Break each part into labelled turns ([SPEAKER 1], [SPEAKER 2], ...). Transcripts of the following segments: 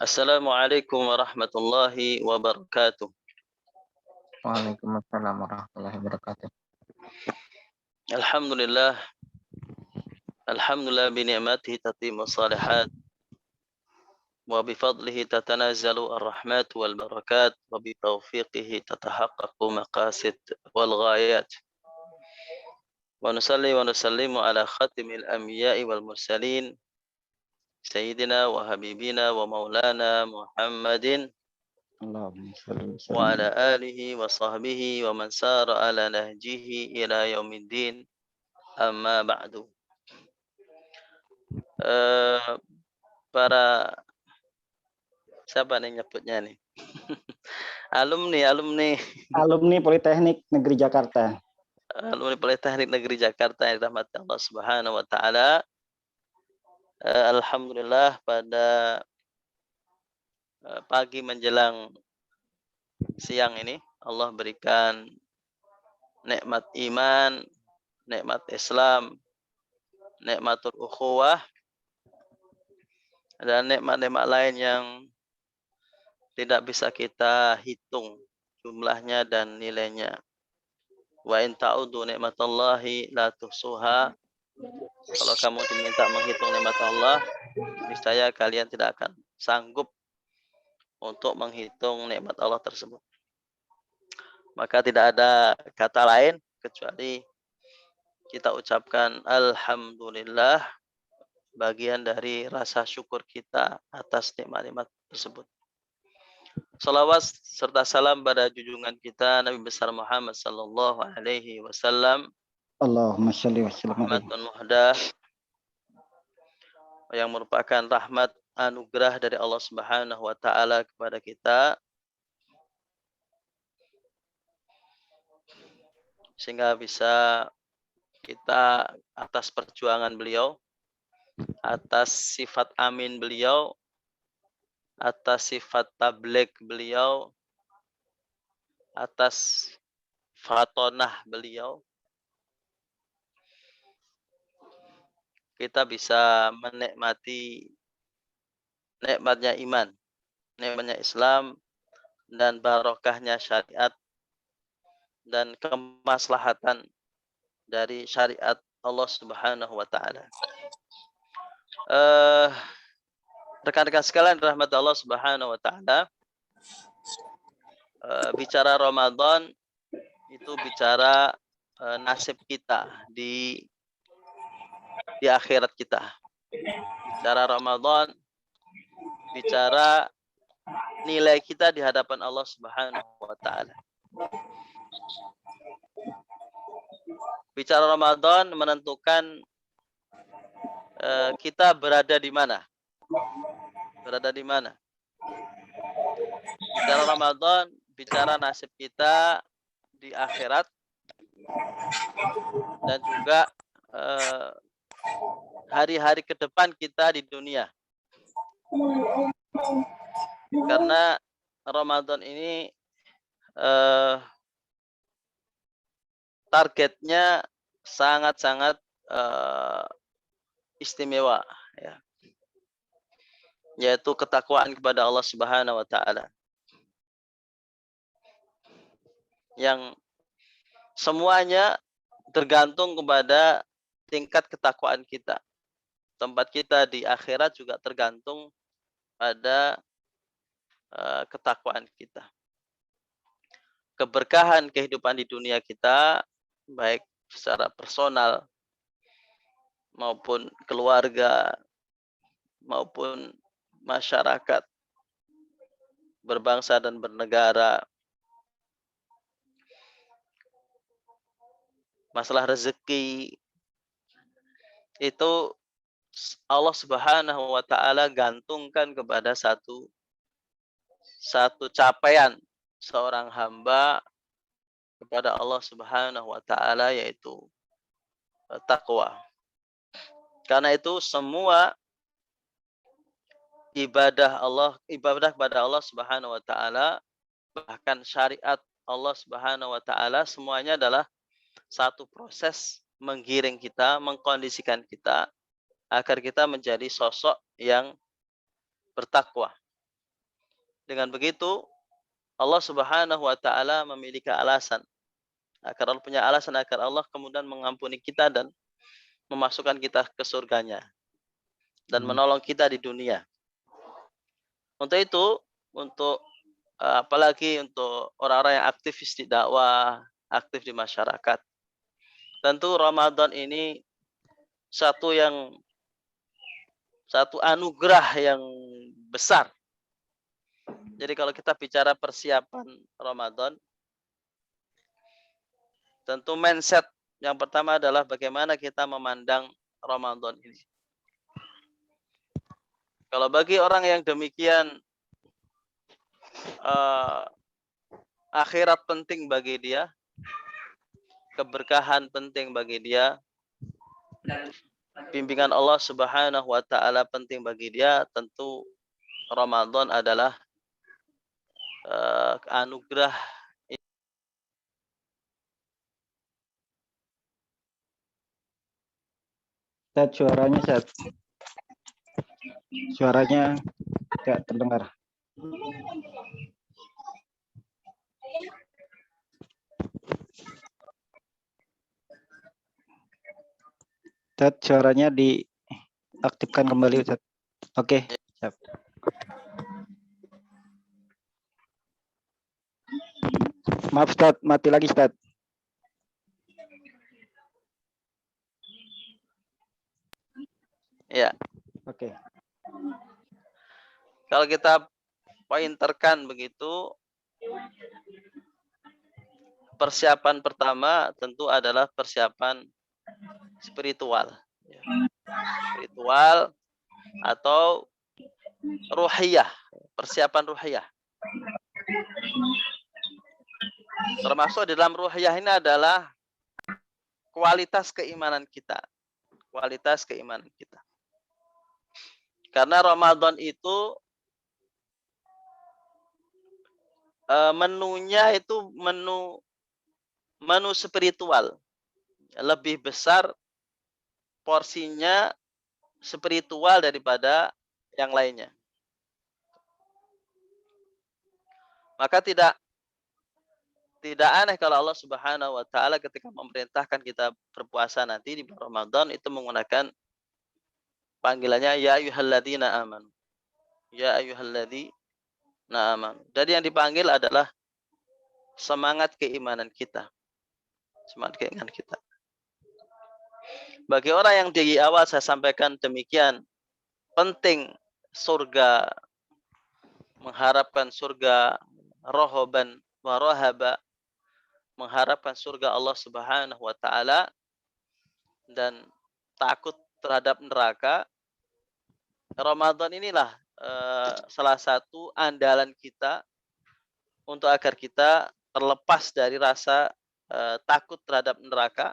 [SPEAKER 1] Assalamualaikum warahmatullahi wabarakatuh.
[SPEAKER 2] Waalaikumsalam warahmatullahi wabarakatuh.
[SPEAKER 1] Alhamdulillah, alhamdulillah bi ni'matihi tatimmu shalihat wa bi fadlihi tatanazzalu ar-rahmat wal barakat wa bi taufiqihi tatahaqqaqu maqasid wal ghayat. Wa nusalli wa nusallimu ala khatimil anbiya'i wal mursalin sayyidina wa habibina wa maulana Muhammadin
[SPEAKER 2] Allahumma shalli wa
[SPEAKER 1] wa
[SPEAKER 2] sallim.
[SPEAKER 1] ala alihi wa sahbihi wa man sara ala nahjihi ila yaumiddin. Amma ba'du. Eh, para siapa nih nyebutnya nih? Alumni
[SPEAKER 2] Alumni Politeknik Negeri Jakarta.
[SPEAKER 1] alumni Politeknik Negeri Jakarta yang dirahmati Allah Subhanahu wa taala. Alhamdulillah pada pagi menjelang siang ini Allah berikan nikmat iman, nikmat Islam, nikmatul ukhuwah dan nikmat-nikmat lain yang tidak bisa kita hitung jumlahnya dan nilainya. Wa in ta'udu nikmatallahi la tuhsuha. Kalau kamu diminta menghitung nikmat Allah, niscaya kalian tidak akan sanggup untuk menghitung nikmat Allah tersebut. Maka tidak ada kata lain kecuali kita ucapkan alhamdulillah, bagian dari rasa syukur kita atas nikmat-nikmat tersebut. Salawat serta salam pada junjungan kita Nabi besar Muhammad sallallahu alaihi wasallam,
[SPEAKER 2] Allahumma shalli wa sallim.
[SPEAKER 1] rahmatun muhdah, yang merupakan rahmat anugerah dari Allah Subhanahu wa taala kepada kita, sehingga bisa kita atas perjuangan beliau, atas sifat amin beliau, atas sifat tabligh beliau, atas fatonah beliau, kita bisa menikmati nikmatnya iman, nikmatnya Islam, dan barokahnya syariat dan kemaslahatan dari syariat Allah Subhanahu wa taala. Rekan-rekan sekalian rahmat Allah Subhanahu wa taala, bicara Ramadan itu bicara nasib kita di akhirat kita. Bicara Ramadan bicara nilai kita di hadapan Allah Subhanahu wa taala. Bicara Ramadan menentukan kita berada di mana. Berada di mana? Bicara Ramadan, bicara nasib kita di akhirat dan juga hari-hari ke depan kita di dunia. Karena Ramadan ini targetnya sangat-sangat istimewa, ya, yaitu ketakwaan kepada Allah Subhanahu wa taala, yang semuanya tergantung kepada tingkat ketakwaan kita. Tempat kita di akhirat juga tergantung pada ketakwaan kita. Keberkahan kehidupan di dunia kita, baik secara personal maupun keluarga maupun masyarakat, berbangsa dan bernegara, masalah rezeki, itu Allah Subhanahu wa taala gantungkan kepada satu capaian seorang hamba kepada Allah Subhanahu wa taala, yaitu takwa. Karena itu semua ibadah kepada Allah Subhanahu wa taala, bahkan syariat Allah Subhanahu wa taala, semuanya adalah satu proses menggiring kita, mengkondisikan kita agar kita menjadi sosok yang bertakwa. Dengan begitu Allah Subhanahu wa taala memiliki alasan agar Allah punya alasan agar Allah kemudian mengampuni kita dan memasukkan kita ke surganya dan menolong kita di dunia. Untuk itu, untuk apalagi untuk orang-orang yang aktivis di dakwah, aktif di masyarakat. Tentu Ramadan ini satu anugerah yang besar. Jadi kalau kita bicara persiapan Ramadan, tentu mindset yang pertama adalah bagaimana kita memandang Ramadan ini. Kalau bagi orang yang demikian, akhirat penting bagi dia, keberkahan penting bagi dia, bimbingan Allah Subhanahu wa taala penting bagi dia, tentu Ramadan adalah anugerah.
[SPEAKER 2] Ustaz, suaranya tidak terdengar. Ustaz, suaranya diaktifkan kembali, Ustaz. Oke, siap. Maaf, Ustaz, mati lagi, Ustaz.
[SPEAKER 1] Ya.
[SPEAKER 2] Oke.
[SPEAKER 1] Kalau kita pointerkan begitu, persiapan pertama tentu adalah persiapan spiritual. Spiritual atau ruhiyah, persiapan ruhiyah. Termasuk di dalam ruhiyah ini adalah kualitas keimanan kita. Kualitas keimanan kita. Karena Ramadan itu menunya itu menu spiritual. Lebih besar porsinya spiritual daripada yang lainnya. Maka tidak aneh kalau Allah Subhanahu wa taala ketika memerintahkan kita berpuasa nanti di bulan Ramadan itu menggunakan panggilannya ya ayyuhalladzina amanu. Ya ayyuhalladzina amanu. Jadi yang dipanggil adalah semangat keimanan kita. Semangat keimanan kita. Bagi orang yang di awal saya sampaikan demikian penting surga, mengharapkan surga, rohoban wa rohaba, mengharapkan surga Allah Subhanahu wa taala dan takut terhadap neraka. Ramadan inilah salah satu andalan kita untuk agar kita terlepas dari rasa takut terhadap neraka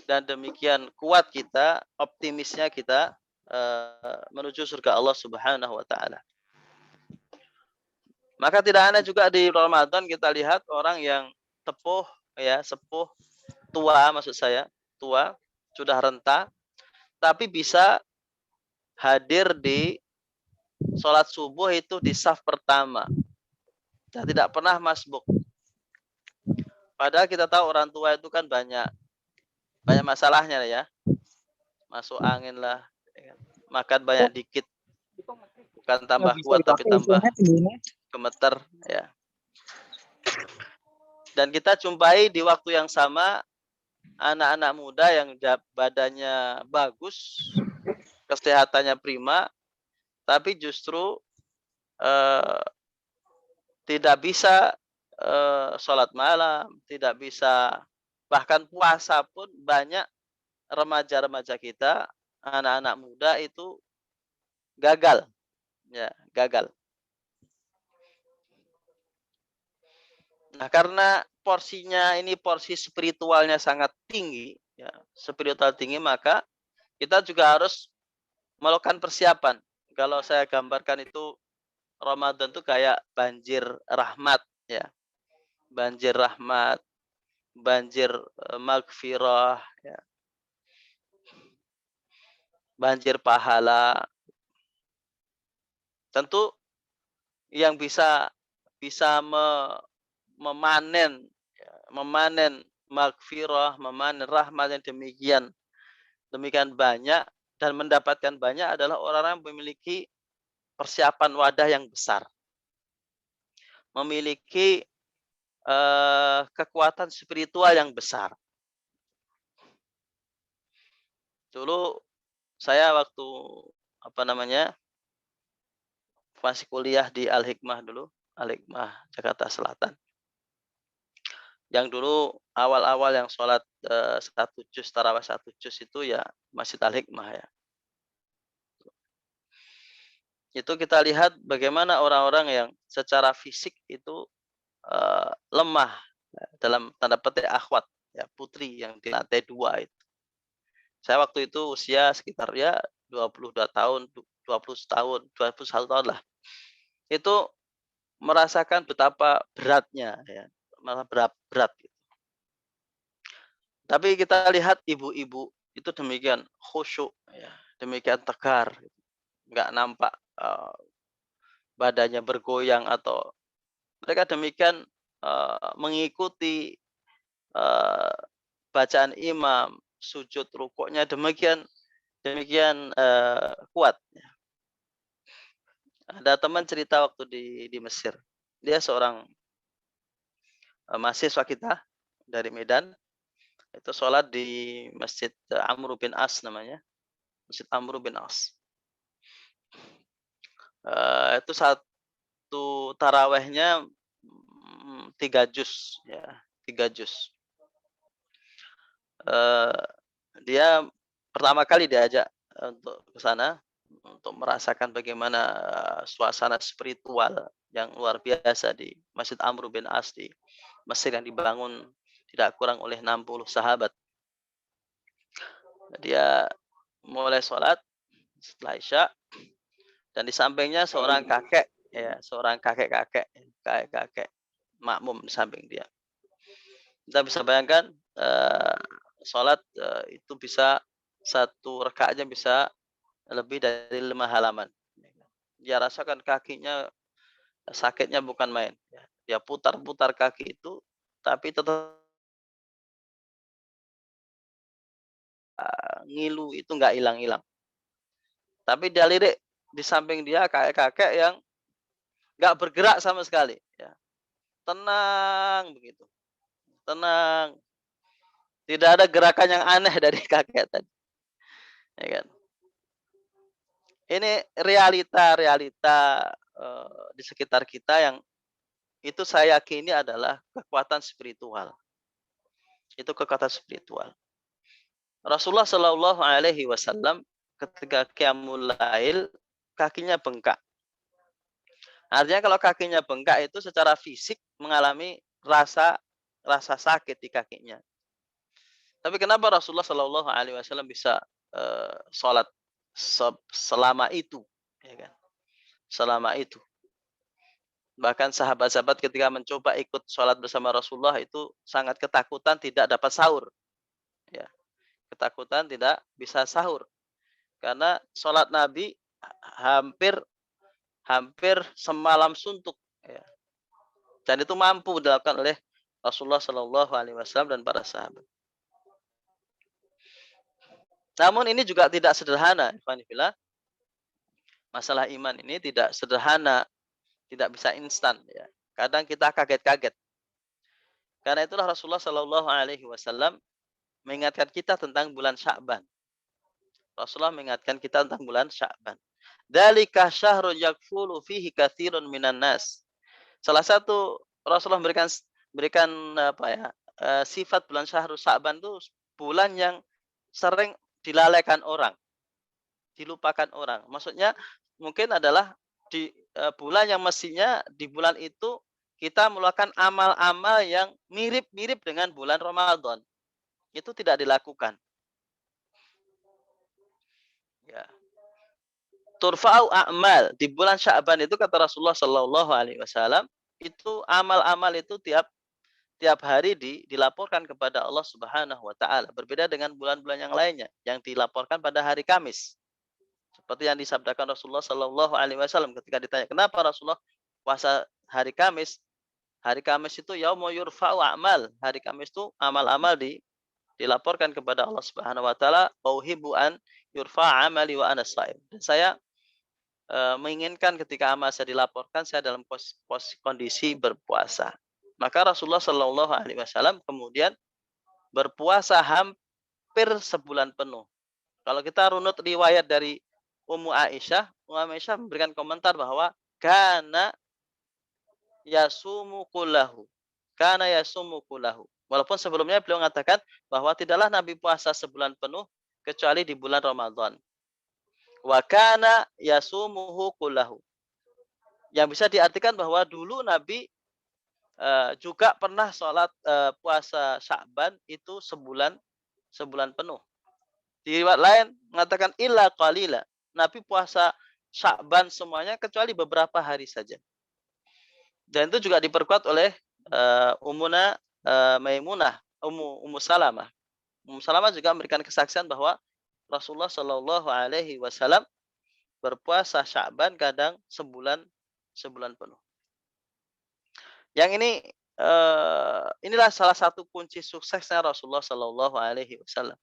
[SPEAKER 1] dan demikian kuat kita, optimisnya kita menuju surga Allah Subhanahu wa taala. Maka tidak aneh juga di Ramadan kita lihat orang yang sepuh, maksud saya, tua, sudah renta, tapi bisa hadir di sholat subuh itu di saf pertama. Dan tidak pernah masbuk. Padahal kita tahu orang tua itu kan banyak masalahnya ya. Masuk angin lah, makan banyak dikit. Bukan tambah kuat tapi tambah gemeter ya. Dan kita jumpai di waktu yang sama anak-anak muda yang badannya bagus, kesehatannya prima, tapi justru tidak bisa sholat malam, tidak bisa bahkan puasa pun banyak remaja-remaja kita, anak-anak muda itu gagal, ya gagal. Nah, karena porsinya ini porsi spiritualnya sangat tinggi, ya, spiritual tinggi, maka kita juga harus melakukan persiapan. Kalau saya gambarkan itu Ramadan itu kayak banjir rahmat, ya, banjir rahmat, banjir maghfirah, ya, banjir pahala. Tentu yang bisa memanen maghfirah, memanen rahmat yang demikian banyak dan mendapatkan banyak adalah orang-orang yang memiliki persiapan wadah yang besar, memiliki kekuatan spiritual yang besar. Dulu saya waktu masih kuliah di Al-Hikmah dulu, Al-Hikmah Jakarta Selatan. Yang dulu awal-awal yang sholat 1 juz, tarawih 1 juz itu ya Masjid Al-Hikmah ya. Itu kita lihat bagaimana orang-orang yang secara fisik itu lemah, dalam tanda petik akhwat, ya putri yang di lantai 2 itu. Saya waktu itu usia sekitar ya 22 tahun, 20 tahun, 21 tahun lah. Itu merasakan betapa beratnya ya, malah berat gitu. Tapi kita lihat ibu-ibu itu demikian khusyuk ya, demikian tegar, nggak nampak badannya bergoyang atau mereka demikian mengikuti bacaan imam, sujud rukuknya demikian kuat. Ada teman cerita waktu di Mesir. Dia seorang mahasiswa kita dari Medan. Itu sholat di Masjid Amr bin As namanya. Masjid Amr bin As. Itu satu tarawehnya 3 juz ya, 3 juz. Dia pertama kali diajak untuk ke sana untuk merasakan bagaimana suasana spiritual yang luar biasa di Masjid Amr bin As di Mesir yang dibangun tidak kurang oleh 60 sahabat. Dia mulai sholat setelah Isya dan di sampingnya seorang kakek ya, seorang kakek makmum di samping dia. Kita bisa bayangkan sholat itu bisa satu rakaatnya bisa lebih dari 5 halaman. Dia rasakan kakinya sakitnya bukan main. Dia putar-putar kaki itu, tapi tetap ngilu itu nggak hilang-hilang. Tapi dia lirik di samping dia kakek-kakek yang nggak bergerak sama sekali. Ya. Tenang begitu, tenang. Tidak ada gerakan yang aneh dari kakek tadi. Ya kan? Ini realita di sekitar kita yang itu saya yakini adalah kekuatan spiritual. Itu kekuatan spiritual. Rasulullah Shallallahu Alaihi Wasallam ketika qiyamul lail kakinya bengkak. Artinya kalau kakinya bengkak itu secara fisik mengalami rasa sakit di kakinya. Tapi kenapa Rasulullah Shallallahu Alaihi Wasallam bisa sholat selama itu, ya kan? Selama itu. Bahkan sahabat-sahabat ketika mencoba ikut sholat bersama Rasulullah itu sangat ketakutan tidak dapat sahur. Ya. Ketakutan tidak bisa sahur. Karena sholat Nabi hampir semalam suntuk. Ya. Dan itu mampu dilakukan oleh Rasulullah Shallallahu Alaihi Wasallam dan para sahabat. Namun ini juga tidak sederhana. Masalah iman ini tidak sederhana. Tidak bisa instan. Ya. Kadang kita kaget-kaget. Karena itulah Rasulullah Shallallahu Alaihi Wasallam mengingatkan kita tentang bulan Sya'ban. Rasulullah mengingatkan kita tentang bulan Sya'ban. Dzalika syahrun yakfulu fihi katsirun minan nas. Salah satu Rasulullah memberikan sifat bulan Syahrul Sya'ban itu bulan yang sering dilalaikan orang, dilupakan orang. Maksudnya mungkin adalah di bulan yang mestinya di bulan itu kita melakukan amal-amal yang mirip-mirip dengan bulan Ramadan. Itu tidak dilakukan. Ya. Turfa'u a'mal di bulan Sya'ban itu kata Rasulullah Shallallahu Alaihi Wasallam itu amal-amal itu tiap hari dilaporkan kepada Allah Subhanahu Wa Taala. Berbeda dengan bulan-bulan yang lainnya yang dilaporkan pada hari Kamis. Seperti yang disabdakan Rasulullah Shallallahu Alaihi Wasallam ketika ditanya kenapa Rasulullah puasa hari Kamis. Hari Kamis itu yaumu yurfa'u a'mal. Hari Kamis itu amal-amal dilaporkan kepada Allah Subhanahu wa taala, "Auhibu an yurfa'a amali wa ana shaim." Dan saya menginginkan ketika amal saya dilaporkan, saya dalam kondisi berpuasa. Maka Rasulullah Shallallahu alaihi wasallam kemudian berpuasa hampir sebulan penuh. Kalau kita runut riwayat dari Ummu Aisyah memberikan komentar bahwa kana yasumu kullahu. Kana yasumu kullahu. Walaupun sebelumnya beliau mengatakan bahwa tidaklah Nabi puasa sebulan penuh kecuali di bulan Ramadan. Wa kana yasumuhu kullahu. Yang bisa diartikan bahwa dulu Nabi juga pernah sholat puasa Sya'ban itu sebulan penuh. Di riwayat lain mengatakan illa qalila. Nabi puasa Sya'ban semuanya kecuali beberapa hari saja. Dan itu juga diperkuat oleh Ummuna Maimunah, Ummu Salamah. Ummu Salamah juga memberikan kesaksian bahwa Rasulullah Shallallahu alaihi wasallam berpuasa Sya'ban kadang sebulan penuh. Yang ini inilah salah satu kunci suksesnya Rasulullah Shallallahu alaihi wasallam.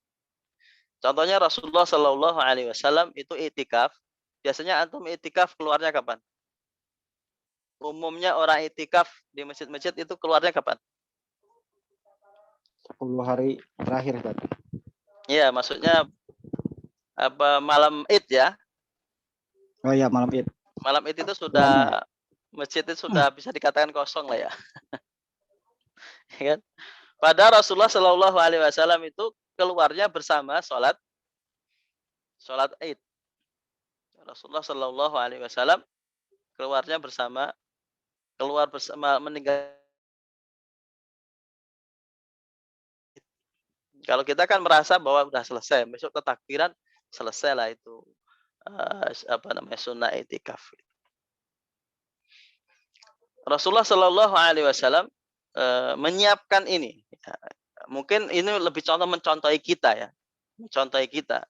[SPEAKER 1] Contohnya Rasulullah Shallallahu alaihi wasallam itu i'tikaf. Biasanya antum i'tikaf keluarnya kapan? Umumnya orang i'tikaf di masjid-masjid itu keluarnya kapan?
[SPEAKER 2] 10 hari terakhir, Ustaz.
[SPEAKER 1] Iya, maksudnya apa malam Id ya?
[SPEAKER 2] Oh ya, malam Id.
[SPEAKER 1] Malam Id itu sudah masjid itu sudah bisa dikatakan kosong lah ya. Kan? Pada Rasulullah Shallallahu alaihi wasallam itu keluarnya bersama sholat Id. Rasulullah Shallallahu alaihi wasallam keluar bersama meninggal. Kalau kita kan merasa bahwa sudah selesai, besok ketakbiran selesai lah itu sunnah i'tikaf. Rasulullah Shallallahu alaihi wasallam menyiapkan ini. Mungkin ini lebih mencontohi kita ya. Mencontohi kita.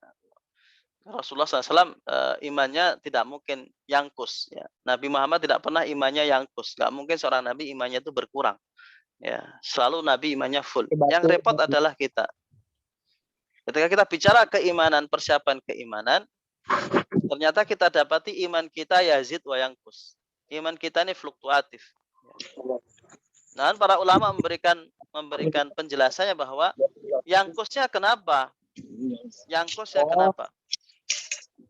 [SPEAKER 1] Rasulullah SAW imannya tidak mungkin yangkus. Ya. Nabi Muhammad tidak pernah imannya yangkus. Gak mungkin seorang Nabi imannya itu berkurang. Ya, selalu Nabi imannya full. Yang repot adalah kita. Ketika kita bicara keimanan, persiapan keimanan, ternyata kita dapati iman kita yazid wa yangkus. Iman kita ini fluktuatif. Nah, para ulama memberikan penjelasannya bahwa yangkusnya kenapa? Yangkusnya kenapa?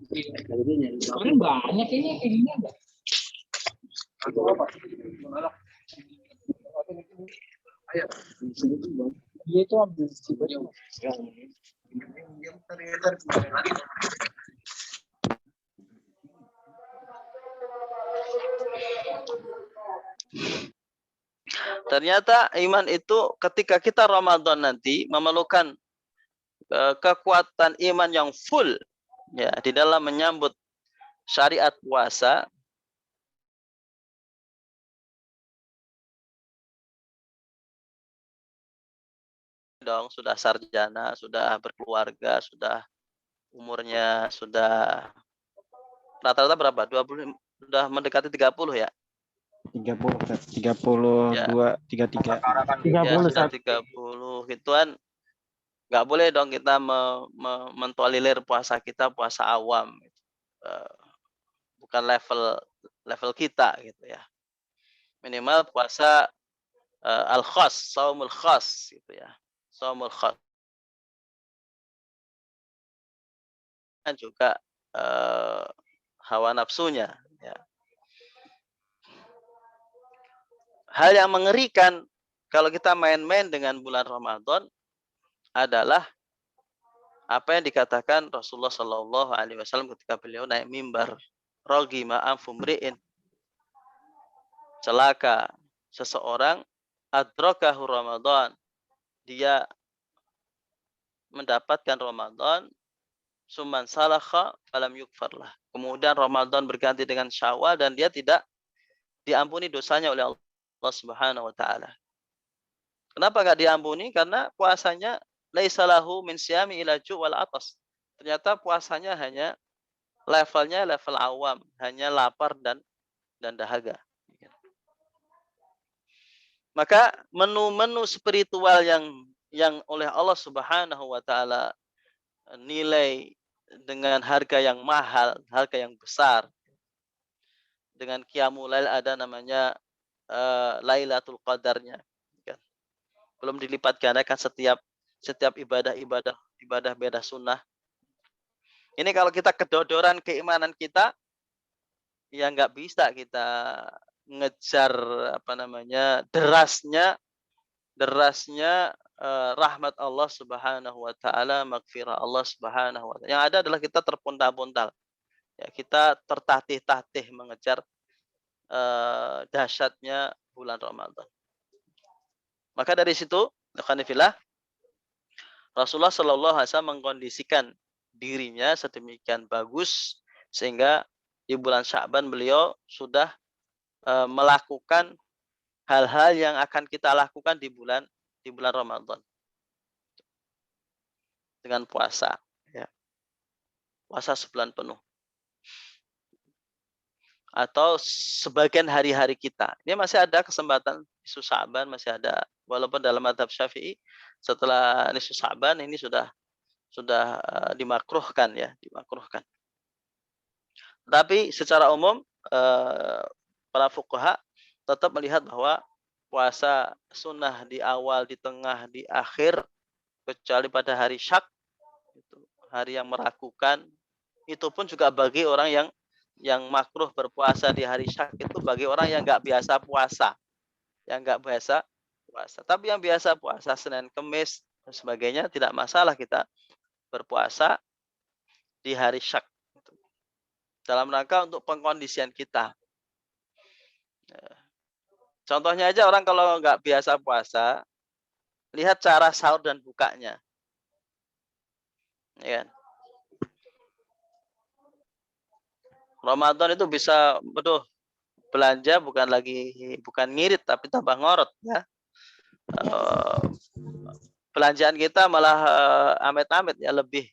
[SPEAKER 3] Banyak ini enggak? Dia itu habis
[SPEAKER 1] Ternyata iman itu ketika kita Ramadan nanti memerlukan kekuatan iman yang full ya di dalam menyambut syariat puasa. Dong sudah sarjana, sudah berkeluarga, sudah umurnya sudah rata-rata berapa? 20 sudah mendekati 30 ya?
[SPEAKER 2] 32, 33.
[SPEAKER 1] Ya, sudah 30 gituan. Nggak boleh dong kita mentolerir puasa kita puasa awam. Bukan level kita gitu ya. Minimal puasa al-khas, shaumul khas gitu ya. Shaumul khas. Dan juga hawa nafsunya ya. Hal yang mengerikan kalau kita main-main dengan bulan Ramadan adalah apa yang dikatakan Rasulullah Shallallahu alaihi wasallam ketika beliau naik mimbar, ragima anfumri'in, celaka seseorang adrakahu Ramadan, dia mendapatkan Ramadan, summan salakha falam yukfarlah. Kemudian Ramadan berganti dengan Syawal dan dia tidak diampuni dosanya oleh Allah Subhanahu wa taala. Kenapa enggak diampuni? Karena puasanya laisa lahu min siyami ila ju' wal atas. Ternyata puasanya hanya levelnya level awam, hanya lapar dan dahaga. Maka menu-menu spiritual yang oleh Allah Subhanahu wa taala nilai dengan harga yang mahal, harga yang besar. Dengan qiyamul lail ada namanya Lailatul Qadarnya, kan. Belum dilipat gandakan setiap ibadah beda sunnah. Ini kalau kita kedodoran keimanan kita, ya nggak bisa kita ngejar derasnya rahmat Allah Subhanahu wa taala, maghfirah Allah Subhanahu wa taala. Yang ada adalah kita terpontal-pontal. Ya, kita tertatih-tatih mengejar dahsyatnya bulan Ramadan. Maka dari situ, alhamdulillah, Rasulullah Shallallahu Alaihi Wasallam mengkondisikan dirinya sedemikian bagus sehingga di bulan Sya'ban beliau sudah melakukan hal-hal yang akan kita lakukan di bulan Ramadan dengan puasa, ya. Puasa sebulan penuh atau sebagian hari-hari kita. Ini masih ada kesempatan nisfu Sya'ban, masih ada, walaupun dalam mazhab Syafi'i setelah nisfu Sya'ban ini sudah dimakruhkan, ya, dimakruhkan. Tapi secara umum para fuqaha tetap melihat bahwa puasa sunnah di awal, di tengah, di akhir, kecuali pada hari syak, hari yang meragukan, itu pun juga bagi orang yang makruh berpuasa di hari syak, itu bagi orang yang nggak biasa puasa, Tapi yang biasa puasa Senin, Kamis dan sebagainya tidak masalah kita berpuasa di hari syak dalam rangka untuk pengkondisian kita. Contohnya aja, orang kalau nggak biasa puasa, lihat cara sahur dan bukanya, ya. Ramadan itu bisa belanja bukan ngirit tapi tambah ngorot, ya. Belanjaan kita malah amit-amit, ya, lebih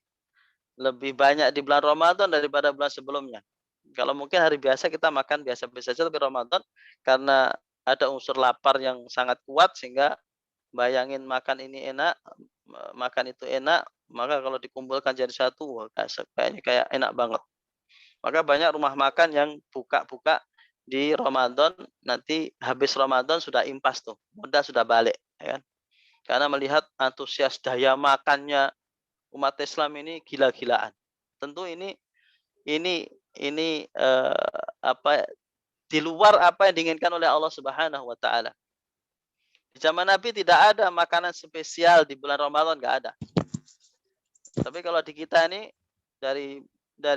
[SPEAKER 1] banyak di bulan Ramadan daripada bulan sebelumnya. Kalau mungkin hari biasa kita makan biasa-biasa saja, tapi Ramadan karena ada unsur lapar yang sangat kuat sehingga bayangin makan ini enak, makan itu enak, maka kalau dikumpulkan jadi satu, kayaknya kayak enak banget. Maka banyak rumah makan yang buka di Ramadan, nanti habis Ramadan sudah impas tuh, modal sudah balik, ya kan? Karena melihat antusias daya makannya umat Islam ini gila-gilaan. Tentu ini di luar apa yang diinginkan oleh Allah Subhanahu wa taala. Di zaman Nabi tidak ada makanan spesial di bulan Ramadan, nggak ada. Tapi kalau di kita ini dari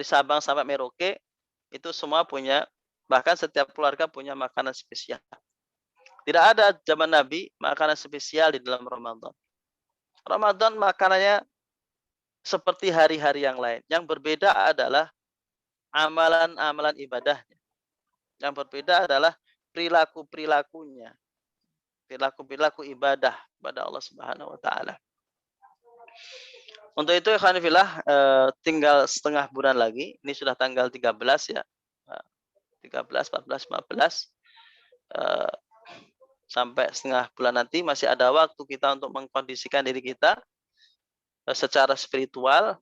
[SPEAKER 1] Sabang sampai Merauke itu semua punya, bahkan setiap keluarga punya makanan spesial. Tidak ada zaman Nabi makanan spesial di dalam Ramadan. Ramadan makanannya seperti hari-hari yang lain. Yang berbeda adalah amalan-amalan ibadahnya. Yang berbeda adalah perilaku-perilakunya. Perilaku ibadah pada Allah Subhanahu wa taala. Untuk itu, ikhwanillah, tinggal setengah bulan lagi. Ini sudah tanggal 13, ya. 13, 14, 15. Sampai setengah bulan nanti masih ada waktu kita untuk mengkondisikan diri kita secara spiritual.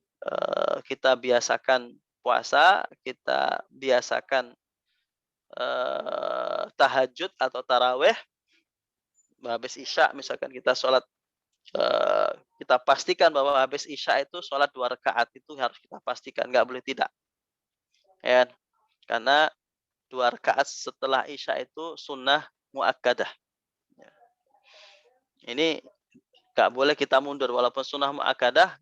[SPEAKER 1] Kita biasakan puasa, kita biasakan tahajud atau taraweh. Habis Isya misalkan kita sholat, kita pastikan bahwa habis Isya itu sholat 2 rakaat itu harus kita pastikan, nggak boleh tidak, ya. Karena 2 rakaat setelah Isya itu sunnah muakkadah. Ini nggak boleh kita mundur, walaupun sunnah muakkadah,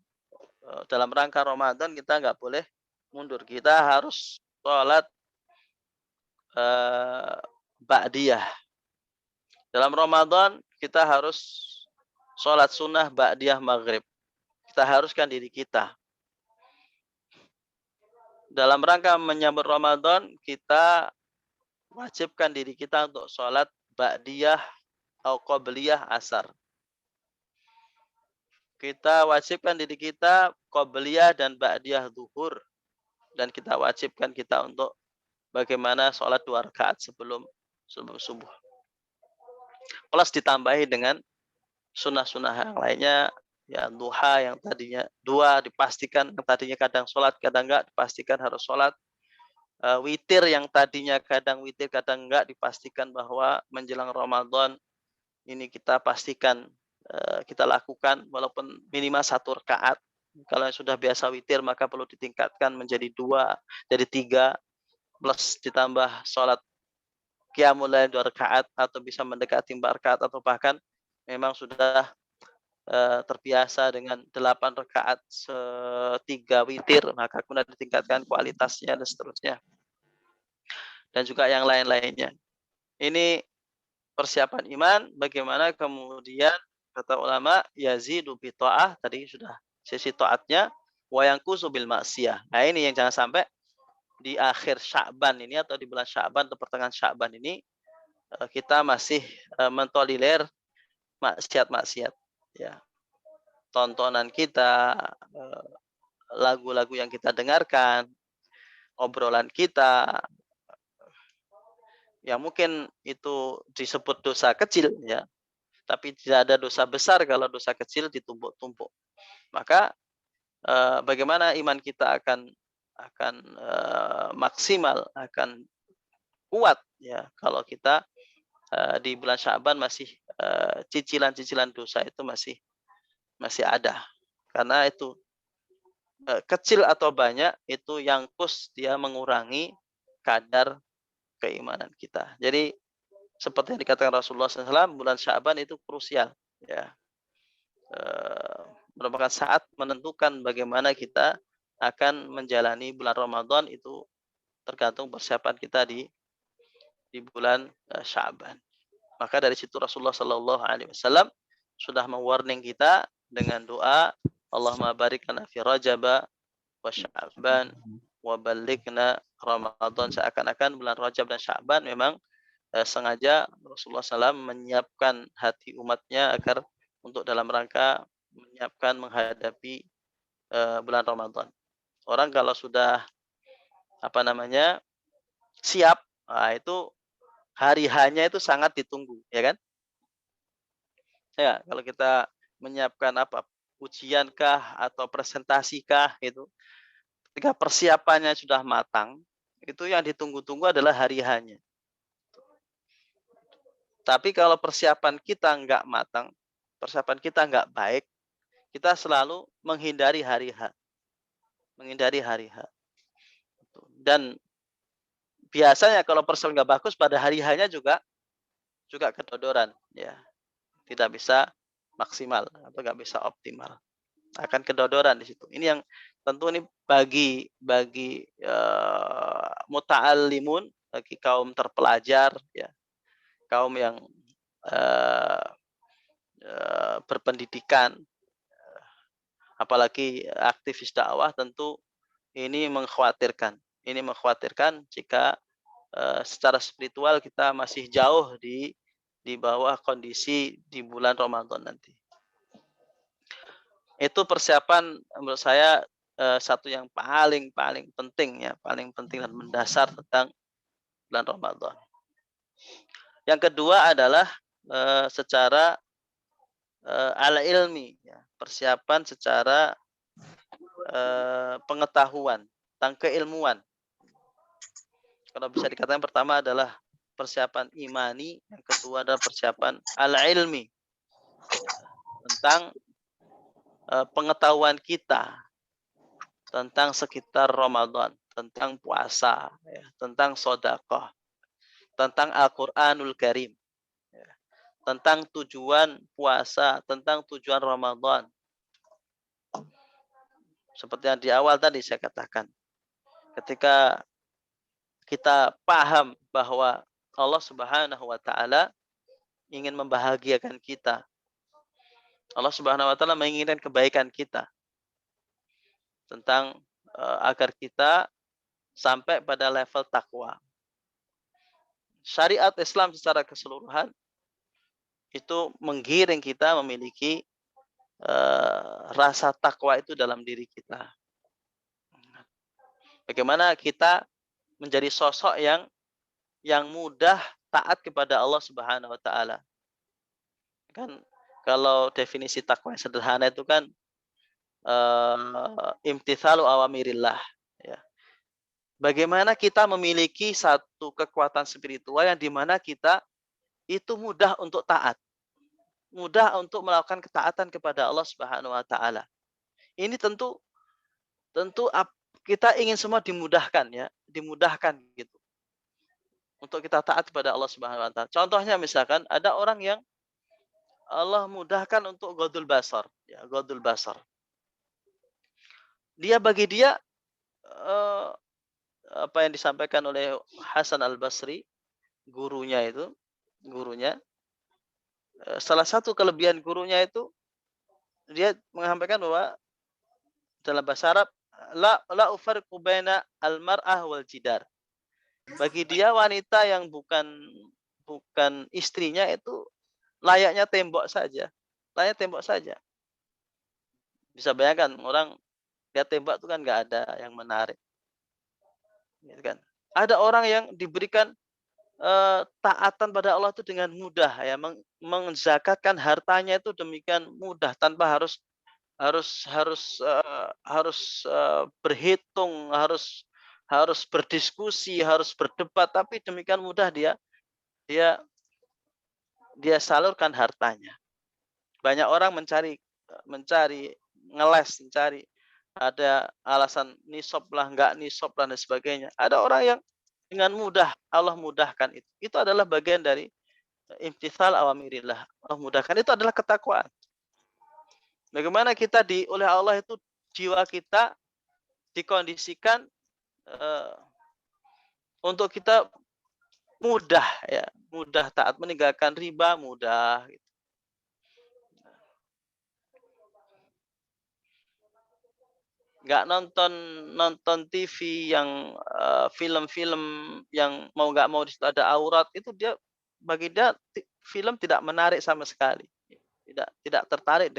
[SPEAKER 1] dalam rangka Ramadan kita nggak boleh mundur. Kita harus sholat ba'diyah. Dalam Ramadan kita harus sholat sunnah ba'diyah maghrib. Kita haruskan diri kita. Dalam rangka menyambut Ramadan, kita wajibkan diri kita untuk sholat ba'diyah atau qabliyah asar. Kita wajibkan diri kita qabliyah dan ba'diyah zuhur. Dan kita wajibkan kita untuk bagaimana sholat 2 rakaat sebelum subuh. plus ditambahi dengan sunnah-sunnah yang lainnya, ya duha yang tadinya 2 dipastikan, yang tadinya kadang sholat kadang enggak dipastikan harus sholat. Witir yang tadinya kadang witir kadang enggak dipastikan bahwa menjelang Ramadan ini kita pastikan kita lakukan walaupun minimal 1 rakaat. Kalau yang sudah biasa witir maka perlu ditingkatkan menjadi 2, jadi 3, plus ditambah sholat qiyamul lail 2 rakaat atau bisa mendekati 4 rakaat atau bahkan memang sudah terbiasa dengan 8 rakaat 3 witir, maka kemudian ditingkatkan kualitasnya dan seterusnya. Dan juga yang lain-lainnya. Ini persiapan iman, bagaimana kemudian kata ulama yazidu bi ta'ah, tadi sudah sisi taatnya, wa yanqusu bil maksiyah. Nah, ini yang jangan sampai di akhir Sya'ban ini atau di bulan Sya'ban atau pertengahan Sya'ban ini kita masih mentolerir maksiat-maksiat, ya. Tontonan kita, lagu-lagu yang kita dengarkan, obrolan kita, ya mungkin itu disebut dosa kecil, ya. Tapi tidak ada dosa besar kalau dosa kecil ditumpuk-tumpuk. Maka bagaimana iman kita akan maksimal, akan kuat, ya, kalau kita di bulan Sya'ban masih cicilan-cicilan dosa itu masih ada. Karena itu kecil atau banyak itu yang dia mengurangi kadar keimanan kita. Jadi seperti yang dikatakan Rasulullah SAW, bulan Sya'ban itu krusial, ya. Merupakan saat menentukan bagaimana kita akan menjalani bulan Ramadan, itu tergantung persiapan kita di bulan Sya'ban. Maka dari situ Rasulullah SAW sudah mewarning kita dengan doa, Allahumma barik lana fi Rajab wa Sya'ban wa ballighna Ramadan. Seakan-akan bulan Rajab dan Sya'ban memang sengaja Rasulullah SAW menyiapkan hati umatnya agar untuk dalam rangka menyiapkan menghadapi bulan Ramadan. Orang kalau sudah siap, nah itu hari hanya itu sangat ditunggu, ya kan? Ya, kalau kita menyiapkan ujiankah atau presentasikah itu, ketika persiapannya sudah matang, itu yang ditunggu-tunggu adalah hari hanya. Tapi kalau persiapan kita nggak matang, persiapan kita nggak baik, kita selalu menghindari hari H. Menghindari hari H. Dan biasanya kalau persiapan nggak bagus, pada hari H-nya juga kedodoran, ya. Tidak bisa maksimal atau nggak bisa optimal. Akan kedodoran di situ. Ini yang tentu ini bagi muta'allimun, bagi kaum terpelajar, ya. Kaum yang berpendidikan, apalagi aktivis dakwah, tentu ini mengkhawatirkan. Ini mengkhawatirkan jika secara spiritual kita masih jauh di bawah kondisi di bulan Ramadan nanti. Itu persiapan menurut saya satu yang paling penting, ya, paling penting dan mendasar tentang bulan Ramadan. Yang kedua adalah secara al-ilmi, ya, persiapan secara pengetahuan tentang keilmuan. Kalau bisa dikatakan pertama adalah persiapan imani, yang kedua adalah persiapan al-ilmi, tentang pengetahuan kita tentang sekitar Ramadan, tentang puasa, ya, tentang sedekah, tentang Al-Qur'anul Karim, ya, tentang tujuan puasa, tentang tujuan Ramadan. Seperti yang di awal tadi saya katakan, ketika kita paham bahwa Allah Subhanahu wa taala ingin membahagiakan kita, Allah Subhanahu wa taala menginginkan kebaikan kita, tentang agar kita sampai pada level takwa. Syariat Islam secara keseluruhan itu menggiring kita memiliki rasa takwa itu dalam diri kita. Bagaimana kita menjadi sosok yang mudah taat kepada Allah Subhanahu wa taala. Kan kalau definisi takwa yang sederhana itu kan imtithalu awamirillah, ya. Bagaimana kita memiliki satu kekuatan spiritual yang di mana kita itu mudah untuk taat, mudah untuk melakukan ketaatan kepada Allah Subhanahu wa taala. Ini tentu tentu kita ingin semua dimudahkan, ya, dimudahkan gitu. Untuk kita taat kepada Allah Subhanahu wa taala. Contohnya misalkan ada orang yang Allah mudahkan untuk ghadul basar, ya, ghadul basar. Bagi dia eh, apa yang disampaikan oleh Hasan Al-Basri, gurunya, salah satu kelebihan gurunya itu dia menyampaikan bahwa dalam bahasa Arab la ufarriqu baina al-mar'ah wal jidar. Bagi dia wanita yang bukan istrinya itu layaknya tembok saja. Layaknya tembok saja. Bisa bayangkan orang lihat tembok itu kan nggak ada yang menarik. Gitu kan. Ada orang yang diberikan taatan pada Allah itu dengan mudah, ya, menzakatkan hartanya itu demikian mudah tanpa harus berhitung, harus berdiskusi, harus berdebat, tapi demikian mudah dia salurkan hartanya. Banyak orang mencari ngeles, mencari ada alasan nisab lah, enggak nisab dan sebagainya. Ada orang yang dengan mudah Allah mudahkan itu. Itu adalah bagian dari imtithal awamirillah. Allah mudahkan itu adalah ketakwaan. Bagaimana kita oleh Allah itu jiwa kita dikondisikan untuk kita mudah, ya, mudah taat, meninggalkan riba mudah. Gitu. Nggak nonton TV yang film-film yang mau nggak mau di situ ada aurat, itu bagi dia film tidak menarik sama sekali. Tidak tertarik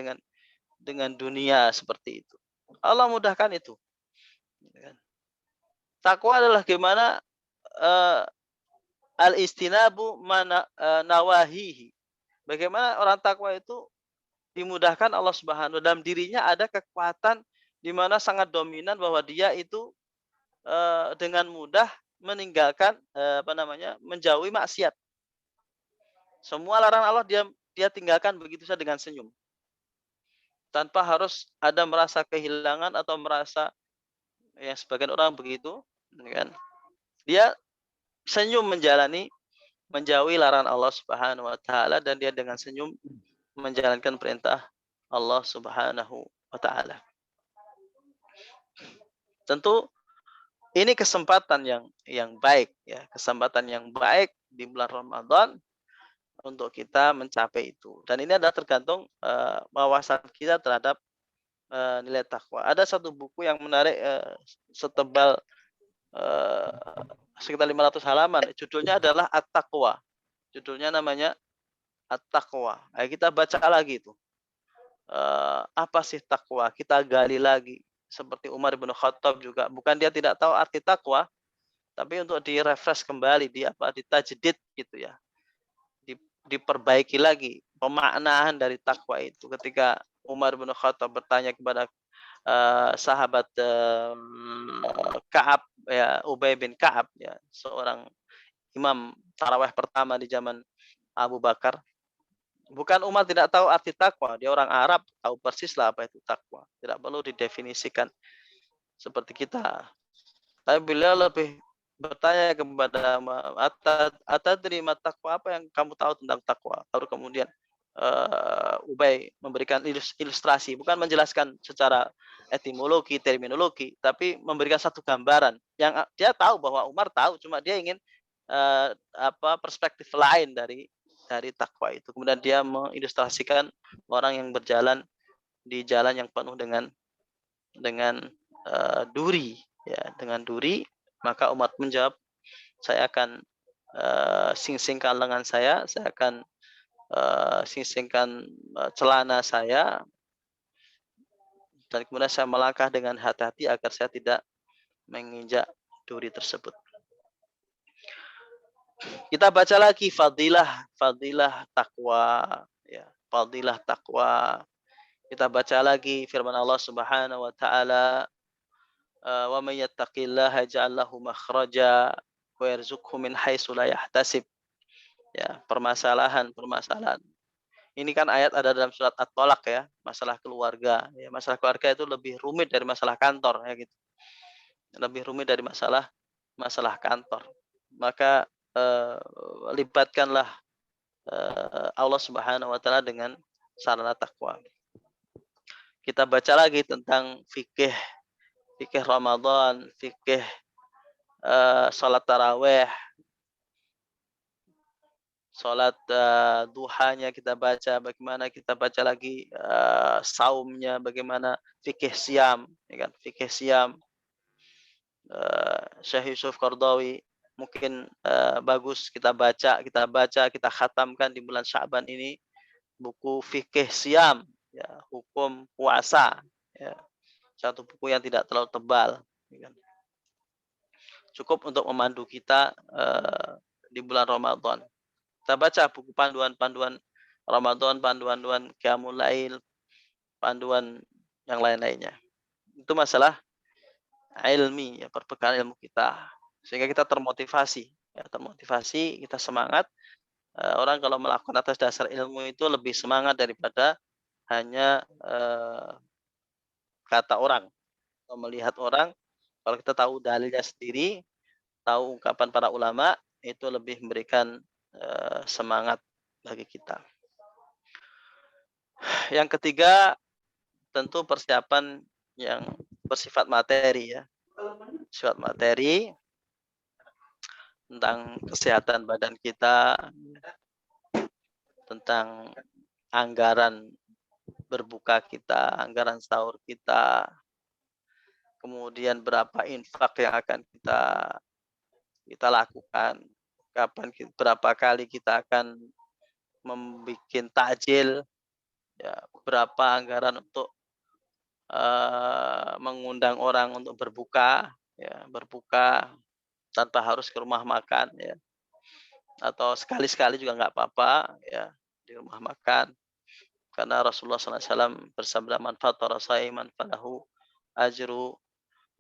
[SPEAKER 1] dengan dunia seperti itu. Allah mudahkan itu. Takwa adalah gimana al-istinabu nawahihi. Bagaimana orang takwa itu dimudahkan Allah Subhanahu, dalam dirinya ada kekuatan di mana sangat dominan bahwa dia itu dengan mudah meninggalkan menjauhi maksiat. Semua larangan Allah dia tinggalkan begitu saja dengan senyum. Tanpa harus ada merasa kehilangan atau merasa, ya, sebagian orang begitu, kan. Dia senyum menjauhi larangan Allah Subhanahu wa taala, dan dia dengan senyum menjalankan perintah Allah Subhanahu wa taala. Tentu ini kesempatan yang baik, ya, kesempatan yang baik di bulan Ramadan untuk kita mencapai itu. Dan ini adalah tergantung wawasan kita terhadap nilai takwa. Ada satu buku yang menarik, setebal sekitar 500 halaman. Judulnya adalah At-Taqwa. Judulnya namanya At-Taqwa. Kita baca lagi itu. Apa sih takwa? Kita gali lagi. Seperti Umar bin Khattab juga, bukan dia tidak tahu arti takwa, tapi untuk direfresh kembali, ditajdid gitu, ya, diperbaiki lagi pemaknaan dari takwa itu. Ketika Umar bin Khattab bertanya kepada sahabat Ka'ab, ya, Ubay bin Ka'ab, ya, seorang imam tarawih pertama di zaman Abu Bakar. Bukan Umar tidak tahu arti takwa, dia orang Arab, tahu persis lah apa itu takwa. Tidak perlu didefinisikan seperti kita. Tapi beliau lebih bertanya kepada atadri ma takwa, apa yang kamu tahu tentang takwa? Lalu kemudian Ubay memberikan ilustrasi, bukan menjelaskan secara etimologi, terminologi, tapi memberikan satu gambaran yang dia tahu bahwa Umar tahu, cuma dia ingin perspektif lain dari takwa itu. Kemudian dia mengilustrasikan orang yang berjalan di jalan yang penuh dengan duri, ya, dengan duri. Maka Umar menjawab, saya akan sing-singkan lengan saya akan sing-singkan celana saya, dan kemudian saya melangkah dengan hati-hati agar saya tidak menginjak duri tersebut. Kita baca lagi fadilah takwa, ya. fadilah takwa. Kita baca lagi firman Allah Subhanahu wa taala, wa may yattaqillaha yaj'al lahu makhraja wa yarzuqhu min haitsu la yahtasib. Ya, permasalahan. Ini kan ayat ada dalam surat At-Tolak ya, masalah keluarga. Ya, masalah keluarga itu lebih rumit dari masalah kantor ya gitu. Lebih rumit dari masalah kantor. Maka libatkanlah Allah Subhanahu wa taala dengan sarana takwa. Kita baca lagi tentang fikih Ramadan, fikih salat tarawih, salat duhanya kita baca, bagaimana kita baca lagi saumnya, bagaimana fikih siam, ya kan? Fikih siam. Syekh Yusuf Qardawi mungkin bagus kita baca, kita khatamkan di bulan Sya'ban ini buku fikih siam, ya, hukum puasa, ya. Satu buku yang tidak terlalu tebal, ya kan? Cukup untuk memandu kita di bulan Ramadan. Kita baca buku panduan Ramadan, panduan Qiyamul Lail, panduan yang lain-lainnya. Itu masalah ilmi, ya, perbekalan ilmu kita, sehingga kita termotivasi, ya, kita semangat. Orang kalau melakukan atas dasar ilmu itu lebih semangat daripada hanya kata orang atau melihat orang. Kalau kita tahu dalilnya sendiri, tahu ungkapan para ulama, itu lebih memberikan semangat bagi kita. Yang ketiga, tentu persiapan yang bersifat materi, ya. Sifat materi tentang kesehatan badan kita, tentang anggaran berbuka kita, anggaran sahur kita, kemudian berapa infak yang akan kita lakukan, berapa kali kita akan membuat takjil, ya, berapa anggaran untuk mengundang orang untuk berbuka, ya, berbuka tanpa harus ke rumah makan, ya, atau sekali-sekali juga nggak apa-apa, ya, di rumah makan, karena Rasulullah SAW bersabda, man fatara shaiman falahu ajru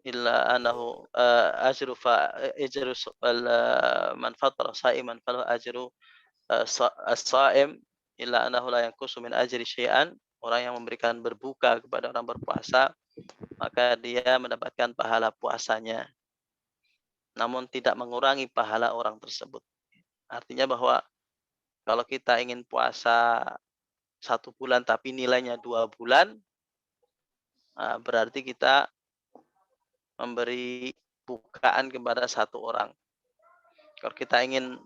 [SPEAKER 1] illa anahu ajru fa ajru man fatara shaiman falahu ajru as-shaim illa anahu la yanqusu min ajri syai'an. Orang yang memberikan berbuka kepada orang berpuasa, maka dia mendapatkan pahala puasanya, namun tidak mengurangi pahala orang tersebut. Artinya bahwa kalau kita ingin puasa 1 bulan tapi nilainya 2 bulan, berarti kita memberi bukaan kepada 1 orang. Kalau kita ingin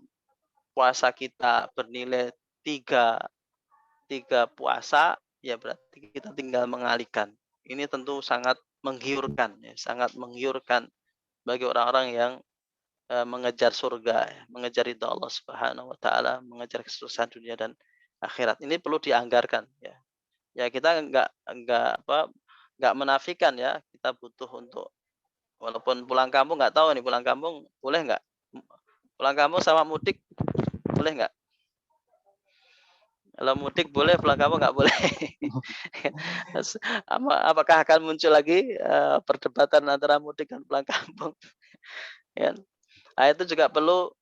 [SPEAKER 1] puasa kita bernilai 3 puasa, ya berarti kita tinggal mengalihkan. Ini tentu sangat menggiurkan, ya, sangat menggiurkan bagi orang-orang yang mengejar surga, ya, mengejar ridha Allah Subhanahu wa taala, mengejar kesuksesan dunia dan akhirat. Ini perlu dianggarkan, ya. Ya, kita enggak menafikan, ya, kita butuh untuk, walaupun pulang kampung, nggak tahu nih, pulang kampung boleh nggak? Pulang kampung sama mudik boleh nggak? Kalau mudik boleh, pulang kampung nggak boleh. Apakah akan muncul lagi perdebatan antara mudik dan pulang kampung? Ya. Nah, itu juga perlu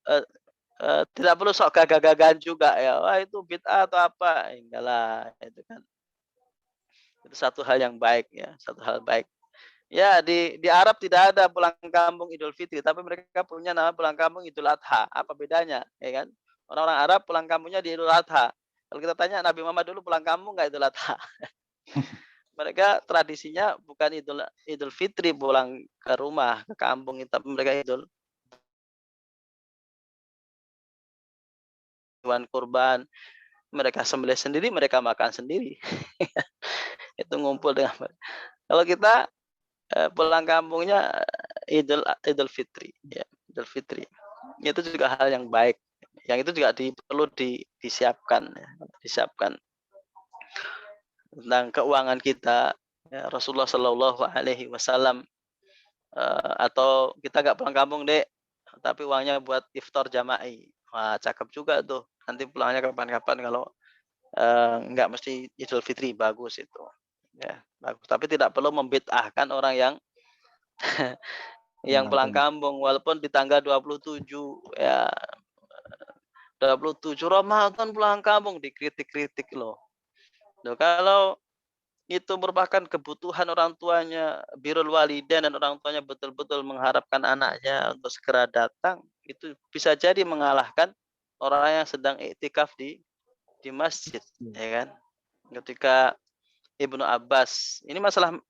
[SPEAKER 1] tidak perlu sok gagah-gagahan juga, ya. Wah, itu bid'ah atau apa? Enggak lah, itu kan. Itu satu hal yang baik, ya, satu hal baik. Ya, di Arab tidak ada pulang kampung Idul Fitri, tapi mereka punya nama pulang kampung Idul Adha. Apa bedanya, ya kan? Orang-orang Arab pulang kampungnya di Idul Adha. Kalau kita tanya Nabi Muhammad dulu pulang kampung nggak Idul Adha? Mereka tradisinya bukan Idul Fitri pulang ke rumah, ke kampung, tapi mereka Idul hewan kurban. Mereka sembelih sendiri, mereka makan sendiri. Itu ngumpul dengan mereka. Kalau kita pulang kampungnya Idul Fitri, ya, Idul Fitri. Itu juga hal yang baik. Yang itu juga perlu disiapkan, ya, disiapkan tentang keuangan kita, ya, Rasulullah Shallallahu Alaihi Wasallam, atau kita nggak pulang kampung dek, tapi uangnya buat iftar jama'i. Wah, cakep juga tuh. Nanti pulangnya kapan-kapan kalau Enggak mesti Idul Fitri, bagus itu. Ya, bagus. Tapi tidak perlu membid'ahkan orang yang yang pulang kampung walaupun di tanggal 27 ya 27 Ramadan pulang kampung dikritik-kritik loh. Loh, kalau itu merupakan kebutuhan orang tuanya, birrul walidain, dan orang tuanya betul-betul mengharapkan anaknya untuk segera datang, itu bisa jadi mengalahkan orang yang sedang iktikaf di masjid, ya kan? Ketika Ibnu Abbas, ini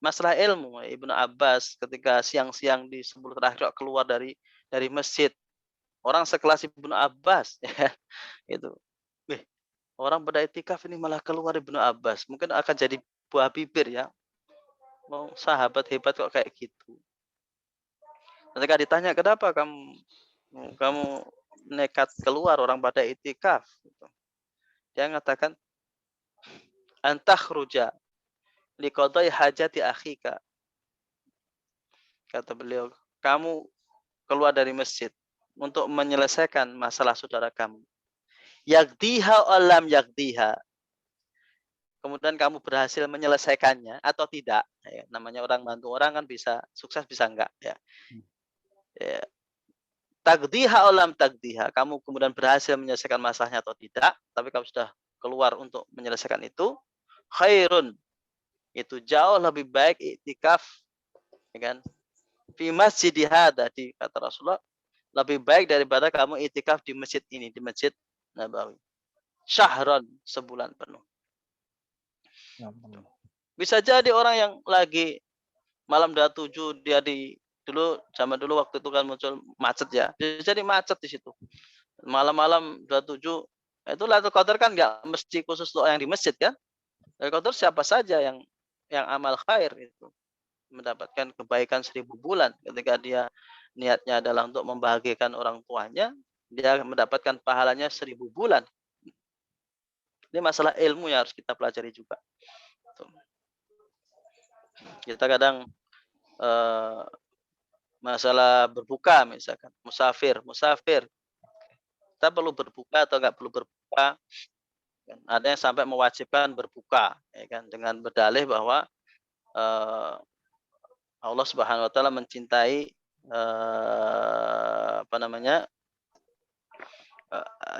[SPEAKER 1] masalah ilmu. Ibnu Abbas ketika siang-siang di sebelum terakhir keluar dari masjid, orang sekelas Ibnu Abbas, ya, itu, wih, orang pada iktikaf ini malah keluar Ibnu Abbas, mungkin akan jadi buah bibir ya. Mau sahabat hebat kok kayak gitu. Ketika ditanya kenapa kamu nekat keluar orang pada iktikaf, gitu. Dia mengatakan antakhruja liqadai hajati akhika. Kata beliau, kamu keluar dari masjid untuk menyelesaikan masalah saudara kamu. Yakdiha alam yakdiha. Kemudian kamu berhasil menyelesaikannya atau tidak. Ya, namanya orang bantu orang kan bisa sukses bisa enggak. Ya. Ya. Takdiha alam takdiha. Kamu kemudian berhasil menyelesaikan masalahnya atau tidak. Tapi kamu sudah keluar untuk menyelesaikan itu. Khairun. Itu jauh lebih baik iktikaf. Ya kan? Fi masjid hada, di kata Rasulullah, lebih baik daripada kamu iktikaf di masjid ini, di Masjid Nabawi. Syahran, sebulan penuh. Bisa jadi orang yang lagi malam 27 dia zaman dulu waktu itu kan muncul macet ya. Bisa jadi macet di situ. Malam-malam 27 itu Lailatul Qadar kan nggak mesti khusus untuk yang di masjid kan. Lailatul Qadar siapa saja yang amal khair itu mendapatkan kebaikan 1000 bulan. Ketika dia niatnya adalah untuk membahagiakan orang tuanya, dia mendapatkan pahalanya 1000 bulan. Ini masalah ilmu yang harus kita pelajari juga. Kita kadang masalah berbuka misalkan, musafir. Kita perlu berbuka atau enggak perlu berbuka? Ada yang sampai mewajibkan berbuka, ya kan, dengan berdalih bahwa Allah Subhanahu wa taala mencintai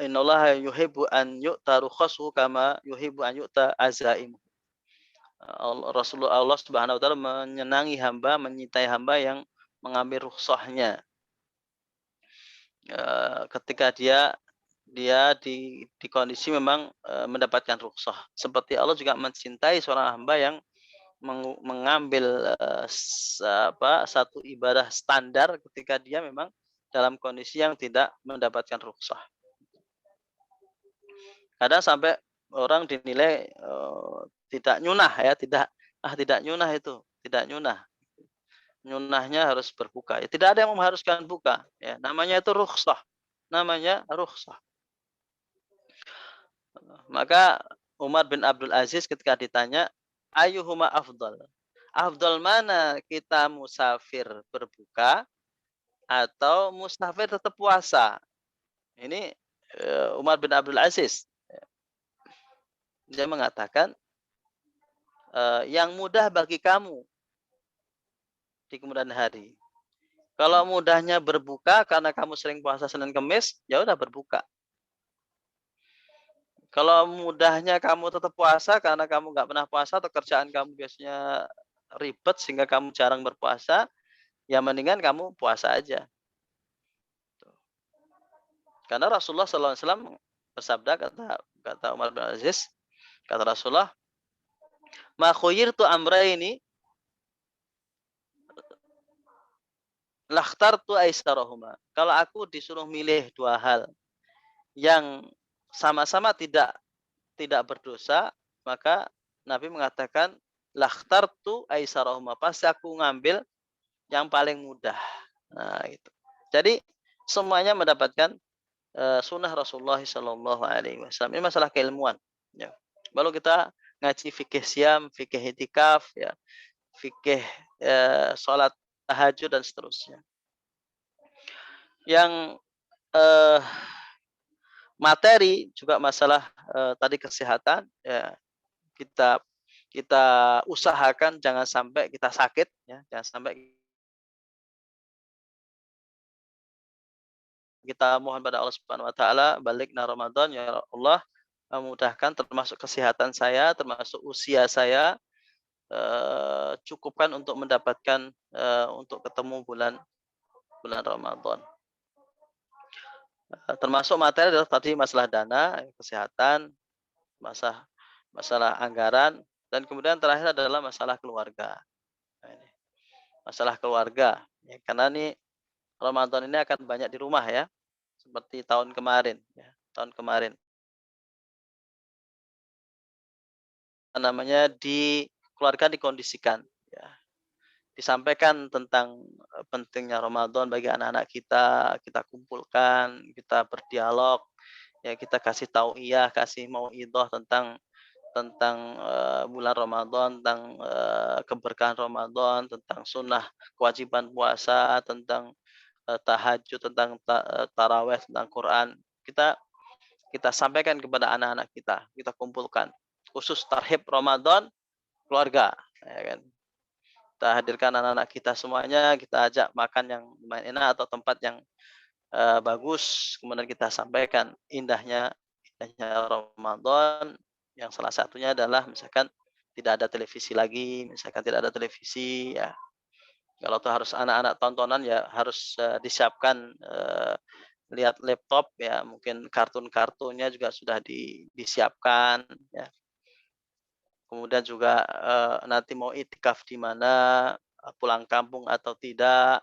[SPEAKER 1] innallaha yuhibbu an yu'ta rukhasu kama yuhibbu an yu'ta azaim. Rasulullah Allah Subhanahu wa taala menyenangi hamba, menyintai hamba yang mengambil rukhsahnya. Ketika dia di kondisi memang mendapatkan rukhsah. Seperti Allah juga mencintai seorang hamba yang mengambil satu ibadah standar ketika dia memang dalam kondisi yang tidak mendapatkan rukhsah. Kadang sampai orang dinilai tidak nyunah ya, tidak nyunah itu, tidak nyunah. Nyunahnya harus berbuka. Ya, tidak ada yang mengharuskan buka, ya. Namanya itu rukhsah. Namanya rukhsah. Maka Umar bin Abdul Aziz ketika ditanya, ayyuhuma afdal? Afdal mana kita musafir berbuka atau musafir tetap puasa? Ini Umar bin Abdul Aziz. Dia mengatakan, yang mudah bagi kamu di kemudian hari. Kalau mudahnya berbuka karena kamu sering puasa Senin Kemis, ya udah berbuka. Kalau mudahnya kamu tetap puasa karena kamu nggak pernah puasa atau kerjaan kamu biasanya ribet sehingga kamu jarang berpuasa, ya mendingan kamu puasa aja. Karena Rasulullah SAW bersabda, kata Umar bin Aziz, kata Rasulullah, ma khuyirtu amrayni lakhtartu aisarahuma. Kalau aku disuruh milih dua hal yang sama-sama tidak berdosa, maka Nabi mengatakan lakhtartu aisarahuma. Pasti aku ngambil yang paling mudah. Nah, itu. Jadi semuanya mendapatkan sunnah Rasulullah SAW. Ini masalah keilmuan. Ya. Baru kita ngaji fikih siam, fikih itikaf, ya, fikih sholat tahajud dan seterusnya. Yang materi juga masalah tadi kesehatan, ya kita kita usahakan jangan sampai kita sakit, ya, jangan sampai kita mohon pada Allah Subhanahu wa taala, balighna Ramadan ya Allah, mudahkan termasuk kesehatan saya, termasuk usia saya, cukupkan untuk mendapatkan, untuk ketemu bulan bulan Ramadan. Termasuk materi adalah tadi masalah dana, kesehatan, masalah masalah anggaran, dan kemudian terakhir adalah masalah keluarga. Nah ini, masalah keluarga, ya karena nih Ramadan ini akan banyak di rumah ya, seperti tahun kemarin ya, tahun kemarin. Namanya di keluarga dikondisikan ya. Disampaikan tentang pentingnya Ramadan bagi anak-anak kita, kita kumpulkan, kita berdialog, ya kita kasih tauiyah, kasih mauidhah tentang bulan Ramadan, tentang keberkahan Ramadan, tentang sunnah kewajiban puasa, tentang tahajud, tentang taraweh, tentang Quran. Kita kita sampaikan kepada anak-anak kita kumpulkan. Khusus tarhib Ramadan keluarga, ya kan. Kita hadirkan anak-anak kita semuanya, kita ajak makan yang lumayan enak atau tempat yang bagus, kemudian kita sampaikan indahnya Ramadan, yang salah satunya adalah misalkan tidak ada televisi lagi, misalkan tidak ada televisi ya. Kalau itu harus anak-anak tontonan ya harus disiapkan, lihat laptop ya, mungkin kartun-kartunnya juga sudah disiapkan ya. Kemudian juga nanti mau iktikaf di mana, pulang kampung atau tidak,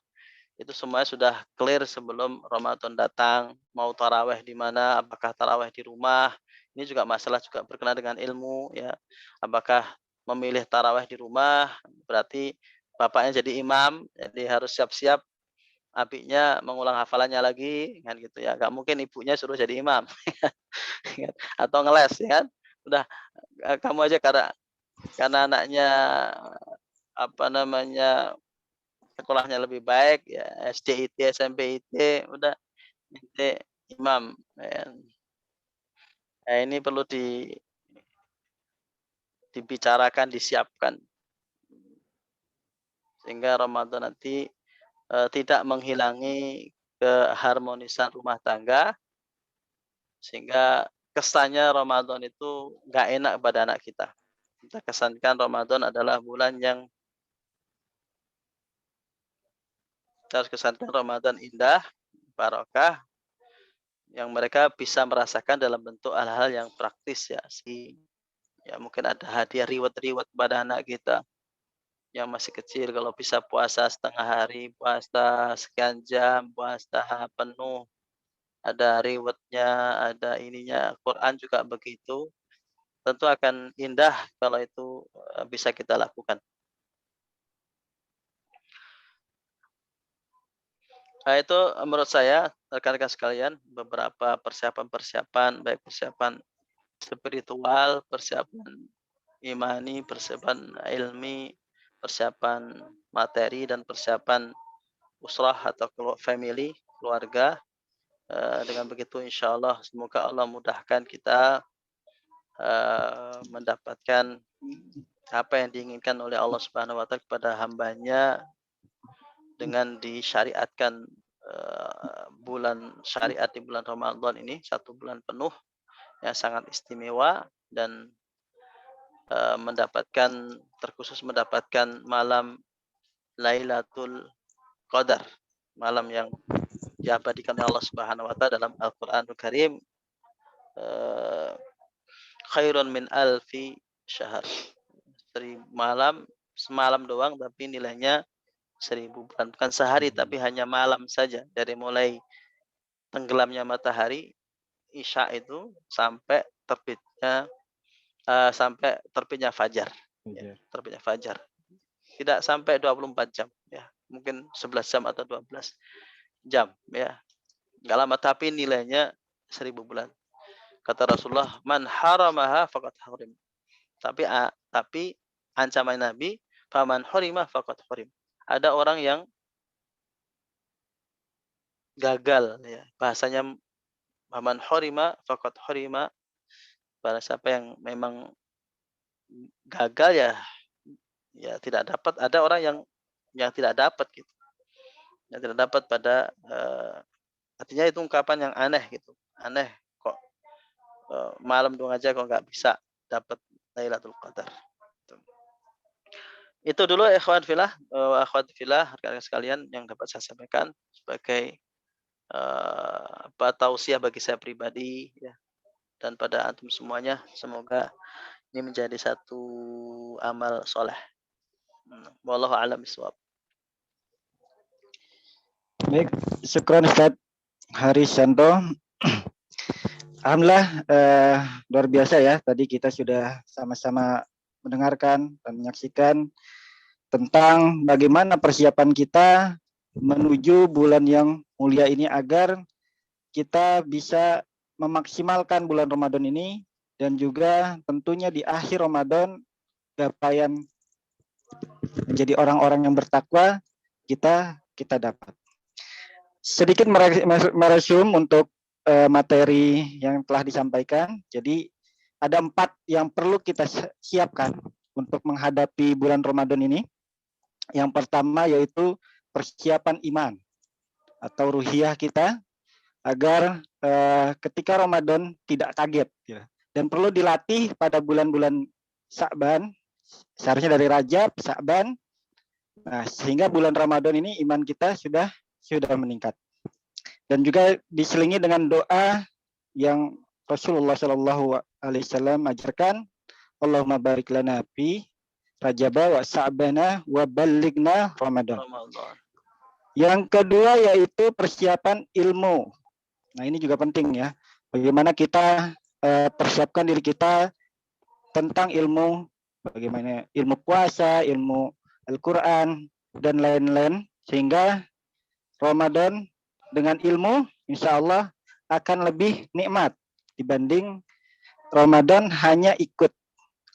[SPEAKER 1] itu semuanya sudah clear sebelum Ramadan datang. Mau taraweh di mana, apakah taraweh di rumah, ini juga masalah juga berkenaan dengan ilmu ya. Apakah memilih taraweh di rumah, berarti bapaknya jadi imam, jadi harus siap-siap adiknya mengulang hafalannya lagi, kan gitu ya. Nggak mungkin ibunya suruh jadi imam, atau ngeles ya kan. Udah, kamu aja karena anaknya apa namanya sekolahnya lebih baik ya, SD IT, SMP IT, udah ente imam ya. Nah, ini perlu dibicarakan, disiapkan sehingga Ramadan nanti tidak menghilangi keharmonisan rumah tangga, sehingga kesannya Ramadan itu nggak enak pada anak kita. Kita kesankan Ramadan adalah bulan yang kita harus kesankan Ramadan indah, barokah, yang mereka bisa merasakan dalam bentuk hal-hal yang praktis ya. Ya mungkin ada hadiah reward pada anak kita yang masih kecil, kalau bisa puasa setengah hari, puasa sekian jam, puasa penuh, ada rewardnya, ada ininya. Quran juga begitu. Tentu akan indah kalau itu bisa kita lakukan. Nah, itu menurut saya rekan-rekan sekalian beberapa persiapan-persiapan, baik persiapan spiritual, persiapan imani, persiapan ilmi, persiapan materi, dan persiapan usrah atau family, keluarga. Dengan begitu insya Allah semoga Allah mudahkan kita mendapatkan apa yang diinginkan oleh Allah Subhanahu wa taala kepada hambanya dengan disyariatkan bulan syariat di bulan Ramadan ini, satu bulan penuh yang sangat istimewa, dan terkhusus mendapatkan malam Lailatul Qadar, malam yang diabadikan oleh Allah Subhanahu wa taala dalam Al-Qur'anul Karim, khairun min alfi syahr. 1000 malam, semalam doang tapi nilainya 1000 bulan. Bukan sehari tapi hanya malam saja, dari mulai tenggelamnya matahari Isya itu sampai terbitnya fajar. Ya, terbitnya fajar. Tidak sampai 24 jam ya. Mungkin 11 jam atau 12 jam ya. Enggak lama tapi nilainya 1000 bulan. Kata Rasulullah, "Man haramaha faqad harim." Tapi ancaman Nabi, "Faman hurima faqad hurim." Ada orang yang gagal ya. Bahasanya "Faman hurima faqad hurima." Para siapa yang memang gagal ya tidak dapat. Ada orang yang tidak dapat gitu. Yang tidak dapat pada artinya itu ungkapan yang aneh gitu. Aneh kok malam doang aja kok nggak bisa dapat Lailatul Qadar. Itu dulu ikhwan fillah, akhwat fillah, rekan-rekan sekalian yang dapat saya sampaikan sebagai tausiah bagi saya pribadi ya, dan pada antum semuanya. Semoga ini menjadi satu amal soleh. Wallahu a'lam bishawab.
[SPEAKER 2] Baik, syukron Ustaz Harisyanto. Alhamdulillah, luar biasa ya. Tadi kita sudah sama-sama mendengarkan dan menyaksikan tentang bagaimana persiapan kita menuju bulan yang mulia ini agar kita bisa memaksimalkan bulan Ramadan ini, dan juga tentunya di akhir Ramadan capaian menjadi orang-orang yang bertakwa kita dapat. Sedikit meresum untuk materi yang telah disampaikan. Jadi ada 4 yang perlu kita siapkan untuk menghadapi bulan Ramadan ini. Yang pertama yaitu persiapan iman atau ruhiyah kita agar ketika Ramadan tidak kaget ya. Dan perlu dilatih pada bulan-bulan Sya'ban, seharusnya dari Rajab, Sya'ban. Nah, sehingga bulan Ramadan ini iman kita sudah meningkat. Dan juga diselingi dengan doa yang Rasulullah Shallallahu Alaihi Wasallam ajarkan, Allahumma barik lana fi Rajaba wa Sa'bana wa ballighna Ramadan. Yang kedua yaitu persiapan ilmu. Nah, ini juga penting ya. Bagaimana kita persiapkan diri kita tentang ilmu, bagaimana ilmu puasa, ilmu Al-Quran, dan lain-lain, sehingga Ramadan dengan ilmu insya Allah akan lebih nikmat dibanding Ramadan hanya ikut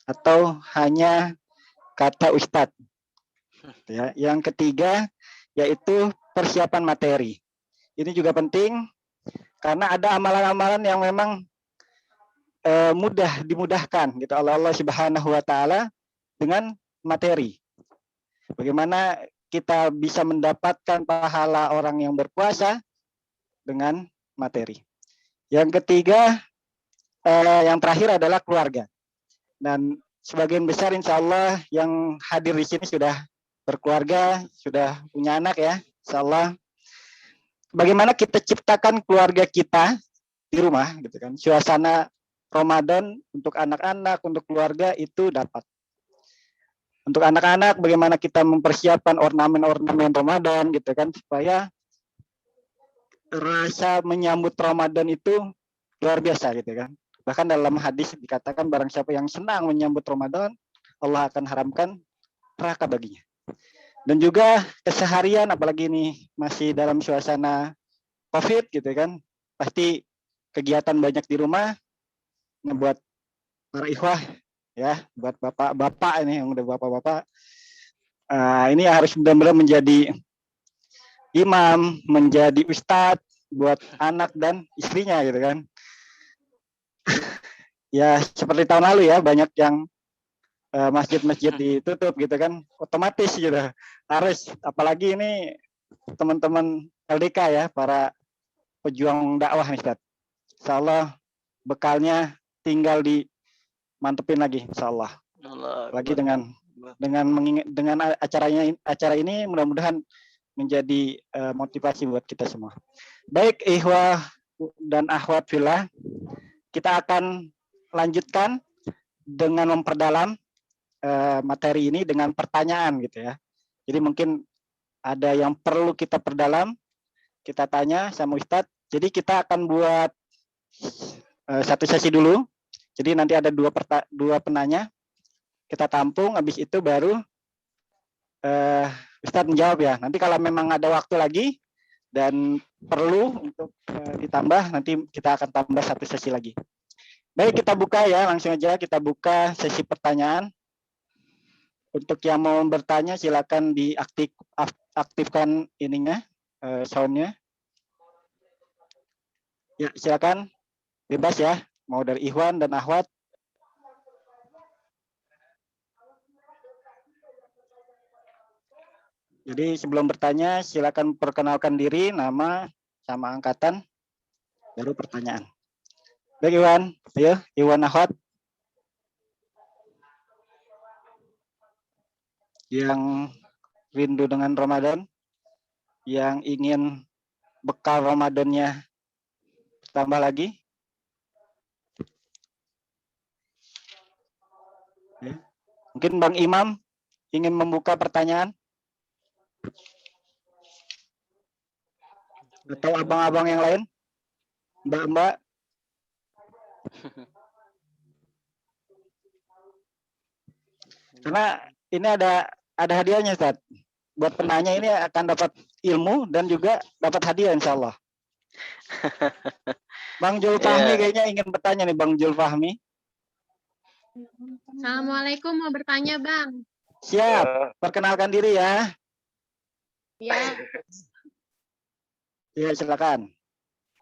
[SPEAKER 2] atau hanya kata ustadz. Ya. Yang ketiga yaitu persiapan materi. Ini juga penting karena ada amalan-amalan yang memang dimudahkan gitu oleh Allah Subhanahu wa taala dengan materi. Bagaimana kita bisa mendapatkan pahala orang yang berpuasa dengan materi. Yang ketiga, yang terakhir adalah keluarga. Dan sebagian besar insya Allah yang hadir di sini sudah berkeluarga, sudah punya anak ya, insya Allah. Bagaimana kita ciptakan keluarga kita di rumah, gitu kan? Suasana Ramadan untuk anak-anak, untuk keluarga itu dapat. Untuk anak-anak, bagaimana kita mempersiapkan ornamen-ornamen Ramadan, gitu kan, supaya rasa menyambut Ramadan itu luar biasa, gitu kan. Bahkan dalam hadis dikatakan barang siapa yang senang menyambut Ramadan, Allah akan haramkan neraka baginya. Dan juga keseharian, apalagi ini masih dalam suasana COVID, gitu kan, pasti kegiatan banyak di rumah. Buat para ikhwah ya, buat bapak-bapak ini yang udah bapak-bapak, ini harus benar-benar menjadi imam, menjadi ustadz buat anak dan istrinya, gitu kan. Ya seperti tahun lalu ya, banyak yang masjid-masjid ditutup gitu kan, otomatis gitu harus, apalagi ini teman-teman LDK ya, para pejuang dakwah nih Ustaz. Insyaallah bekalnya tinggal dimantepin lagi insyaallah. Lagi dengan acara ini mudah-mudahan menjadi motivasi buat kita semua. Baik ikhwah dan akhwat fillah, kita akan lanjutkan dengan memperdalam materi ini dengan pertanyaan gitu ya. Jadi mungkin ada yang perlu kita perdalam, kita tanya sama Ustadz. Jadi kita akan buat satu sesi dulu. Jadi nanti ada dua penanya, kita tampung, habis itu baru Ustadz menjawab ya. Nanti kalau memang ada waktu lagi dan perlu untuk ditambah, nanti kita akan tambah satu sesi lagi. Baik, kita buka ya, langsung aja kita buka sesi pertanyaan. Untuk yang mau bertanya silakan diaktifkan ininya, soundnya. Ya silakan, bebas ya, mau dari Ikhwan dan Akhwat Jadi sebelum bertanya silakan perkenalkan diri, nama sama angkatan, baru pertanyaan. Baik Iwan, ayo Iwan Ahwat yang rindu dengan Ramadan, yang ingin bekal Ramadannya tambah lagi. Ya. Mungkin Bang Imam ingin membuka pertanyaan. Atau abang-abang yang lain, mbak-mbak. Karena ini ada hadiahnya Ustaz. Buat penanya ini akan dapat ilmu dan juga dapat hadiah insya Allah. Bang Julfahmi kayaknya ingin bertanya nih Bang Julfahmi.
[SPEAKER 4] Assalamualaikum, mau bertanya Bang.
[SPEAKER 2] Siap, perkenalkan diri ya.
[SPEAKER 4] Ya,
[SPEAKER 2] Ya silakan.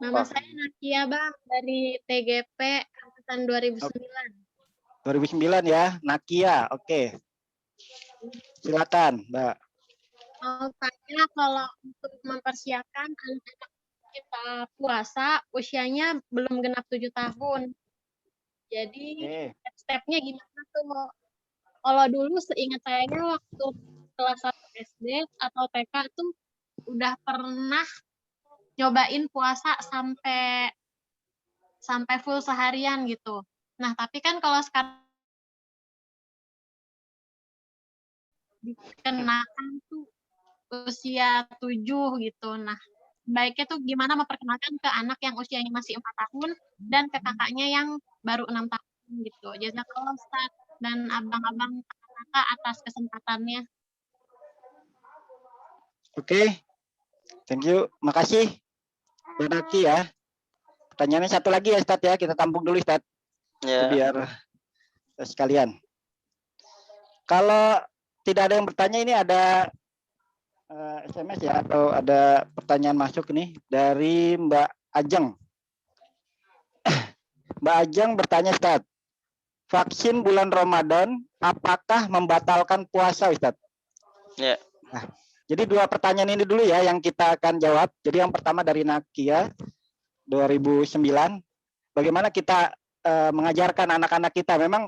[SPEAKER 4] nama saya Nakia Bang, dari TGP angkatan 2009.
[SPEAKER 2] 2009 ya, Nakia. Oke. Silakan, Mbak.
[SPEAKER 4] Mau tanya kalau untuk mempersiapkan anak-anak kita puasa, usianya belum genap 7 tahun. Jadi step-stepnya gimana tuh? Kalau dulu seingat saya waktu kelas 1 SD atau TK tuh udah pernah nyobain puasa sampai full seharian gitu. Nah, tapi kan kalau sekarang dikenakan tuh usia 7 gitu. Nah, baiknya tuh gimana memperkenalkan ke anak yang usianya masih 4 tahun dan ke kakaknya yang baru 6 tahun gitu. Jazakallah Ustaz dan abang-abang kakak atas kesempatannya.
[SPEAKER 2] Oke. Thank you. Makasih. Mbak Naki ya. Pertanyaannya satu lagi ya Ustaz ya. Kita tampung dulu Ustaz.
[SPEAKER 1] Ya.
[SPEAKER 2] Biar sekalian. Kalau tidak ada yang bertanya, ini ada SMS ya, atau ada pertanyaan masuk nih dari Mbak Ajeng. Mbak Ajeng bertanya Ustaz, vaksin bulan Ramadan apakah membatalkan puasa Ustaz?
[SPEAKER 1] Ya.
[SPEAKER 2] Nah, jadi dua pertanyaan ini dulu ya yang kita akan jawab. Jadi yang pertama dari Nakia 2009, bagaimana kita mengajarkan anak-anak kita. Memang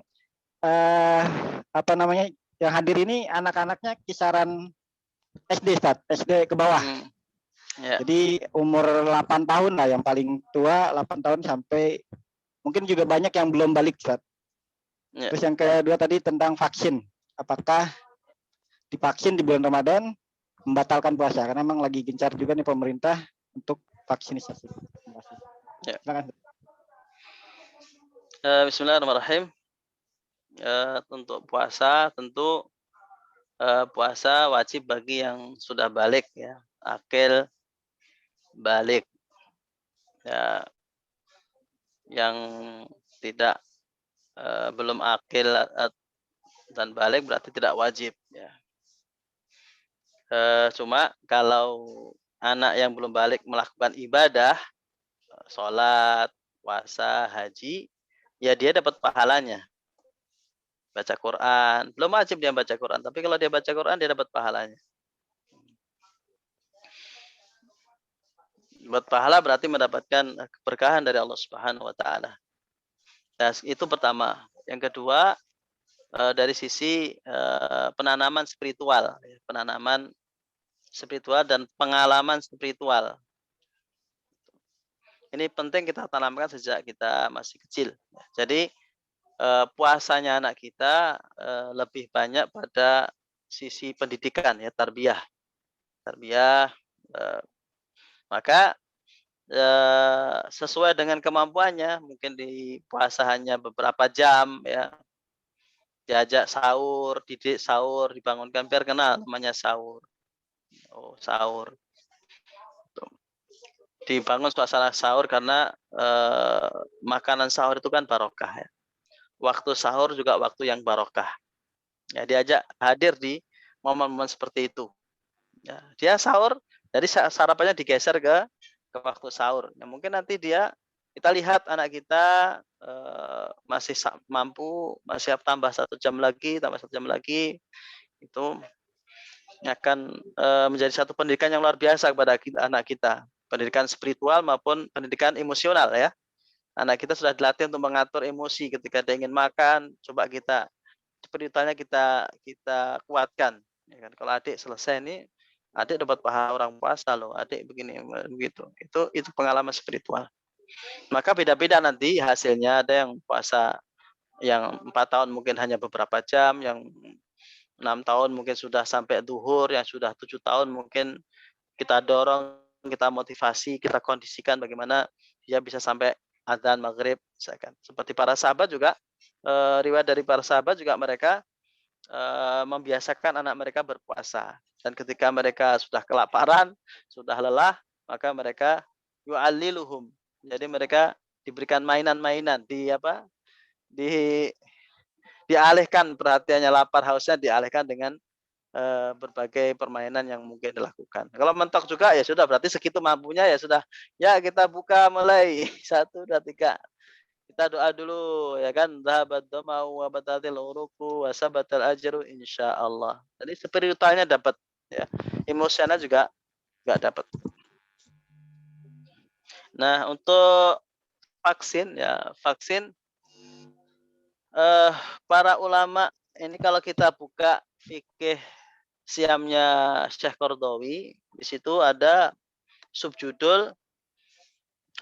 [SPEAKER 2] apa namanya, yang hadir ini anak-anaknya kisaran SD Ustaz, SD ke bawah.
[SPEAKER 1] Ya.
[SPEAKER 2] Jadi umur 8 tahun lah yang paling tua, 8 tahun sampai mungkin juga banyak yang belum balik Ustaz.
[SPEAKER 1] Ya.
[SPEAKER 2] Terus yang kedua tadi tentang vaksin. Apakah divaksin di bulan Ramadan membatalkan puasa? Karena memang lagi gencar juga nih pemerintah untuk vaksinisasi.
[SPEAKER 1] Ya.
[SPEAKER 2] Silakan.
[SPEAKER 1] Bismillahirrahmanirrahim. Untuk puasa tentu puasa wajib bagi yang sudah balik ya, akil balik. Ya, yang tidak belum akil dan balik berarti tidak wajib ya. Cuma kalau anak yang belum balik melakukan ibadah, sholat, puasa, haji, ya dia dapat pahalanya. Baca Quran, belum wajib dia baca Quran, tapi kalau dia baca Quran dia dapat pahalanya. Buat pahala berarti mendapatkan keberkahan dari Allah Subhanahu wa taala. Nah, itu pertama. Yang kedua, dari sisi penanaman spiritual, penanaman spiritual dan pengalaman spiritual. Ini penting kita tanamkan sejak kita masih kecil. Jadi puasanya anak kita lebih banyak pada sisi pendidikan ya, tarbiyah. Maka sesuai dengan kemampuannya, mungkin di puasa hanya beberapa jam ya. Diajak sahur, didik sahur, dibangunkan biar kenal namanya sahur. Oh, sahur. Dibangun suasana sahur karena makanan sahur itu kan barokah ya. Waktu sahur juga waktu yang barokah. Ya, diajak hadir di momen-momen seperti itu. Ya, dia sahur, jadi sarapannya digeser ke waktu sahur. Ya, mungkin nanti kita lihat anak kita masih mampu, masih tambah 1 jam lagi, itu akan menjadi satu pendidikan yang luar biasa kepada anak kita, pendidikan spiritual maupun pendidikan emosional ya. Anak kita sudah dilatih untuk mengatur emosi ketika dia ingin makan, coba kita spiritualnya kita kuatkan. Ya kan? Kalau adik selesai ini, adik dapat pahala orang puasa loh, adik begini begitu. Itu pengalaman spiritual. Maka beda-beda nanti hasilnya, ada yang puasa yang 4 tahun mungkin hanya beberapa jam, yang 6 tahun mungkin sudah sampai duhur, yang sudah 7 tahun mungkin kita dorong, kita motivasi, kita kondisikan bagaimana dia bisa sampai adzan maghrib misalkan. Seperti para sahabat juga, riwayat dari para sahabat juga mereka membiasakan anak mereka berpuasa. Dan ketika mereka sudah kelaparan, sudah lelah, maka mereka yu'alliluhum. Jadi mereka diberikan mainan-mainan, dialihkan perhatiannya, lapar hausnya dialihkan dengan berbagai permainan yang mungkin dilakukan. Kalau mentok juga ya sudah, berarti segitu mampunya ya sudah. Ya kita buka mulai 1, 2, 3. Kita doa dulu ya kan. Dhahabat dama'u wa batatil uruqu wa sabatal ajru insyaallah. Jadi spiritualnya dapat ya. Emosional juga enggak dapat. Nah, untuk vaksin para ulama ini kalau kita buka fikih Siamnya Syekh Qardawi, di situ ada subjudul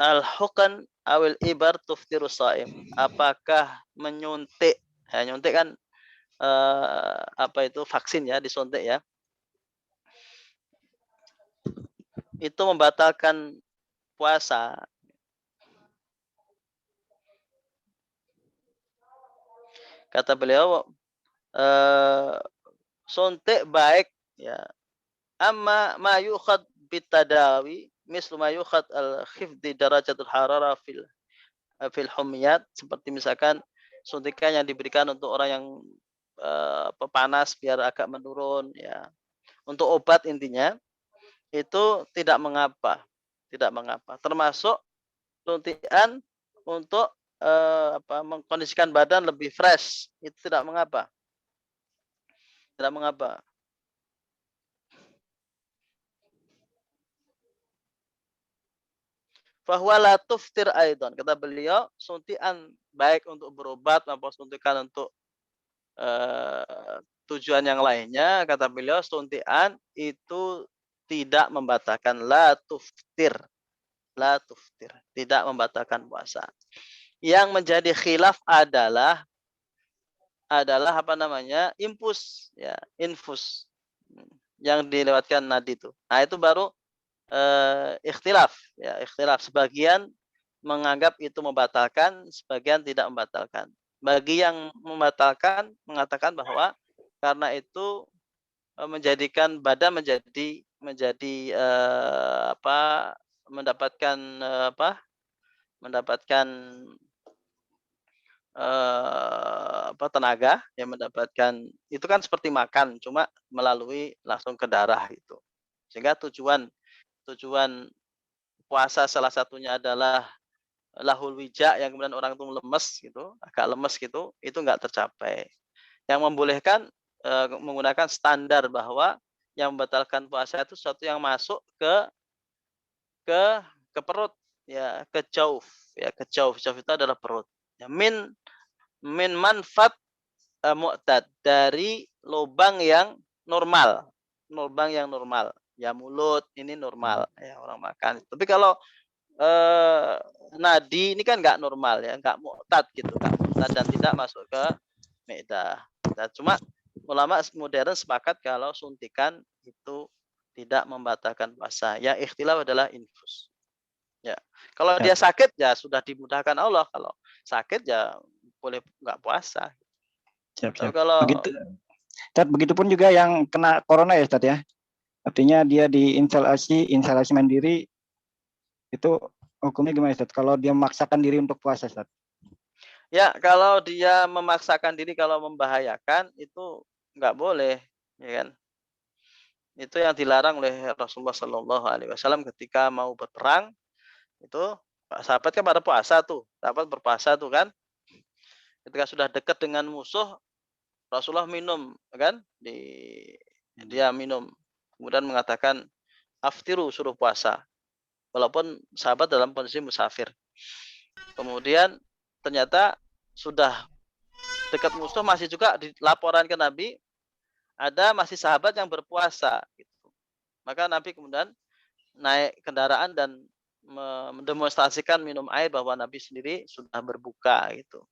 [SPEAKER 1] al-huqan awil ibar tuftiru shaim. Apakah menyuntik? Ya, nyuntik kan vaksin ya, disuntik ya. Itu membatalkan puasa. Kata beliau, suntik baik ya. Amma ma yukhad bitadawi mislu ma yukhad al-khifdi darajatul harara fil humiyat, seperti misalkan suntikan yang diberikan untuk orang yang panas biar agak menurun ya. Untuk obat intinya itu tidak mengapa. Termasuk suntikan untuk mengkondisikan badan lebih fresh, itu tidak mengapa. Fahuwa la tuftir aidan. Kata beliau, suntikan baik untuk berobat maupun suntikan untuk tujuan yang lainnya, kata beliau suntikan itu tidak membatalkan, la tuftir, tidak membatalkan puasa. Yang menjadi khilaf adalah infus yang dilewatkan nadi itu. Nah, itu baru ikhtilaf. Sebagian menganggap itu membatalkan, sebagian tidak membatalkan. Bagi yang membatalkan, mengatakan bahwa karena itu menjadikan badan mendapatkan tenaga, yang mendapatkan itu kan seperti makan, cuma melalui langsung ke darah itu. Sehingga tujuan puasa salah satunya adalah lahul wija, yang kemudian orang itu agak lemes gitu, itu enggak tercapai. Yang membolehkan menggunakan standar bahwa yang membatalkan puasa itu sesuatu yang masuk ke perut ya, ke jauf itu adalah perut. Ya, min manfaat mu'tad, dari lubang yang normal. Ya, mulut ini normal ya, orang makan. Tapi kalau nadi ini kan enggak normal ya, enggak mu'tad gitu, dan tidak masuk ke medah. Nah, cuma ulama modern sepakat kalau suntikan itu tidak membatalkan puasa. Yang ikhtilaf adalah infus. Ya. Kalau dia sakit ya sudah dimudahkan Allah, kalau sakit ya boleh enggak puasa.
[SPEAKER 2] Siap.
[SPEAKER 1] Kalau
[SPEAKER 2] Begitupun juga yang kena corona ya, Ustaz ya. Artinya dia instalasi mandiri, itu hukumnya gimana, Ustaz? Kalau dia memaksakan diri untuk puasa, Ustaz?
[SPEAKER 1] Ya, kalau dia memaksakan diri, kalau membahayakan itu enggak boleh, ya kan? Itu yang dilarang oleh Rasulullah Shallallahu Alaihi Wasallam ketika mau berperang. Itu sahabat kan pada puasa tuh, sahabat berpuasa tuh kan. Ketika sudah dekat dengan musuh, Rasulullah minum kan, Dia minum. Kemudian mengatakan, aftiru, suruh puasa. Walaupun sahabat dalam kondisi musafir. Kemudian ternyata sudah dekat musuh, masih juga dilaporan ke Nabi, ada masih sahabat yang berpuasa. Gitu. Maka Nabi kemudian naik kendaraan dan mendemonstrasikan minum air bahwa Nabi sendiri sudah berbuka gitu.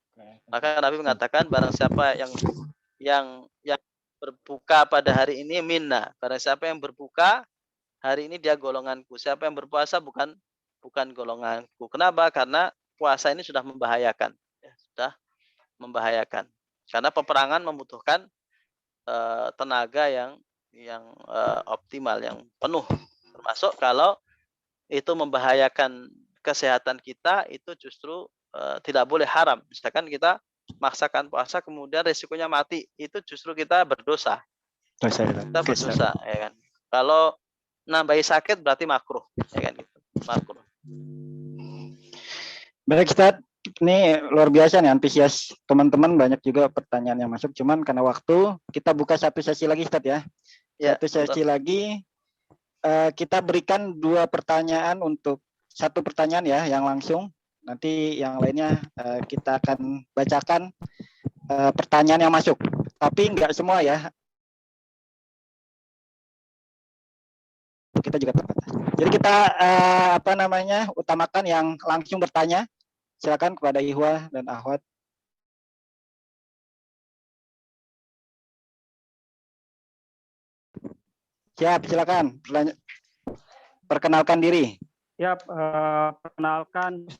[SPEAKER 1] Maka Nabi mengatakan barang siapa yang berbuka pada hari ini minna. Barang siapa yang berbuka hari ini dia golonganku. Siapa yang berpuasa bukan golonganku. Kenapa? Karena puasa ini sudah membahayakan. Ya, sudah membahayakan. Karena peperangan membutuhkan tenaga yang optimal, yang penuh. Termasuk kalau itu membahayakan kesehatan kita, itu justru tidak boleh, haram. Misalkan kita maksakan puasa kemudian resikonya mati, itu justru kita berdosa. Kita berdosa, ya kan. Kalau nambahi sakit berarti makruh, ya kan gitu. Makruh.
[SPEAKER 2] Baik Ustaz, ini luar biasa nih antusias teman-teman, banyak juga pertanyaan yang masuk. Cuman karena waktu, kita buka satu sesi lagi Ustaz ya. Satu sesi lagi, kita berikan 2 pertanyaan untuk 1 pertanyaan ya yang langsung. Nanti yang lainnya kita akan bacakan pertanyaan yang masuk. Tapi enggak semua ya. Kita juga terbatas. Jadi kita utamakan yang langsung bertanya. Silakan kepada Ihwa dan Ahwat. Siap, silakan. Perkenalkan diri.
[SPEAKER 5] Ya, perkenalkan,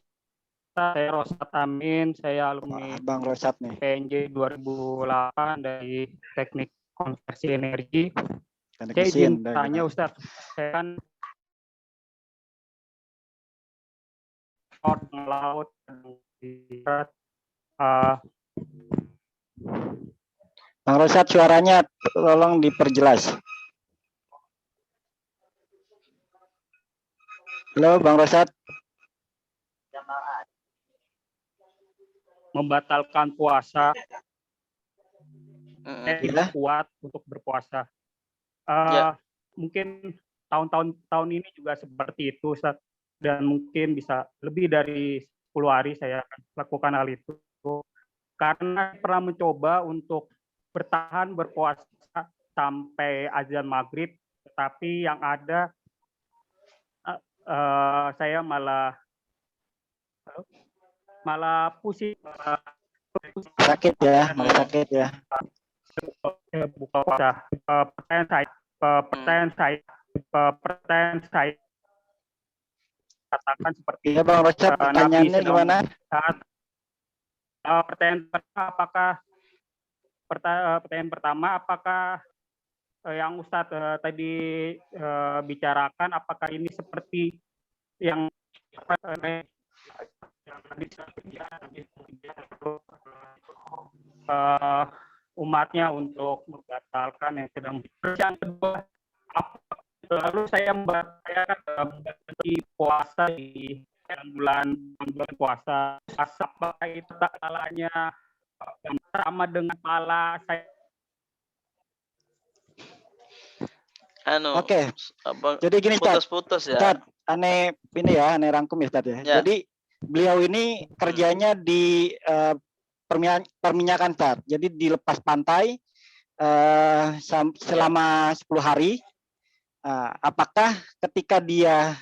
[SPEAKER 5] saya Rosat Amin, saya alumni
[SPEAKER 2] Bang Rosat nih.
[SPEAKER 5] PNJ 2008 dari Teknik Konversi Energi.
[SPEAKER 2] Teknik
[SPEAKER 5] Saya
[SPEAKER 2] mesin,
[SPEAKER 5] izin tanya Ustaz, saya kan laut
[SPEAKER 2] Bang Rosat, suaranya tolong diperjelas. Halo Bang Rosat.
[SPEAKER 5] membatalkan puasa, saya
[SPEAKER 2] Iya.
[SPEAKER 5] tidak kuat untuk berpuasa. Mungkin tahun ini juga seperti itu, Ustaz. Dan mungkin bisa lebih dari 10 hari saya akan lakukan hal itu. Karena pernah mencoba untuk bertahan berpuasa sampai azan maghrib, tetapi yang ada saya malah pusing.
[SPEAKER 2] Sakit ya, malah sakit ya.
[SPEAKER 5] Buka puasa. Pertanyaan saya katakan seperti
[SPEAKER 2] ya Bang Rosat, pertanyaannya gimana?
[SPEAKER 5] Pertanyaan pertama, apakah yang Ustadz tadi bicarakan, apakah ini seperti yang umatnya untuk membatalkan yang sedang. Yang kedua, lalu saya membatasi puasa di bulan puasa. Apakah itu tak salahnya sama dengan pala saya?
[SPEAKER 2] Oke. Jadi gini Ustaz.
[SPEAKER 1] Putus-putus ya.
[SPEAKER 2] Ustaz, aneh rangkum ya Ustaz ya. Jadi beliau ini kerjanya di perminyakan Ustaz. Jadi dilepas pantai selama 10 hari. Apakah ketika dia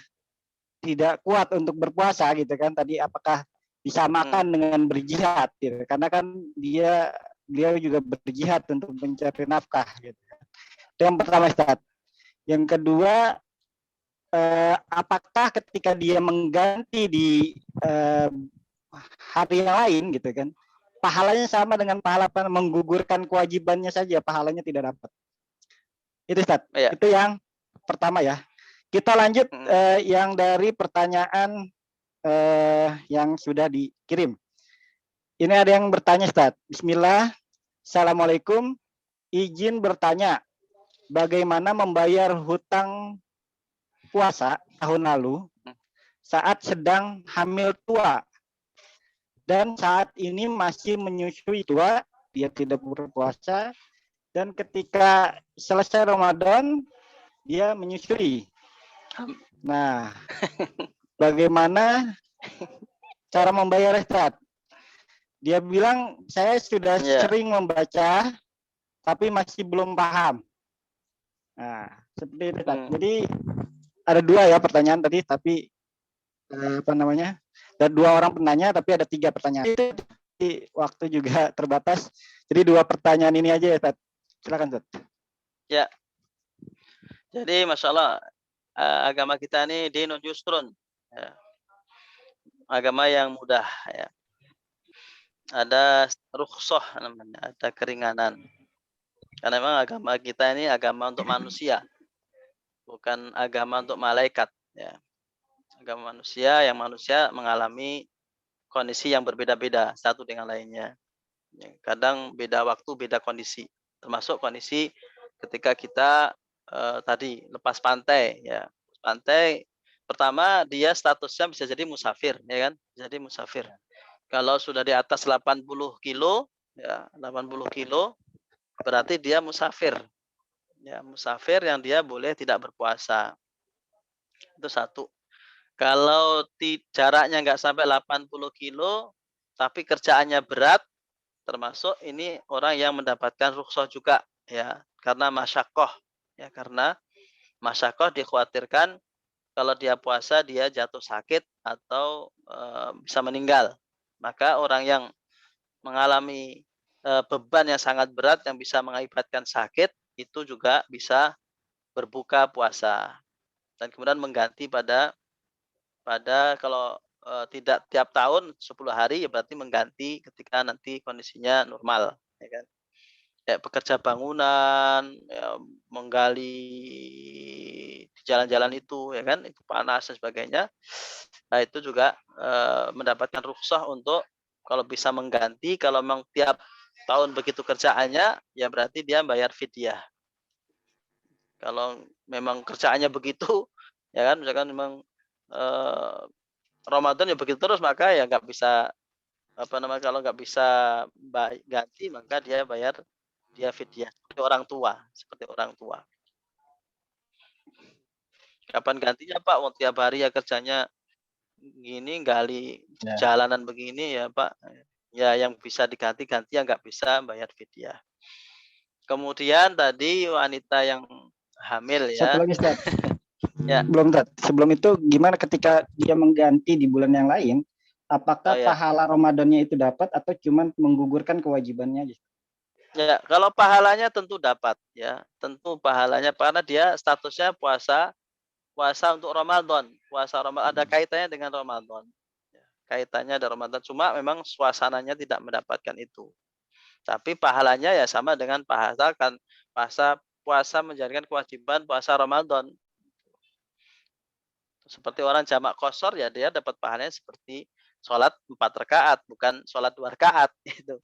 [SPEAKER 2] tidak kuat untuk berpuasa gitu kan, tadi apakah disamakan dengan berjihad gitu. Karena kan beliau juga berjihad untuk mencari nafkah gitu. Itu yang pertama Ustaz. Yang kedua, apakah ketika dia mengganti di hari yang lain gitu kan, pahalanya sama dengan pahala menggugurkan kewajibannya saja, pahalanya tidak dapat. Itu Ustaz. Itu yang pertama ya. Kita lanjut yang dari pertanyaan yang sudah dikirim. Ini ada yang bertanya Ustaz. Bismillah. Assalamualaikum. Izin bertanya, bagaimana membayar hutang puasa tahun lalu saat sedang hamil tua dan saat ini masih menyusui tua, dia tidak berpuasa dan ketika selesai Ramadan dia menyusui. Nah, bagaimana cara membayar Ustaz? Dia bilang saya sudah sering membaca tapi masih belum paham. Nah, seperti itu Ustaz. Jadi ada dua ya pertanyaan tadi, tapi apa namanya? Ada dua orang penanya tapi ada 3 pertanyaan. Waktu juga terbatas. Jadi 2 pertanyaan ini aja ya Ustaz. Silakan Ustaz.
[SPEAKER 1] Ya. Jadi Masya Allah, agama kita ini dinun yusrun. Ya. Agama yang mudah. Ya. Ada rukhsah namanya, ada keringanan. Karena memang agama kita ini agama untuk manusia, bukan agama untuk malaikat. Ya. Agama manusia yang manusia mengalami kondisi yang berbeda-beda satu dengan lainnya. Ya. Kadang beda waktu, beda kondisi. Termasuk kondisi ketika kita tadi lepas pantai, ya pantai pertama dia statusnya bisa jadi musafir, ya kan, bisa jadi musafir. Kalau sudah di atas 80 kilo, ya 80 kilo berarti dia musafir, ya musafir yang dia boleh tidak berpuasa. Itu satu. Kalau jaraknya nggak sampai 80 kilo, tapi kerjaannya berat, termasuk ini orang yang mendapatkan rukhsah juga, ya karena masyakoh. Ya, karena masyakoh dikhawatirkan kalau dia puasa dia jatuh sakit atau bisa meninggal. Maka orang yang mengalami beban yang sangat berat yang bisa mengakibatkan sakit itu juga bisa berbuka puasa dan kemudian mengganti pada kalau tidak tiap tahun 10 hari ya berarti mengganti ketika nanti kondisinya normal, ya kan. Kayak pekerja bangunan, ya, menggali di jalan-jalan itu, ya kan, itu panas dan sebagainya. Nah itu juga mendapatkan rukhsah untuk kalau bisa mengganti, kalau memang tiap tahun begitu kerjaannya, ya berarti dia bayar fidyah. Kalau memang kerjaannya begitu, ya kan, misalkan memang Ramadan ya begitu terus, maka ya nggak bisa kalau nggak bisa ganti maka dia bayar fidyah seperti orang tua. Kapan gantinya Pak? Mau tiap hari ya kerjanya gini, gali jalanan begini ya Pak. Ya yang bisa diganti yang nggak bisa bayar fidyah. Kemudian tadi wanita yang hamil ya.
[SPEAKER 2] Satu lagi Ustaz.
[SPEAKER 1] Ya.
[SPEAKER 2] Belum Ustaz. Sebelum itu gimana ketika dia mengganti di bulan yang lain? Apakah
[SPEAKER 1] ya.
[SPEAKER 2] pahala Ramadannya itu dapat atau cuma menggugurkan kewajibannya aja?
[SPEAKER 1] Ya, kalau pahalanya tentu dapat ya. Tentu pahalanya karena dia statusnya puasa untuk Ramadan. Puasa Ramadan ada kaitannya dengan Ramadan. Kaitannya ada Ramadan, cuma memang suasananya tidak mendapatkan itu. Tapi pahalanya ya sama dengan puasa menjalankan kewajiban puasa Ramadan. Seperti orang jamak qashar ya dia dapat pahalanya seperti sholat 4 rakaat, bukan sholat 2 rakaat itu.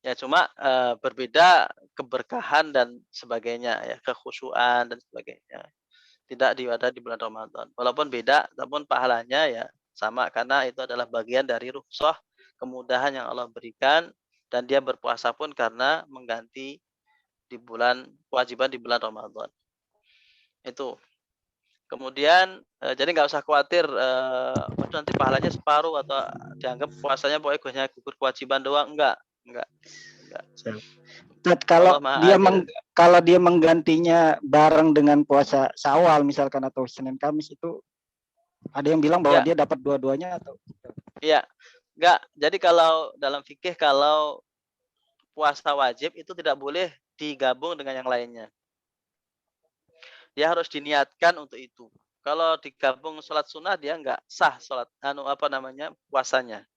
[SPEAKER 1] Ya cuma berbeda keberkahan dan sebagainya ya, kekhusyuan dan sebagainya. Tidak ada di bulan Ramadan. Walaupun beda, namun pahalanya ya sama karena itu adalah bagian dari rukhsah, kemudahan yang Allah berikan dan dia berpuasa pun karena mengganti kewajiban di bulan Ramadan. Itu. Kemudian jadi nggak usah khawatir nanti pahalanya separuh atau dianggap puasanya pokoknya gugur kewajiban doang, enggak.
[SPEAKER 2] Kalau dia menggantinya bareng dengan puasa Syawal misalkan atau Senin Kamis itu ada yang bilang bahwa dia dapat dua-duanya atau?
[SPEAKER 1] Iya, enggak. Jadi kalau dalam fikih kalau puasa wajib itu tidak boleh digabung dengan yang lainnya. Dia harus diniatkan untuk itu. Kalau digabung sholat sunnah dia enggak sah puasanya.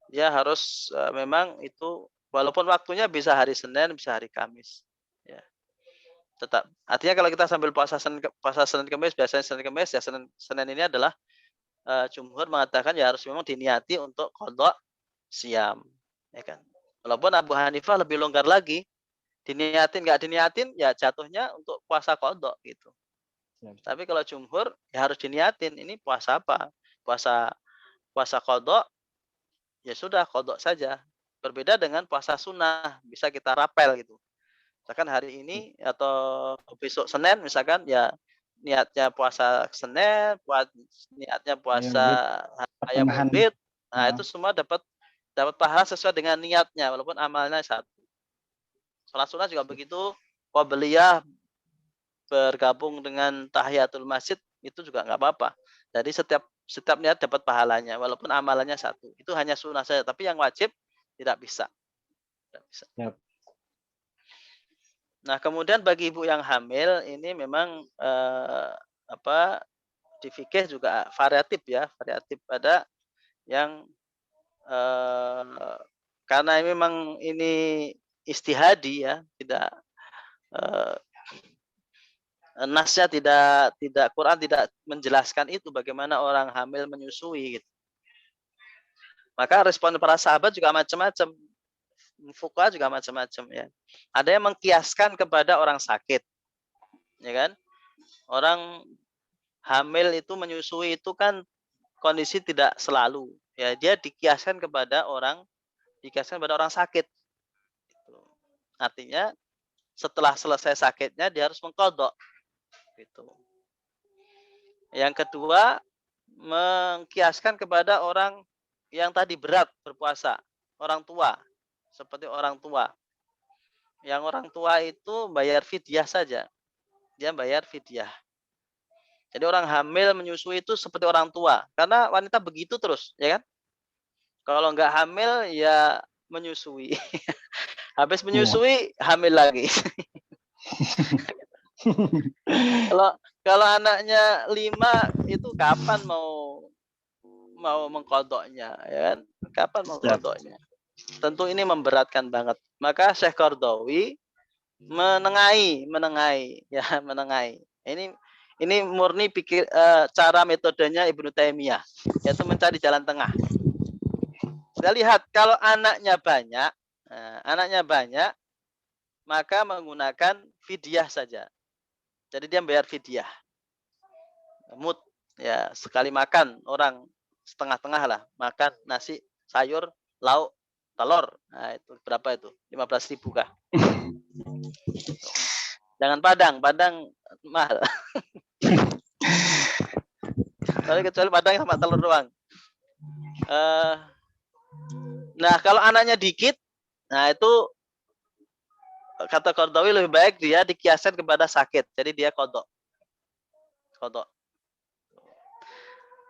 [SPEAKER 1] Dia harus memang itu walaupun waktunya bisa hari Senin, bisa hari Kamis. Ya. Tetap. Artinya kalau kita sambil puasa Senin Kamis, biasanya Senin Kamis ya Senin ini adalah jumhur mengatakan ya harus memang diniati untuk qadha siam, ya kan. Walaupun Abu Hanifah lebih longgar lagi, diniatin nggak diniatin ya jatuhnya untuk puasa qadha gitu. Tapi kalau jumhur ya harus diniatin ini puasa apa? Puasa qadha ya sudah qadha saja. Berbeda dengan puasa sunnah, bisa kita rapel gitu. Misalkan hari ini atau besok Senin misalkan ya niatnya puasa Senin, niatnya puasa ayam
[SPEAKER 2] Pertengahan.
[SPEAKER 1] Maulid. Nah,
[SPEAKER 2] Nah,
[SPEAKER 1] itu semua dapat pahala sesuai dengan niatnya walaupun amalnya satu. Sholat sunnah juga begitu, qabliyah bergabung dengan tahiyatul masjid itu juga nggak apa-apa. Jadi setiap niat dapat pahalanya walaupun amalannya satu. Itu hanya sunnah saja, tapi yang wajib tidak bisa. Tidak bisa.
[SPEAKER 2] Yap.
[SPEAKER 1] Nah, kemudian bagi ibu yang hamil ini memang di fikih juga variatif ya, variatif ada yang karena memang ini istihadi ya, tidak nasnya tidak Quran tidak menjelaskan itu bagaimana orang hamil menyusui gitu. Maka respon para sahabat juga macam-macam. Fuqaha juga macam-macam ya. Ada yang mengkiaskan kepada orang sakit. Ya kan? Orang hamil itu menyusui itu kan kondisi tidak selalu. Ya, dia dikiaskan kepada orang sakit. Gitu. Artinya setelah selesai sakitnya dia harus mengqadha. Gitu. Yang kedua, mengkiaskan kepada orang yang tadi berat berpuasa, orang tua, seperti orang tua. Yang orang tua itu bayar fidyah saja. Dia bayar fidyah. Jadi orang hamil menyusui itu seperti orang tua. Karena wanita begitu terus, ya kan? Kalau nggak hamil, ya menyusui. Habis menyusui, hamil lagi. Kalau anaknya 5, itu kapan mau mengkodoknya, ya kan? Kapan mau mengkodoknya? Tentu ini memberatkan banget. Maka Syekh Qardawi menengahi. Ini murni cara metodenya Ibnu Taimiyah, yaitu mencari jalan tengah. Kita lihat kalau anaknya banyak, maka menggunakan fidyah saja. Jadi dia bayar fidyah. Mut ya, sekali makan orang setengah-tengah lah, makan nasi, sayur, lauk, telur. Nah, itu berapa itu? 15.000 kah? Jangan Padang mahal. Kecuali Padang sama telur doang. Nah, kalau anaknya dikit, nah itu kata Qardawi lebih baik dia dikiaskan kepada sakit. Jadi dia kodok.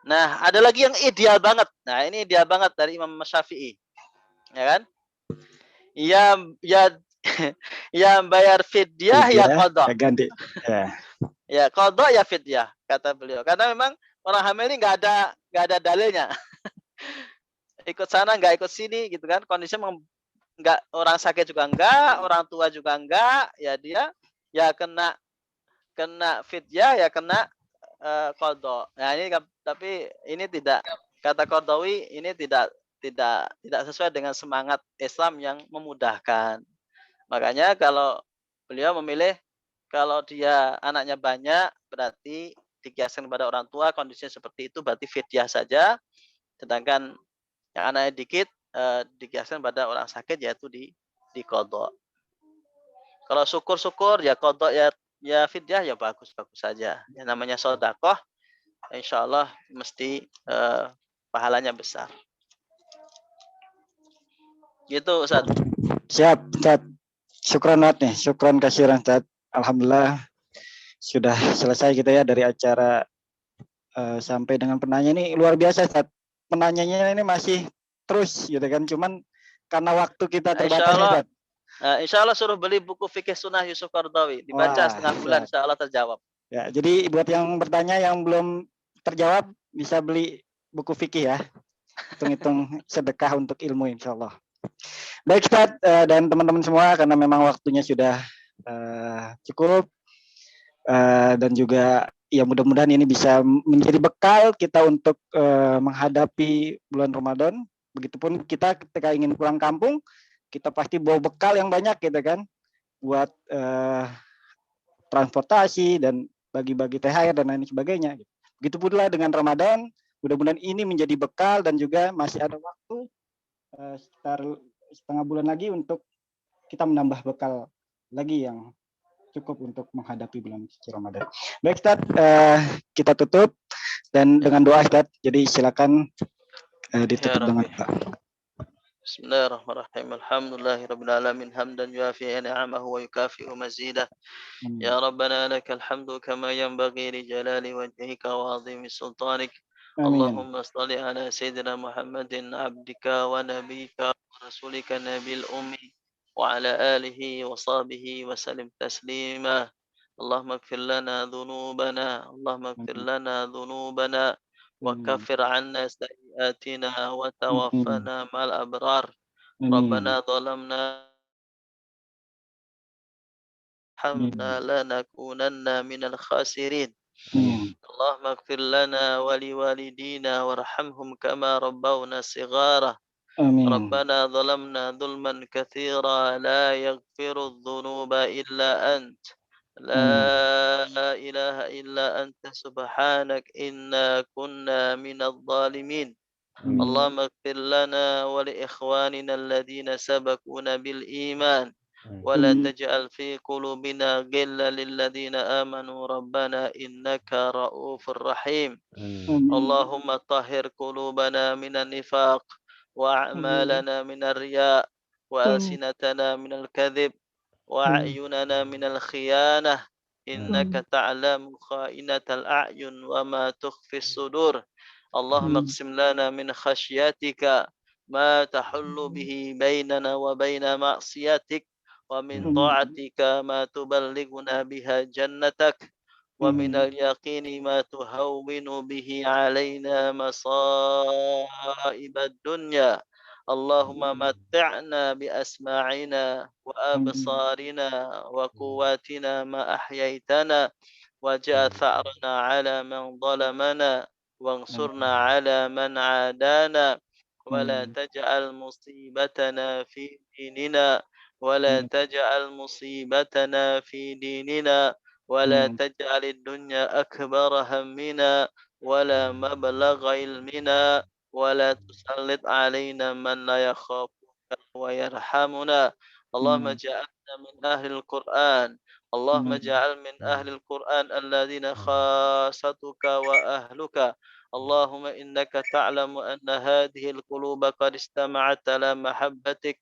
[SPEAKER 1] Nah, ada lagi yang ideal banget. Nah, ini ideal banget dari Imam Syafi'i. Ya kan? Ya bayar fidyah ya kodok.
[SPEAKER 2] Ganti.
[SPEAKER 1] Ya kodok ya fidyah, kata beliau. Karena memang orang hamil ini nggak ada dalilnya. Ikut sana nggak ikut sini gitu kan. Kondisinya nggak, orang sakit juga enggak, orang tua juga enggak, ya dia ya kena fidyah, ya kena qadha. Nah, ini tapi ini tidak, kata Qardawi, ini tidak sesuai dengan semangat Islam yang memudahkan. Makanya kalau beliau memilih, kalau dia anaknya banyak berarti dikiaskan kepada orang tua, kondisinya seperti itu berarti fidyah saja. Sedangkan yang anaknya dikit dikiaskan pada orang sakit, yaitu di qadha. Kalau syukur-syukur ya qadha, ya fidyah, ya bagus saja. Yang namanya sedekah, insyaallah mesti pahalanya besar. Gitu Ustaz.
[SPEAKER 2] Siap, Ustaz. Syukran banget nih, syukran kasiran Ustaz. Alhamdulillah sudah selesai kita ya dari acara sampai dengan penanya ini luar biasa Ustaz. Penanyanya ini masih terus gitu kan, cuman karena waktu kita terbatas Ustaz.
[SPEAKER 1] Insya Allah suruh beli buku Fikih Sunnah Yusuf Qardawi, dibaca setengah bulan, insya Allah terjawab. Ya,
[SPEAKER 2] jadi buat yang bertanya yang belum terjawab bisa beli buku fikih ya, hitung-hitung sedekah untuk ilmu insya Allah. Baik Ustaz dan teman-teman semua, karena memang waktunya sudah cukup dan juga ya mudah-mudahan ini bisa menjadi bekal kita untuk menghadapi bulan Ramadan. Begitupun kita ketika ingin pulang kampung, kita pasti bawa bekal yang banyak gitu kan, buat transportasi dan bagi-bagi THR dan lain sebagainya. Begitu pula dengan Ramadan, mudah-mudahan ini menjadi bekal dan juga masih ada waktu sekitar setengah bulan lagi untuk kita menambah bekal lagi yang cukup untuk menghadapi bulan suci Ramadan. Baik Ustaz, kita tutup dan dengan doa Ustaz. Jadi silakan ditutup
[SPEAKER 1] Ya
[SPEAKER 2] dengan
[SPEAKER 1] Rabbi.
[SPEAKER 2] doa.
[SPEAKER 1] Bismillahirrahmanirrahim. Alhamdulillahirabbil alamin hamdan yuafi ni'amahu wa yukafi'u mazidah. Ya Rabbana lakal hamdu kama yanbaghi li jalali wajhika wa 'azimi sultanik.
[SPEAKER 2] Amin.
[SPEAKER 1] Allahumma shalli ala sayyidina Muhammadin abdika wa nabiyyika wa rasulika nabil ummi wa ala alihi wa sahbihi wa sallim taslima. Allahumma ighfir lana dhunubana, Allahumma ighfir lana dhunubana wa kaffir 'anna sayyi'atina wa tawaffana ma'al abrar. Rabbana zalamna hamna lanakunanna minal khasirin. اللهم اغفر لنا ولوالدينا وارحمهم كما ربونا صغارا. ربنا ظلمنا ظلما كثيرا لا يغفر الذنوب إلا أنت. لا إله إلا أنت سبحانك إنا كنا من الظالمين. اللهم اغفر لنا ولإخواننا الذين سبقونا بالإيمان ولا تجعل في قلوبنا غلا للذين آمنوا ربنا إنك رؤوف رحيم. اللهم طهر قلوبنا من النفاق وأعمالنا من الرياء وألسنتنا من الكذب وأعيننا من الخيانة إنك تعلم خائنة الأعين وما تخفي الصدور. اللهم اقسم لنا من خشيتك ما تحل به بيننا وبين معصيتك ومن طاعتك ما تبلغنا بها جنتك ومن اليقين ما تهون به علينا مصائب الدنيا. اللهم متعنا بأسماعنا وأبصارنا وقواتنا ما أحييتنا واجعل ثأرنا على من ظلمنا وانصرنا على من عادانا ولا تجعل مصيبتنا في ديننا ولا تجعل مصيبتنا في ديننا ولا تجعل الدنيا أكبر همنا ولا مبلغ علمنا ولا تسلط علينا من لا يخافك ويرحمنا. اللهم اجعلنا من أهل القرآن. اللهم اجعل من أهل القرآن الذين خاصتك وأهلك. اللهم إنك تعلم أن هذه القلوب قد استمعت على محبتك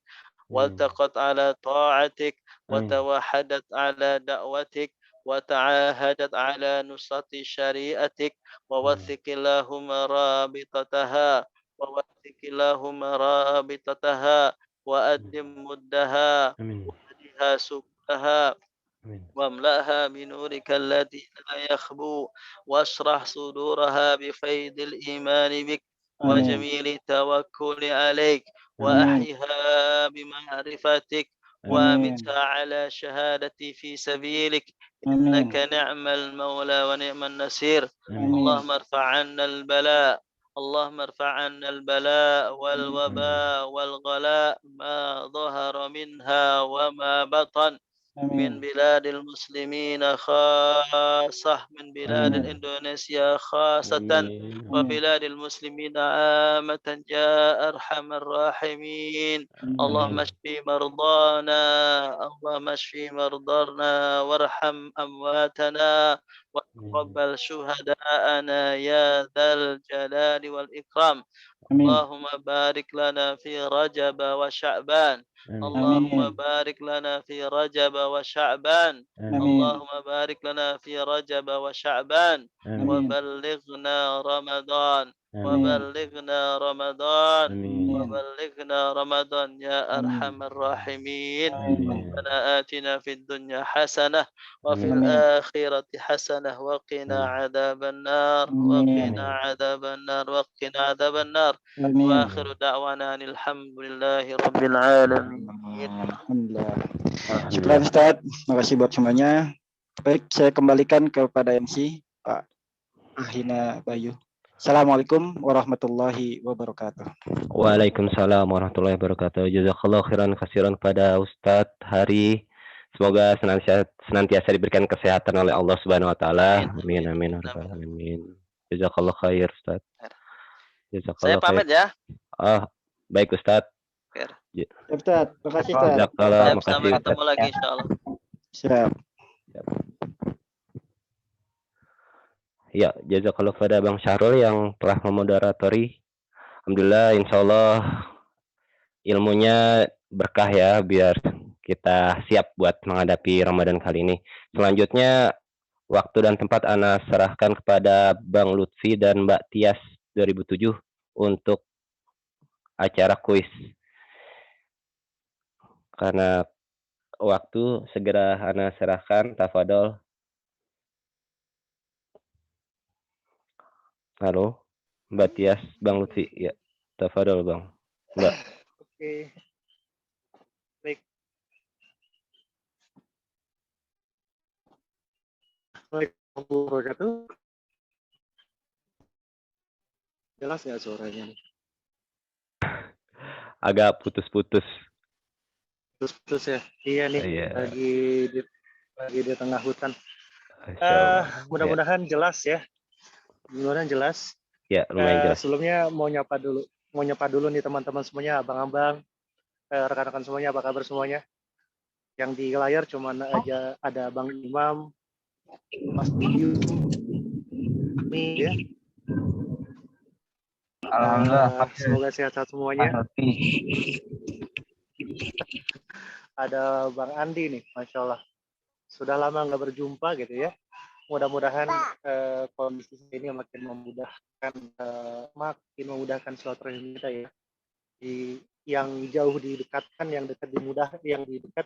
[SPEAKER 1] والتقت على طاعتك وتوحدت على دعوتك وتعاهدت على نصرة شريعتك ووثق اللهم رابطتها ووثق اللهم رابطتها وأدم مدها وهدها سبلها واملأها بنورك الذي لا يخبو واشرح صدورها بفيض الإيمان بك وجميل التوكل عليك وأحيها بمعرفتك وامتها على شهادتي في سبيلك إنك نعم المولى ونعم النصير. اللهم ارفع عنا البلاء. اللهم ارفع عنا البلاء والوباء والغلاء ما ظهر منها وما بطن من بلاد المسلمين خاصة من بلاد إندونيسيا خاصة وبلاد المسلمين عامة يا أرحم الراحمين. اللهم اشف مرضانا. اللهم اشف مرضانا وارحم أمواتنا وتقبل شهداءنا يا ذا الجلال والإكرام. اللهم بارك لنا في رجب وشعبان. اللهم بارك لنا في رجب وشعبان. اللهم بارك لنا في رجب وشعبان وبلغنا رمضان وبلغنا رمضان وبلغنا رمضان يا أرحم الراحمين. ربنا آتنا في الدنيا حسنة وفي الآخرة حسنة وقنا عذاب النار وقنا عذاب النار وقنا عذاب النار. وآخر دعوانا الحمد لله رب العالمين.
[SPEAKER 2] Alhamdulillah. Syukran Ustaz, makasih buat semuanya. Baik, saya kembalikan kepada MC Pak Ahina Bayu. Assalamualaikum warahmatullahi wabarakatuh.
[SPEAKER 6] Waalaikumsalam warahmatullahi wabarakatuh. Jazakallahu khairan kasiran pada Ustadz Hari. Semoga senantiasa diberikan kesehatan oleh Allah Subhanahu wa taala. Amin amin amin. Jazakallahu khair Ustadz.
[SPEAKER 1] Saya pamit ya.
[SPEAKER 6] Baik Ustadz.
[SPEAKER 2] Ya, Ustaz. Terima kasih, Ustaz.
[SPEAKER 6] Jazakallah,
[SPEAKER 1] Siap,
[SPEAKER 6] makasih
[SPEAKER 1] sampai
[SPEAKER 6] Ustaz.
[SPEAKER 1] ketemu lagi insyaallah.
[SPEAKER 2] Siap.
[SPEAKER 6] Ya, jazakallah pada Bang Syahrul yang telah memoderatori. Alhamdulillah, insyaallah ilmunya berkah ya, biar kita siap buat menghadapi Ramadan kali ini. Selanjutnya, waktu dan tempat Ana serahkan kepada Bang Lutfi dan Mbak Tias 2007 untuk acara kuis. Karena waktu segera Ana serahkan, tafadol. Halo, Mbak Tias, Bang Lutfi. Ya, tafadol Bang. Mbak.
[SPEAKER 7] Oke, baik. Assalamualaikum warahmatullahi wabarakatuh. Jelas nggak suaranya nih?
[SPEAKER 6] Agak putus-putus.
[SPEAKER 7] Terus ya, iya nih,
[SPEAKER 6] Iya.
[SPEAKER 7] lagi di tengah hutan.
[SPEAKER 6] Masya Allah.
[SPEAKER 7] Mudah-mudahan jelas ya. Mudah-mudahan jelas.
[SPEAKER 6] Ya, lumayan jelas.
[SPEAKER 7] Sebelumnya mau nyapa dulu nih teman-teman semuanya, abang-abang, rekan-rekan semuanya, apa kabar semuanya? Yang di layar cuman aja ada Bang Imam, Mas Diyu, Ami ya.
[SPEAKER 3] Alhamdulillah.
[SPEAKER 7] Semoga sehat-sehat semuanya. Ada Bang Andi nih, Masya Allah. Sudah lama nggak berjumpa gitu ya. Mudah-mudahan kondisi ini makin memudahkan silaturahmi kita ya. Yang jauh didekatkan, yang dekat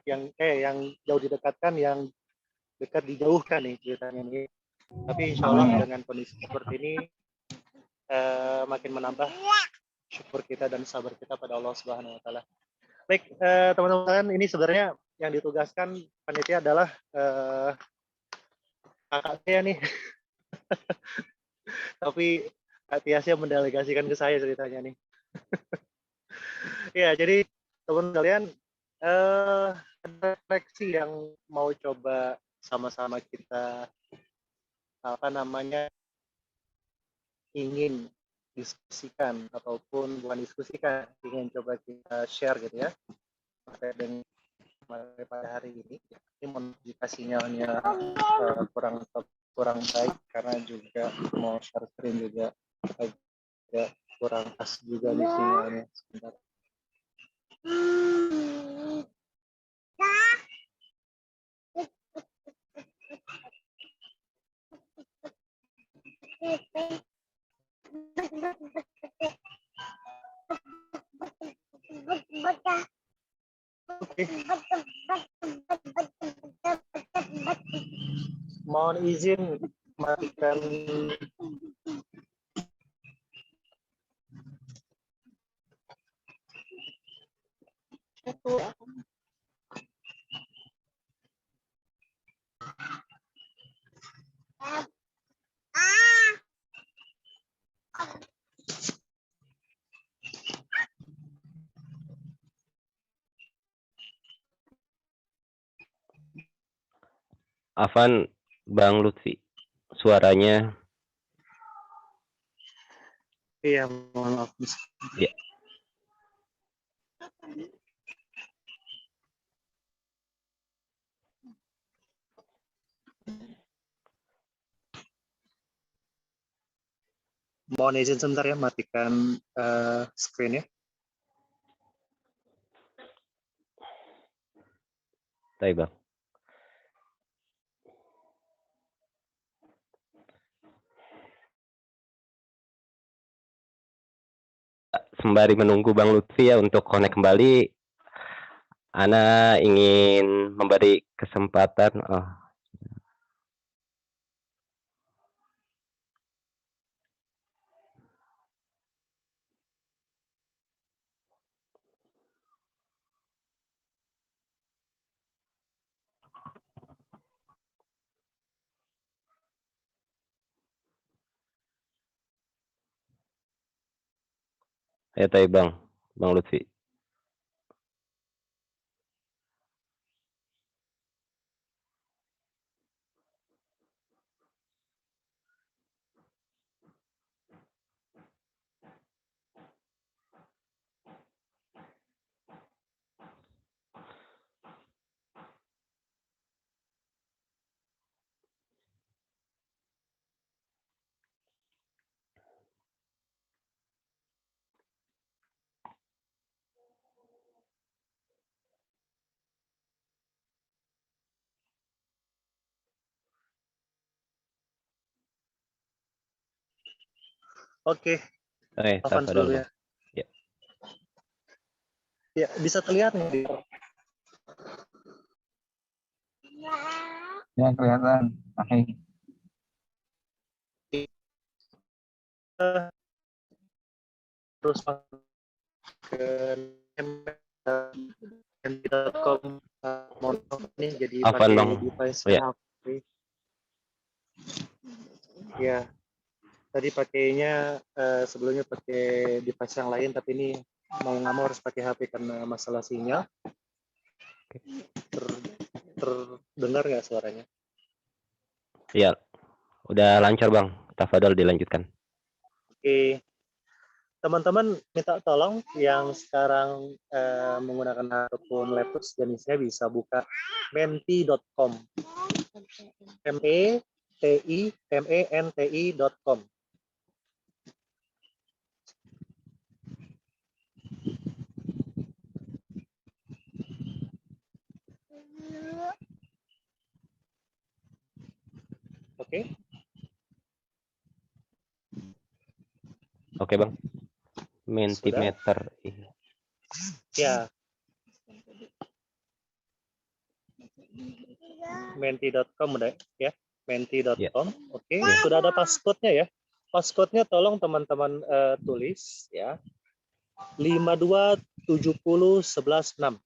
[SPEAKER 7] yang jauh didekatkan, yang dekat dijauhkan nih ceritanya nih. Tapi insya Allah dengan kondisi seperti ini makin menambah syukur kita dan sabar kita pada Allah Subhanahu Wa Taala. Baik, teman-teman, ini sebenarnya yang ditugaskan panitia adalah kakak saya nih. Tapi Kak Tiasnya mendelegasikan ke saya ceritanya nih. Ya, jadi teman kalian refleksi yang mau coba sama-sama kita ingin diskusikan ataupun bukan diskusikan, ingin coba kita share gitu ya terkait dengan pada hari ini. Ini mohon jika sinyalnya kurang baik karena juga mau share screen juga agak kurang pas juga di sinyalnya. Sebentar. Oke. Mohon izin matikan
[SPEAKER 6] Afan, Bang Lutfi, suaranya.
[SPEAKER 7] Iya, mohon maaf.
[SPEAKER 6] Ya.
[SPEAKER 7] Mohon izin sebentar ya, matikan screen ya.
[SPEAKER 6] Baik, Bang. Sembari menunggu Bang Lutfi ya untuk connect kembali, Ana ingin memberi kesempatan. Ya, baik Bang Lutfi.
[SPEAKER 7] Oke,
[SPEAKER 6] Oke,
[SPEAKER 7] Afan
[SPEAKER 6] tafadhol,
[SPEAKER 7] dulu
[SPEAKER 6] Bang.
[SPEAKER 7] ya.
[SPEAKER 6] Ya.
[SPEAKER 7] Ya, bisa terlihat nih.
[SPEAKER 3] Ya, kelihatan. Oke.
[SPEAKER 7] Terus masuk ke mp.com nih jadi
[SPEAKER 6] Afan,
[SPEAKER 7] pakai
[SPEAKER 6] Bang.
[SPEAKER 7] device
[SPEAKER 6] Oh, ya.
[SPEAKER 7] HP. Ya, tadi pakainya sebelumnya pakai device yang lain, tapi ini mau nggak mau harus pakai HP karena masalah sinyal. Terdengar nggak suaranya?
[SPEAKER 6] Iya. Udah lancar, Bang. Tafadhol dilanjutkan.
[SPEAKER 7] Oke, teman-teman minta tolong yang sekarang menggunakan ataupun laptop jenisnya bisa buka menti.com. menti.com. Oke.
[SPEAKER 6] Oke, Bang. Mentimeter.
[SPEAKER 7] Ya. Menti.com udah ya. Menti.com. Oke, sudah ada passcode-nya ya. Passcode-nya tolong teman-teman tulis ya. 52701106.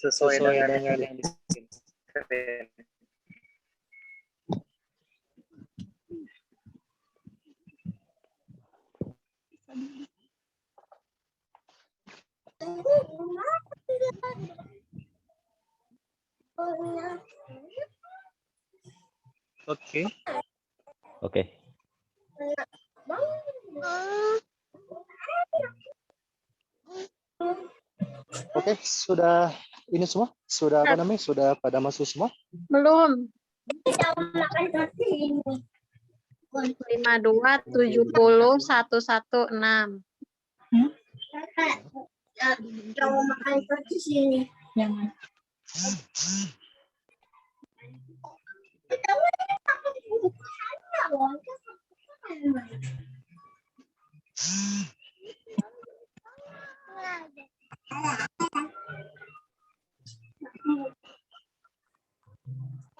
[SPEAKER 7] Sesuai dengan yang di screen. Oke.
[SPEAKER 6] Oke.
[SPEAKER 7] Oke, sudah ini semua? Sudah apa namanya? Sudah pada masuk semua?
[SPEAKER 4] Belum. 5270116.
[SPEAKER 3] Jangan.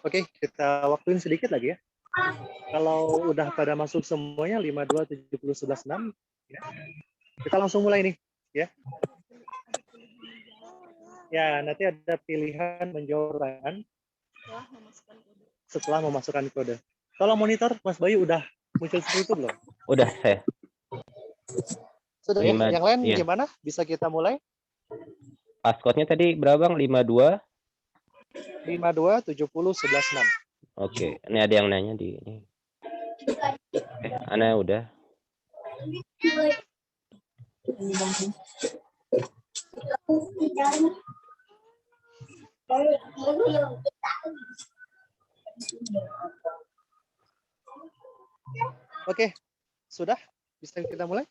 [SPEAKER 7] Oke, kita waktuin sedikit lagi ya. Kalau udah pada masuk semuanya 52701106, ya, kita langsung mulai nih, ya. Ya, nanti ada pilihan menjawab pertanyaan setelah memasukkan kode. Tolong monitor, Mas Bayu udah muncul seperti itu belum?
[SPEAKER 6] Udah, saya.
[SPEAKER 7] Sudah ya? Yang lain gimana? Bisa kita mulai?
[SPEAKER 6] Passcode-nya tadi berapa, Bang? 52?
[SPEAKER 7] 52701106.
[SPEAKER 6] Oke, ini ada yang nanya di ini. Oke, Ana udah.
[SPEAKER 7] Oke, sudah? Bisa kita mulai?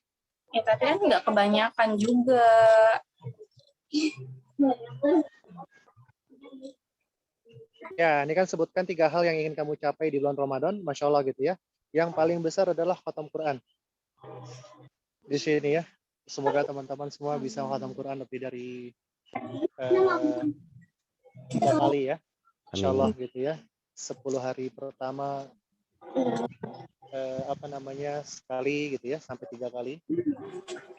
[SPEAKER 8] Ya, tapi kan nggak kebanyakan juga.
[SPEAKER 7] Ya, ini kan sebutkan 3 hal yang ingin kamu capai di bulan Ramadan, Masya Allah gitu ya. Yang paling besar adalah khatam Quran. Di sini ya, semoga teman-teman semua bisa khatam Quran lebih dari 3 kali ya. Masya Allah gitu ya. 10 hari pertama sekali gitu ya, sampai 3 kali.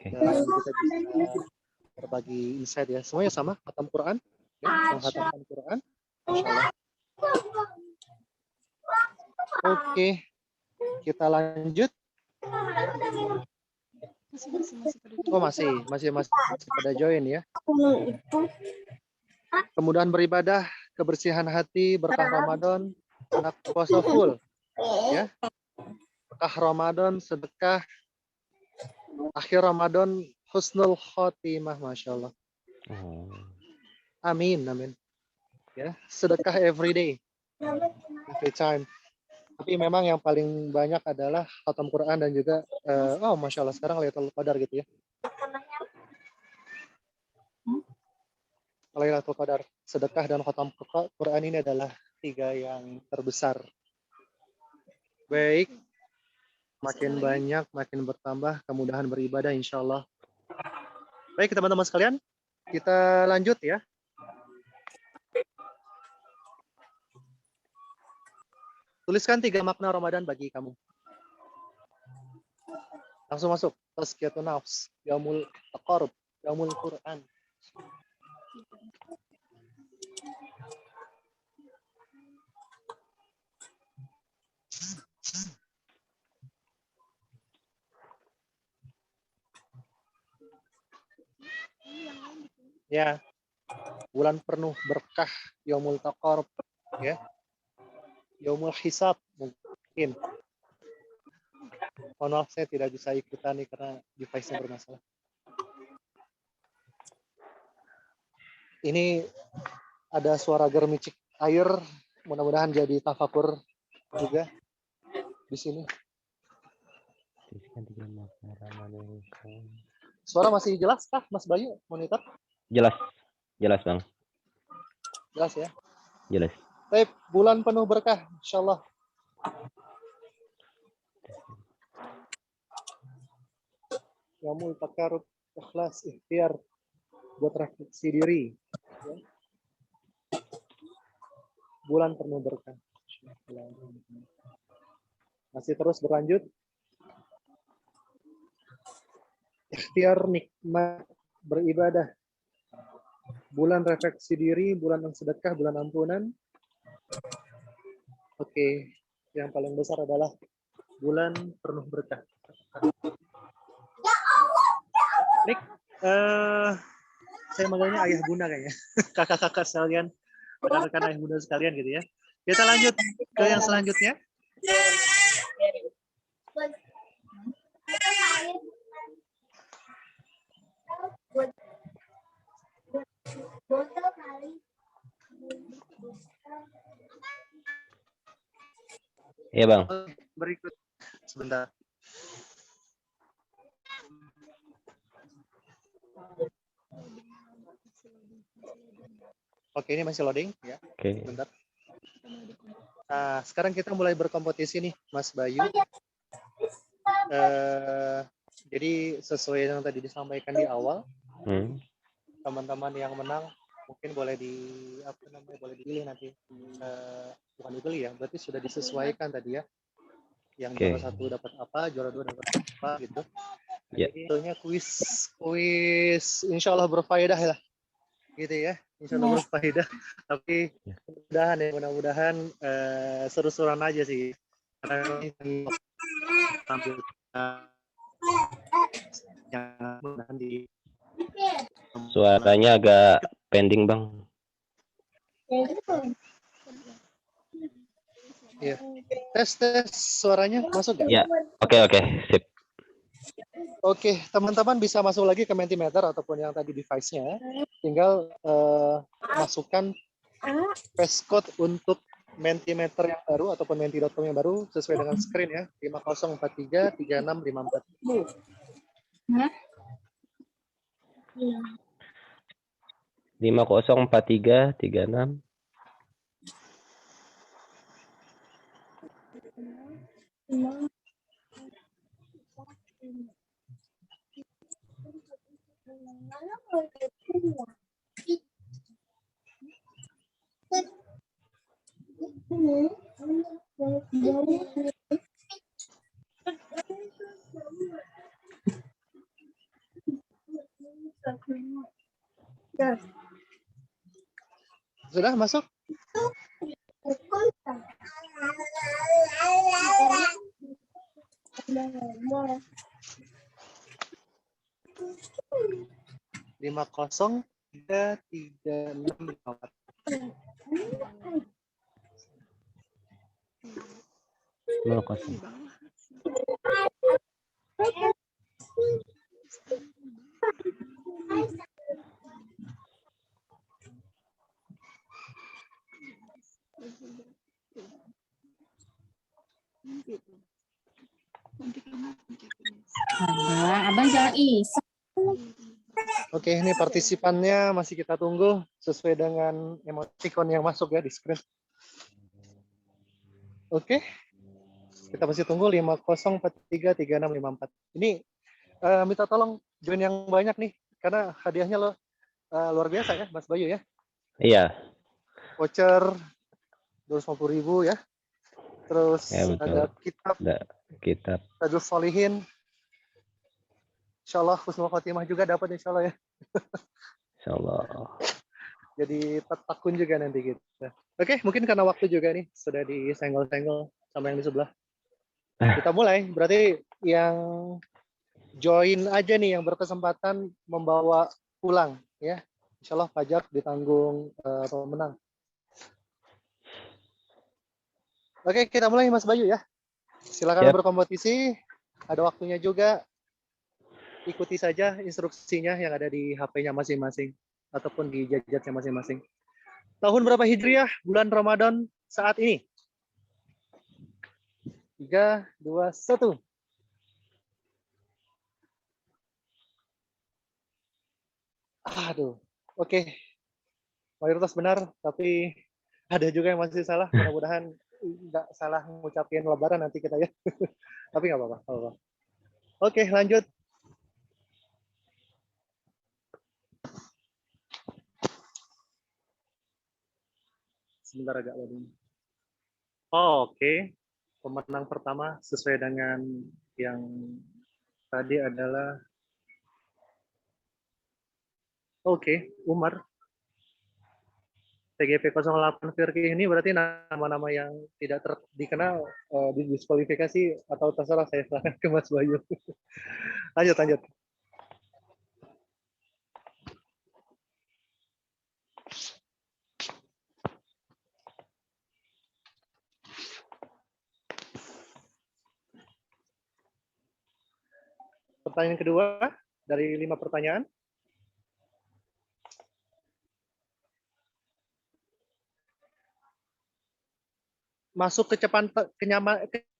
[SPEAKER 7] Dan kita bisa berbagi insight ya. Semuanya sama, khatam Quran. Ya, menghatamkan Quran. Masya Allah. Oke, kita lanjut. Oh masih pada join ya. Kemudahan beribadah, kebersihan hati, berkah Ramadan, anak puasa full, ya. Berkah Ramadan, sedekah, akhir Ramadan, husnul khotimah, Masya Allah. Amin, amin. Ya, sedekah every day, every time. Tapi memang yang paling banyak adalah khatam Quran dan juga Masya Allah sekarang Lailatul Qadar gitu ya. Lailatul Qadar, sedekah dan khatam Quran ini adalah 3 yang terbesar. Baik, makin banyak, makin bertambah kemudahan beribadah insya Allah. Baik teman-teman sekalian, kita lanjut ya. Tuliskan 3 makna Ramadan bagi kamu. Langsung masuk. Tazkiyatun nafs, Yaumul Taqarrub, Yaumul Quran. Ya, bulan penuh berkah, Yaumul Taqarrub, ya. Yaumul Hisab mungkin. Mohon maaf saya tidak bisa ikutan nih karena device-nya bermasalah. Ini ada suara germicik air, mudah-mudahan jadi tafakur juga di sini. Suara masih jelas kah Mas Bayu monitor?
[SPEAKER 6] Jelas. Jelas, Bang.
[SPEAKER 7] Jelas ya?
[SPEAKER 6] Jelas.
[SPEAKER 7] Baik, bulan penuh berkah, insyaallah. Yaumul Taqarrub, ikhlas, ikhtiar buat refleksi diri. Ya. Bulan penuh berkah. Masih terus berlanjut. Ikhtiar nikmat beribadah. Bulan refleksi diri, bulan sedekah, bulan ampunan. Oke, yang paling besar adalah bulan penuh berkah. Nik, saya manggilnya ayah bunda kayaknya. Kakak-kakak sekalian, rekan-rekan ayah bunda sekalian gitu ya. Kita lanjut ke yang selanjutnya.
[SPEAKER 6] Iya, Bang.
[SPEAKER 7] Berikut sebentar. Oke, ini masih loading ya.
[SPEAKER 6] Oke.
[SPEAKER 7] Bentar. Nah, sekarang kita mulai berkompetisi nih, Mas Bayu. Jadi sesuai yang tadi disampaikan di awal, teman-teman yang menang mungkin boleh boleh dipilih nanti. Bukan dipilih ya, berarti sudah disesuaikan tadi ya. Yang juara 1 dapat apa, juara 2 dapat apa gitu.
[SPEAKER 6] Yeah.
[SPEAKER 7] Jadi tentunya kuis insya Allah berfaedah lah, gitu ya. Insya Allah berfaedah. Tapi mudah-mudahan seru-seruan aja sih. Karena ini tampil yang mudah-mudahan di.
[SPEAKER 6] Suaranya agak pending, Bang.
[SPEAKER 7] Iya. Tes suaranya masuk nggak?
[SPEAKER 6] Ya, oke, sip.
[SPEAKER 7] Oke, teman-teman bisa masuk lagi ke Mentimeter ataupun yang tadi device-nya. Tinggal masukkan passcode untuk Mentimeter yang baru ataupun menti.com yang baru sesuai dengan screen ya. 5043 3654.
[SPEAKER 6] 504336.
[SPEAKER 7] Sudah masuk? Lima kosong 33654.
[SPEAKER 8] Isa.
[SPEAKER 7] Oke, ini partisipannya masih kita tunggu sesuai dengan emoticon yang masuk ya di screen. Oke, kita masih tunggu 50433654. Ini minta tolong join yang banyak nih, karena hadiahnya luar biasa ya, Mas Bayu ya.
[SPEAKER 6] Iya.
[SPEAKER 7] Voucher 250.000 ya. Terus
[SPEAKER 6] Ya, betul.
[SPEAKER 7] ada kitab
[SPEAKER 6] Kitab.
[SPEAKER 7] Rajul Solihin. Insya Allah husnul khotimah juga dapat insya Allah ya.
[SPEAKER 6] Insya Allah.
[SPEAKER 7] Jadi takun juga nanti kita. Oke, mungkin karena waktu juga nih sudah disenggol-senggol sama yang di sebelah. Kita mulai. Berarti yang join aja nih yang berkesempatan membawa pulang ya. Insya Allah pajak ditanggung pemenang. Oke, kita mulai Mas Bayu ya. Silakan berkompetisi. Ada waktunya juga. Ikuti saja instruksinya yang ada di HP-nya masing-masing ataupun di gadgetnya masing-masing. Tahun berapa Hijriah bulan Ramadan saat ini? 3, 2, 1. Aduh, oke. Mayoritas benar, tapi ada juga yang masih salah. Mudah-mudahan nggak salah ngucapin lebaran nanti kita ya. Tapi nggak apa-apa. Oke, lanjut. Sebentar agak loading. Oke. Pemenang pertama sesuai dengan yang tadi adalah Umar. TGP 08 Firki ini berarti nama-nama yang tidak dikenal didiskualifikasi atau terserah, saya serahkan ke Mas Bayu. Lanjut. Pertanyaan kedua dari 5 pertanyaan. Masuk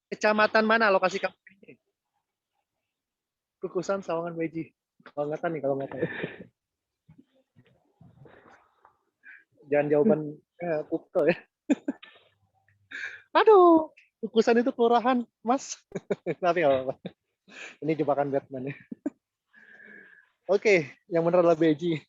[SPEAKER 7] kecamatan mana lokasi kampung ini? Kukusan, Sawangan, Beji. Bangetan nih kalau nggak tahu. Jangan jawaban Kupto ya. Aduh, Kukusan itu kelurahan, Mas. Tapi nggak apa-apa. Ini jebakan Batman ya. Oke, yang benar adalah Beji.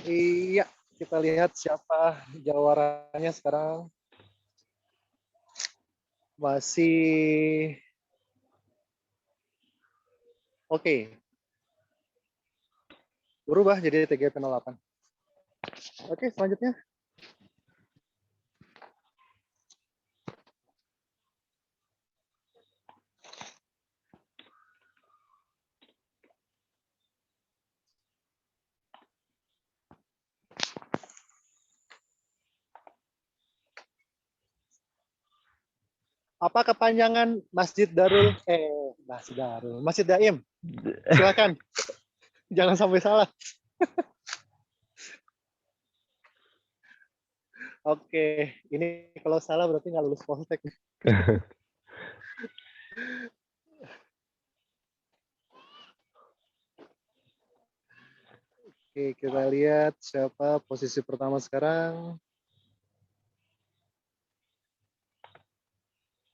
[SPEAKER 7] Iya, kita lihat siapa jawabannya sekarang. Masih oke. Berubah jadi TGP 08. Oke, selanjutnya. Apa kepanjangan Masjid Daim? Silakan. Jangan sampai salah. Oke, ini kalau salah berarti nggak lulus Poltek. Oke, kita lihat siapa posisi pertama sekarang.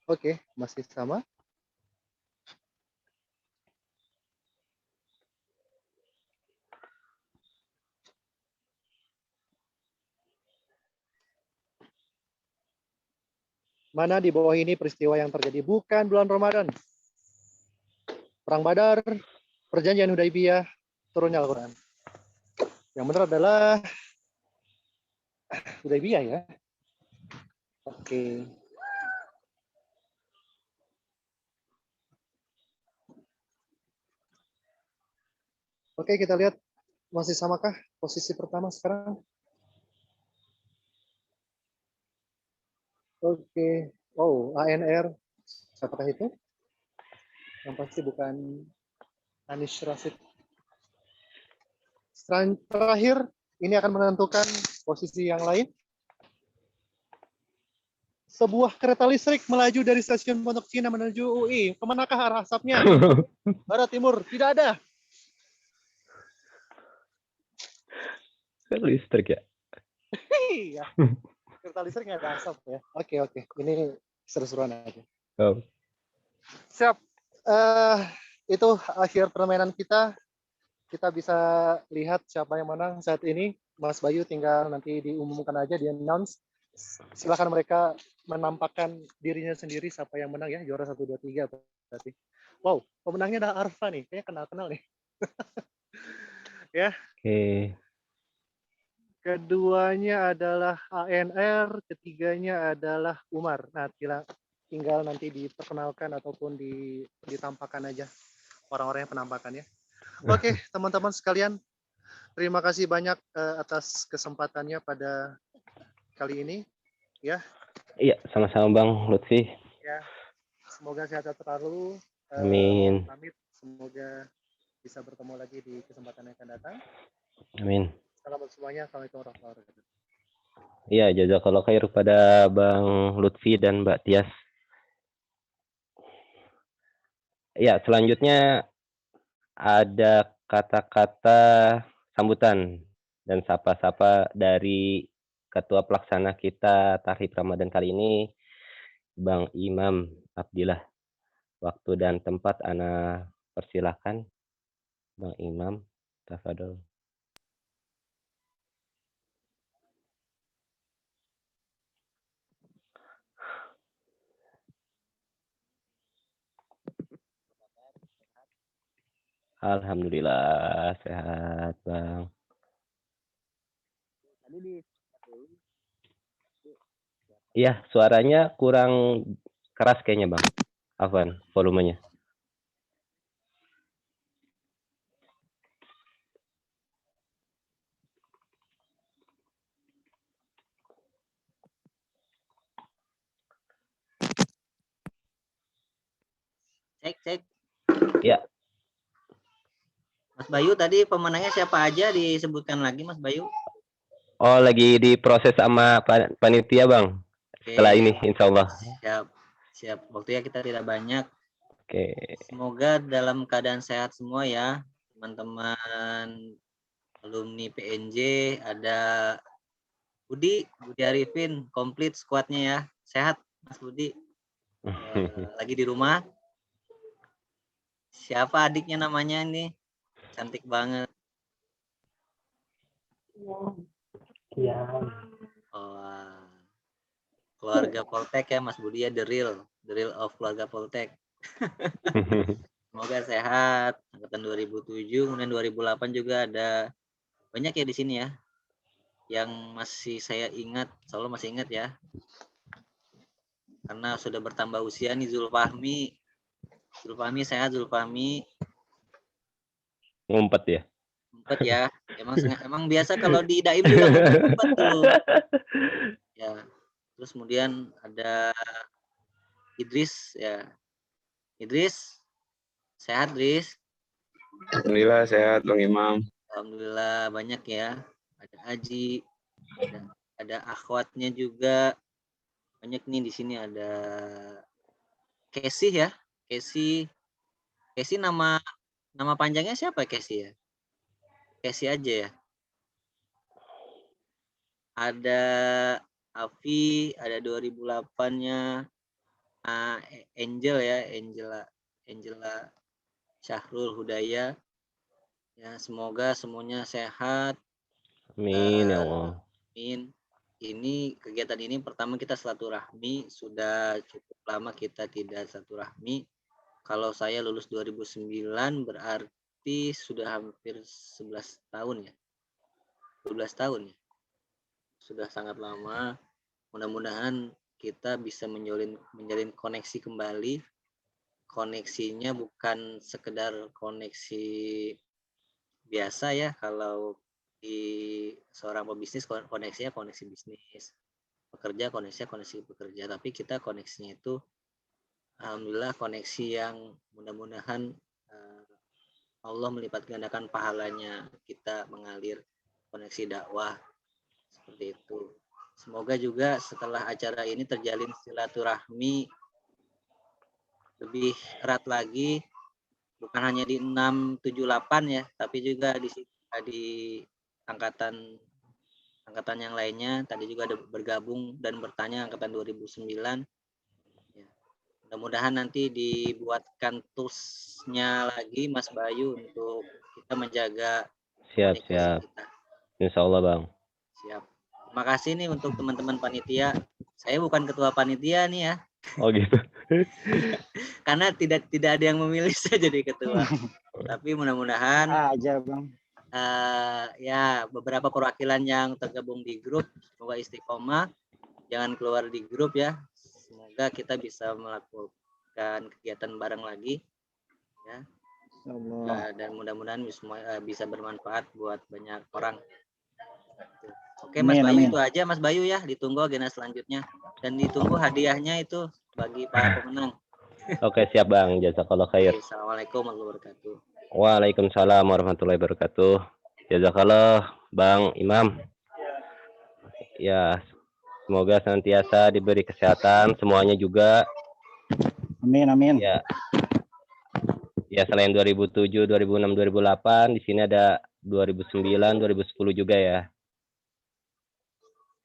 [SPEAKER 7] Oke, masih sama. Mana di bawah ini peristiwa yang terjadi bukan bulan Ramadan? Perang Badar, Perjanjian Hudaibiyah, turunnya Al-Quran. Yang benar adalah Hudaibiyah ya. Oke. Oke, kita lihat masih samakah posisi pertama sekarang? Oke. Oh, ANR. Siapakah itu? Yang pasti bukan Anies Rashid. Terakhir ini akan menentukan posisi yang lain. Sebuah kereta listrik melaju dari stasiun Pondok Cina menuju UI. Kemanakah arah asapnya? Barat, timur? Tidak ada.
[SPEAKER 6] Listrik ya.
[SPEAKER 7] Iya. Kereta listrik nggak ada asap ya. Oke. Ini seru-seruan aja.
[SPEAKER 6] Oh.
[SPEAKER 7] Siap. Itu akhir permainan kita. Kita bisa lihat siapa yang menang saat ini. Mas Bayu tinggal nanti diumumkan aja, di-announce. Silakan mereka menampakkan dirinya sendiri siapa yang menang ya, juara 1, 2, 3 berarti. Wow, pemenangnya ada Arfa nih, kayaknya kenal-kenal nih. Ya.
[SPEAKER 6] Oke.
[SPEAKER 7] Keduanya adalah ANR, ketiganya adalah Umar. Nah, tinggal nanti diperkenalkan ataupun ditampakkan aja orang-orang yang penampakannya. Oke, teman-teman sekalian, terima kasih banyak atas kesempatannya pada kali ini. Ya.
[SPEAKER 6] Iya, sama-sama Bang Lutfi.
[SPEAKER 7] Ya. Semoga sehat selalu.
[SPEAKER 6] Amin.
[SPEAKER 7] Pamit. Semoga bisa bertemu lagi di kesempatan yang akan datang.
[SPEAKER 6] Amin.
[SPEAKER 7] Selamat semuanya. Assalamualaikum warahmatullahi wabarakatuh.
[SPEAKER 6] Iya, jazakallah khair kepada Bang Lutfi dan Mbak Tias. Iya, selanjutnya ada kata-kata sambutan dan sapa-sapa dari Ketua Pelaksana kita Tahrib Ramadan kali ini, Bang Imam Abdillah. Waktu dan tempat ana persilahkan, Bang Imam. Tafadhol. Alhamdulillah sehat, Bang. Iya, suaranya kurang keras kayaknya, Bang. Afwan, volumenya.
[SPEAKER 9] Cek.
[SPEAKER 6] Ya.
[SPEAKER 9] Mas Bayu tadi pemenangnya siapa aja disebutkan lagi Mas Bayu?
[SPEAKER 6] Oh, lagi diproses sama panitia, Bang. Setelah ini, insya Allah.
[SPEAKER 9] Siap. Waktunya kita tidak banyak.
[SPEAKER 6] Oke.
[SPEAKER 9] Semoga dalam keadaan sehat semua ya, teman-teman alumni PNJ. Ada Budi Arifin, komplit skuadnya ya. Sehat, Mas Budi. Lagi di rumah. Siapa adiknya namanya ini? Cantik banget.
[SPEAKER 5] Iya.
[SPEAKER 9] Oh, keluarga Poltek ya Mas Budi ya, the real of keluarga Poltek. Semoga sehat. Angkatan 2007, kemudian 2008 juga ada banyak ya di sini ya. Yang masih saya ingat, selalu masih ingat ya. Karena sudah bertambah usia nih Zulfahmi sehat Zulfahmi.
[SPEAKER 6] Ngumpet ya.
[SPEAKER 9] Ngumpet ya. Emang biasa kalau di Daim juga ngumpet dulu. Ya. Terus kemudian ada Idris ya. Idris sehat, Idris?
[SPEAKER 10] Alhamdulillah sehat, Bang Imam.
[SPEAKER 9] Alhamdulillah banyak ya. Ada Aji, ada akhwatnya juga. Banyak nih di sini, ada Casey ya. Casey nama panjangnya siapa Casey ya? Casey aja ya. Ada Afi, ada 2008-nya. Angel ya, Angela Syahrul Hudaya. Ya, semoga semuanya sehat.
[SPEAKER 6] Amin ya Allah.
[SPEAKER 9] Amin. Ini kegiatan ini pertama kita silaturahmi, sudah cukup lama kita tidak silaturahmi. Kalau saya lulus 2009 berarti sudah hampir 11 tahun ya. 12 tahun ya. Sudah sangat lama. Mudah-mudahan kita bisa menjalin koneksi kembali. Koneksinya bukan sekedar koneksi biasa ya, kalau di seorang pebisnis koneksinya koneksi bisnis, pekerja koneksinya koneksi pekerja, tapi kita koneksinya itu alhamdulillah koneksi yang mudah-mudahan Allah melipat gandakan pahalanya, kita mengalir koneksi dakwah seperti itu. Semoga juga setelah acara ini terjalin silaturahmi lebih erat lagi, bukan hanya di 678 ya, tapi juga di angkatan yang lainnya. Tadi juga ada bergabung dan bertanya angkatan 2009. Ya. Mudah-mudahan nanti dibuatkan toolsnya lagi Mas Bayu untuk kita menjaga
[SPEAKER 6] Siap,
[SPEAKER 9] komunikasi
[SPEAKER 6] siap.
[SPEAKER 9] kita.
[SPEAKER 6] Insya Allah, Bang.
[SPEAKER 9] Siap. Terima kasih nih untuk teman-teman panitia. Saya bukan ketua panitia nih ya.
[SPEAKER 6] Oh gitu.
[SPEAKER 9] Karena tidak ada yang memilih saya jadi ketua. Tapi mudah-mudahan
[SPEAKER 2] aja, Bang.
[SPEAKER 9] Ya beberapa perwakilan yang tergabung di grup semoga istiqomah, jangan keluar di grup ya. Semoga kita bisa melakukan kegiatan bareng lagi ya. Dan mudah-mudahan bisa bermanfaat buat banyak orang. Oke Mas Bayu, itu aja Mas Bayu ya, ditunggu agenda selanjutnya dan ditunggu hadiahnya itu bagi para pemenang.
[SPEAKER 6] Oke, siap Bang, jazakallah khair.
[SPEAKER 9] Assalamualaikum warahmatullahi wabarakatuh.
[SPEAKER 6] Waalaikumsalam warahmatullahi wabarakatuh. Jazakallah Bang Imam. Ya, semoga senantiasa diberi kesehatan semuanya juga.
[SPEAKER 2] Amin, amin.
[SPEAKER 6] Ya. Ya, selain 2007, 2006, 2008, di sini ada 2009, 2010 juga ya.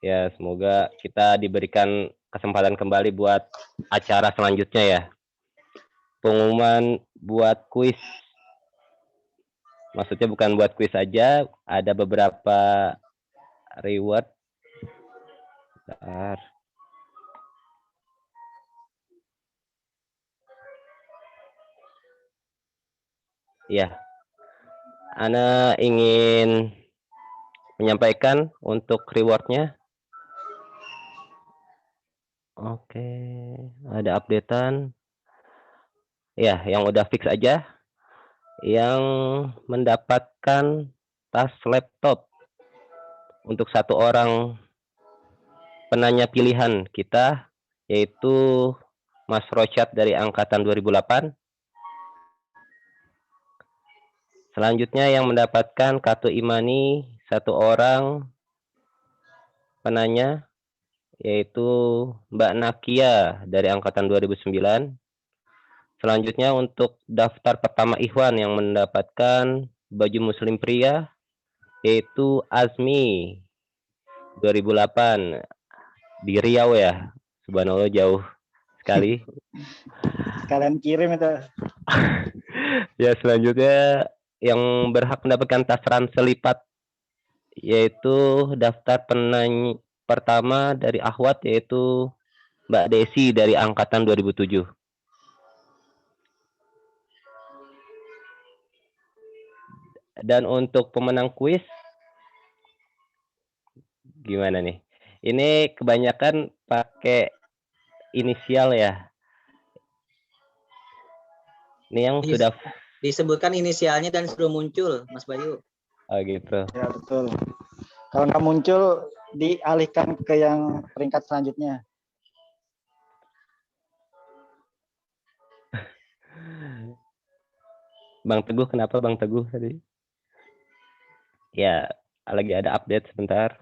[SPEAKER 6] Ya, semoga kita diberikan kesempatan kembali buat acara selanjutnya ya. Pengumuman buat kuis. Maksudnya bukan buat kuis aja, ada beberapa reward. Bentar. Ya, Ana ingin menyampaikan untuk rewardnya. Oke, ada updatean. Ya, yang udah fix aja. Yang mendapatkan tas laptop untuk satu orang penanya pilihan kita, yaitu Mas Rosyad dari angkatan 2008. Selanjutnya yang mendapatkan kartu Imani satu orang penanya, yaitu Mbak Nakia dari angkatan 2009. Selanjutnya untuk daftar pertama Ikhwan yang mendapatkan baju muslim pria, yaitu Azmi 2008 di Riau ya. Subhanallah jauh sekali.
[SPEAKER 2] Sekalian kirim itu.
[SPEAKER 6] Ya, selanjutnya yang berhak mendapatkan tas ransel lipat, yaitu daftar penanya pertama dari Akhwat, yaitu Mbak Desi dari angkatan 2007. Dan untuk pemenang kuis, gimana nih? Ini kebanyakan pakai inisial ya. Ini yang sudah
[SPEAKER 9] disebutkan inisialnya dan sudah muncul, Mas Bayu.
[SPEAKER 6] Oh gitu.
[SPEAKER 2] Ya betul. Kalau nggak muncul, dialihkan ke yang peringkat selanjutnya.
[SPEAKER 6] Bang Teguh, kenapa Bang Teguh tadi? Ya, lagi ada update sebentar.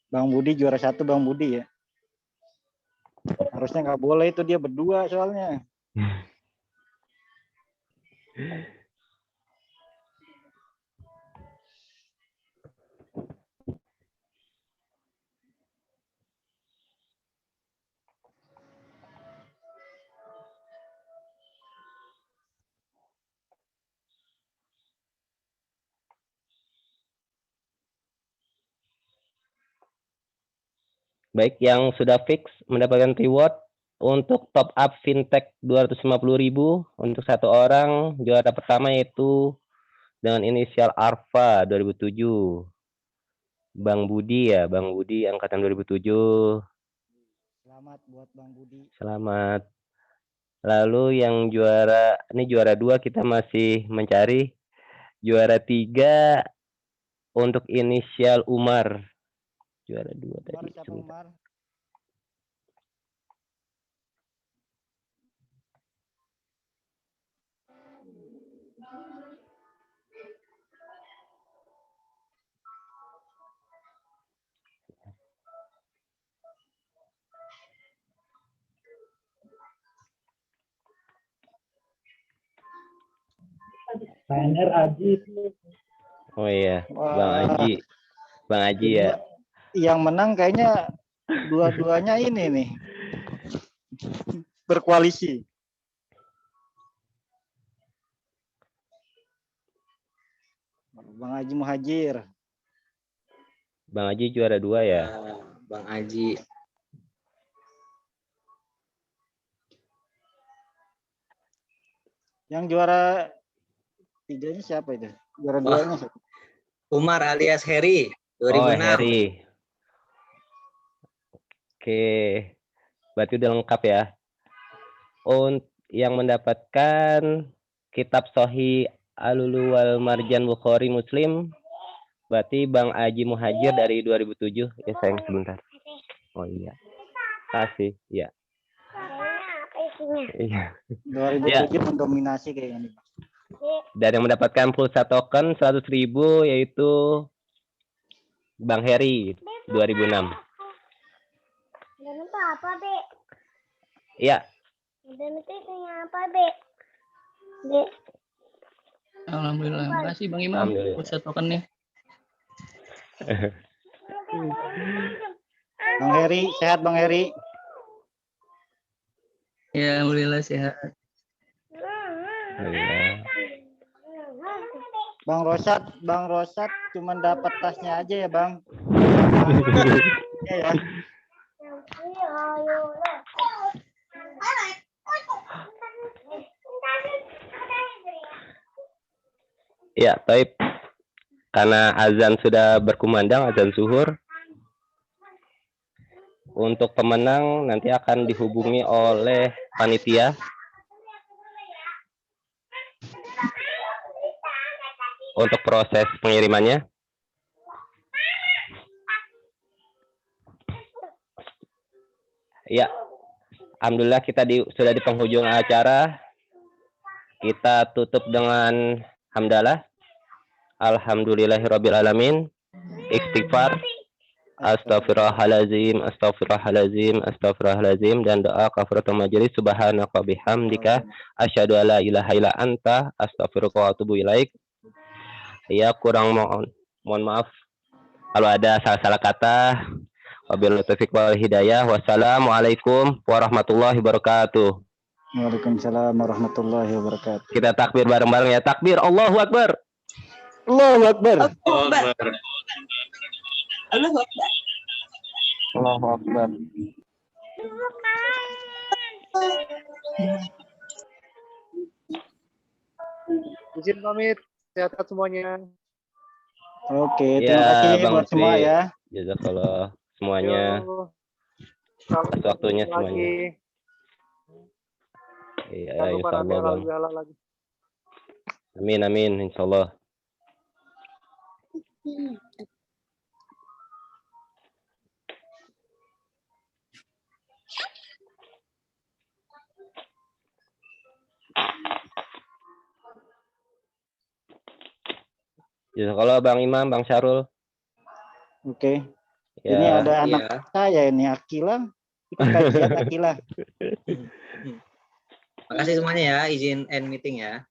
[SPEAKER 2] Bang Budi juara 1, Bang Budi ya. Harusnya nggak boleh itu, dia berdua soalnya.
[SPEAKER 6] Baik, yang sudah fix mendapatkan reward untuk top up fintech 250.000 untuk satu orang. Juara pertama yaitu dengan inisial Arfa 2007. Bang Budi ya, Bang Budi angkatan 2007.
[SPEAKER 2] Selamat buat Bang Budi.
[SPEAKER 6] Selamat. Lalu yang juara, ini juara 2 kita masih mencari. Juara 3 untuk inisial Umar Juara 2
[SPEAKER 2] Umar,
[SPEAKER 6] tadi.
[SPEAKER 2] siapa
[SPEAKER 6] Sebentar.
[SPEAKER 2] Umar?
[SPEAKER 5] Rainer Aji.
[SPEAKER 6] Oh iya, Bang
[SPEAKER 2] Wah,
[SPEAKER 6] Aji. Bang Aji ya.
[SPEAKER 2] yang menang kayaknya dua-duanya ini nih. Berkoalisi. Bang Haji Muhajir.
[SPEAKER 6] Bang Aji juara 2 ya.
[SPEAKER 9] Bang Aji.
[SPEAKER 2] Yang juara 3-nya siapa itu? Juara 2-nya siapa?
[SPEAKER 9] Umar alias Heri,
[SPEAKER 6] Oh,
[SPEAKER 9] 2006.
[SPEAKER 6] Heri. Oke. Berarti udah lengkap ya. Yang mendapatkan kitab Sahih Al-Lulu wal Marjan Bukhari Muslim berarti Bang Aji Muhajir dari 2007. Ya sayang sebentar. Oh iya. Kasih. Ya. Iya.
[SPEAKER 2] 2007 mendominasi kayaknya nih.
[SPEAKER 6] Dan yang mendapatkan pulsa token 100.000 yaitu Bang Heri 2006.
[SPEAKER 11] Dan itu apa, Be?
[SPEAKER 6] Iya.
[SPEAKER 11] Dan itu isinya apa, Be? Be.
[SPEAKER 3] Alhamdulillah. Makasih Bang Imam.
[SPEAKER 6] Alhamdulillah.
[SPEAKER 3] Pusat tokennya.
[SPEAKER 2] Bang Heri, sehat Bang Heri?
[SPEAKER 3] Ya, alhamdulillah sehat.
[SPEAKER 6] Alhamdulillah.
[SPEAKER 2] Bang Rosat cuma dapat tasnya aja ya, Bang. Iya ya.
[SPEAKER 6] Ya, Taib. Karena azan sudah berkumandang, azan zuhur. Untuk pemenang nanti akan dihubungi oleh panitia. Untuk proses pengirimannya. Ya, alhamdulillah kita sudah di penghujung acara. Kita tutup dengan hamdalah. Alhamdulillahirabbil alamin. Istighfar. Astaghfirullahalazim, astaghfirullahalazim, astaghfirullahalazim, dan doa kafaratul majelis. Subhanaka bihamdika asyhadu alla ilaha illa anta astaghfiruka wa atubu ilaik. Ya, kurang mohon maaf kalau ada salah-salah kata. Wabillahi taufiq wal hidayah. Wassalamualaikum warahmatullahi wabarakatuh.
[SPEAKER 2] Waalaikumsalam warahmatullahi wabarakatuh.
[SPEAKER 6] Kita takbir bareng-bareng ya. Takbir, Allahu Akbar.
[SPEAKER 2] Allahu Akbar.
[SPEAKER 8] Allahu Akbar.
[SPEAKER 2] Allahu Akbar.
[SPEAKER 7] Izin pamit, sehat semuanya.
[SPEAKER 2] Oke,
[SPEAKER 6] Ya,
[SPEAKER 2] terima kasih
[SPEAKER 6] Bang
[SPEAKER 2] buat semua
[SPEAKER 6] Lutfi.
[SPEAKER 2] ya.
[SPEAKER 6] Jazakallah semuanya.
[SPEAKER 7] Yo.
[SPEAKER 6] Atas waktunya semuanya.
[SPEAKER 7] Lagi.
[SPEAKER 6] Iya,
[SPEAKER 7] Jangan lupa nanti
[SPEAKER 6] insyaallah Bang.
[SPEAKER 7] halal lagi.
[SPEAKER 6] Amin amin insyaallah. Jazakallah Bang Imam, Bang Syarul.
[SPEAKER 2] Oke.
[SPEAKER 6] Ya.
[SPEAKER 2] Ini ada anak
[SPEAKER 9] Iya.
[SPEAKER 2] saya ini Akila. Ikut kajian Akila.
[SPEAKER 9] Makasih semuanya ya, izin end meeting ya.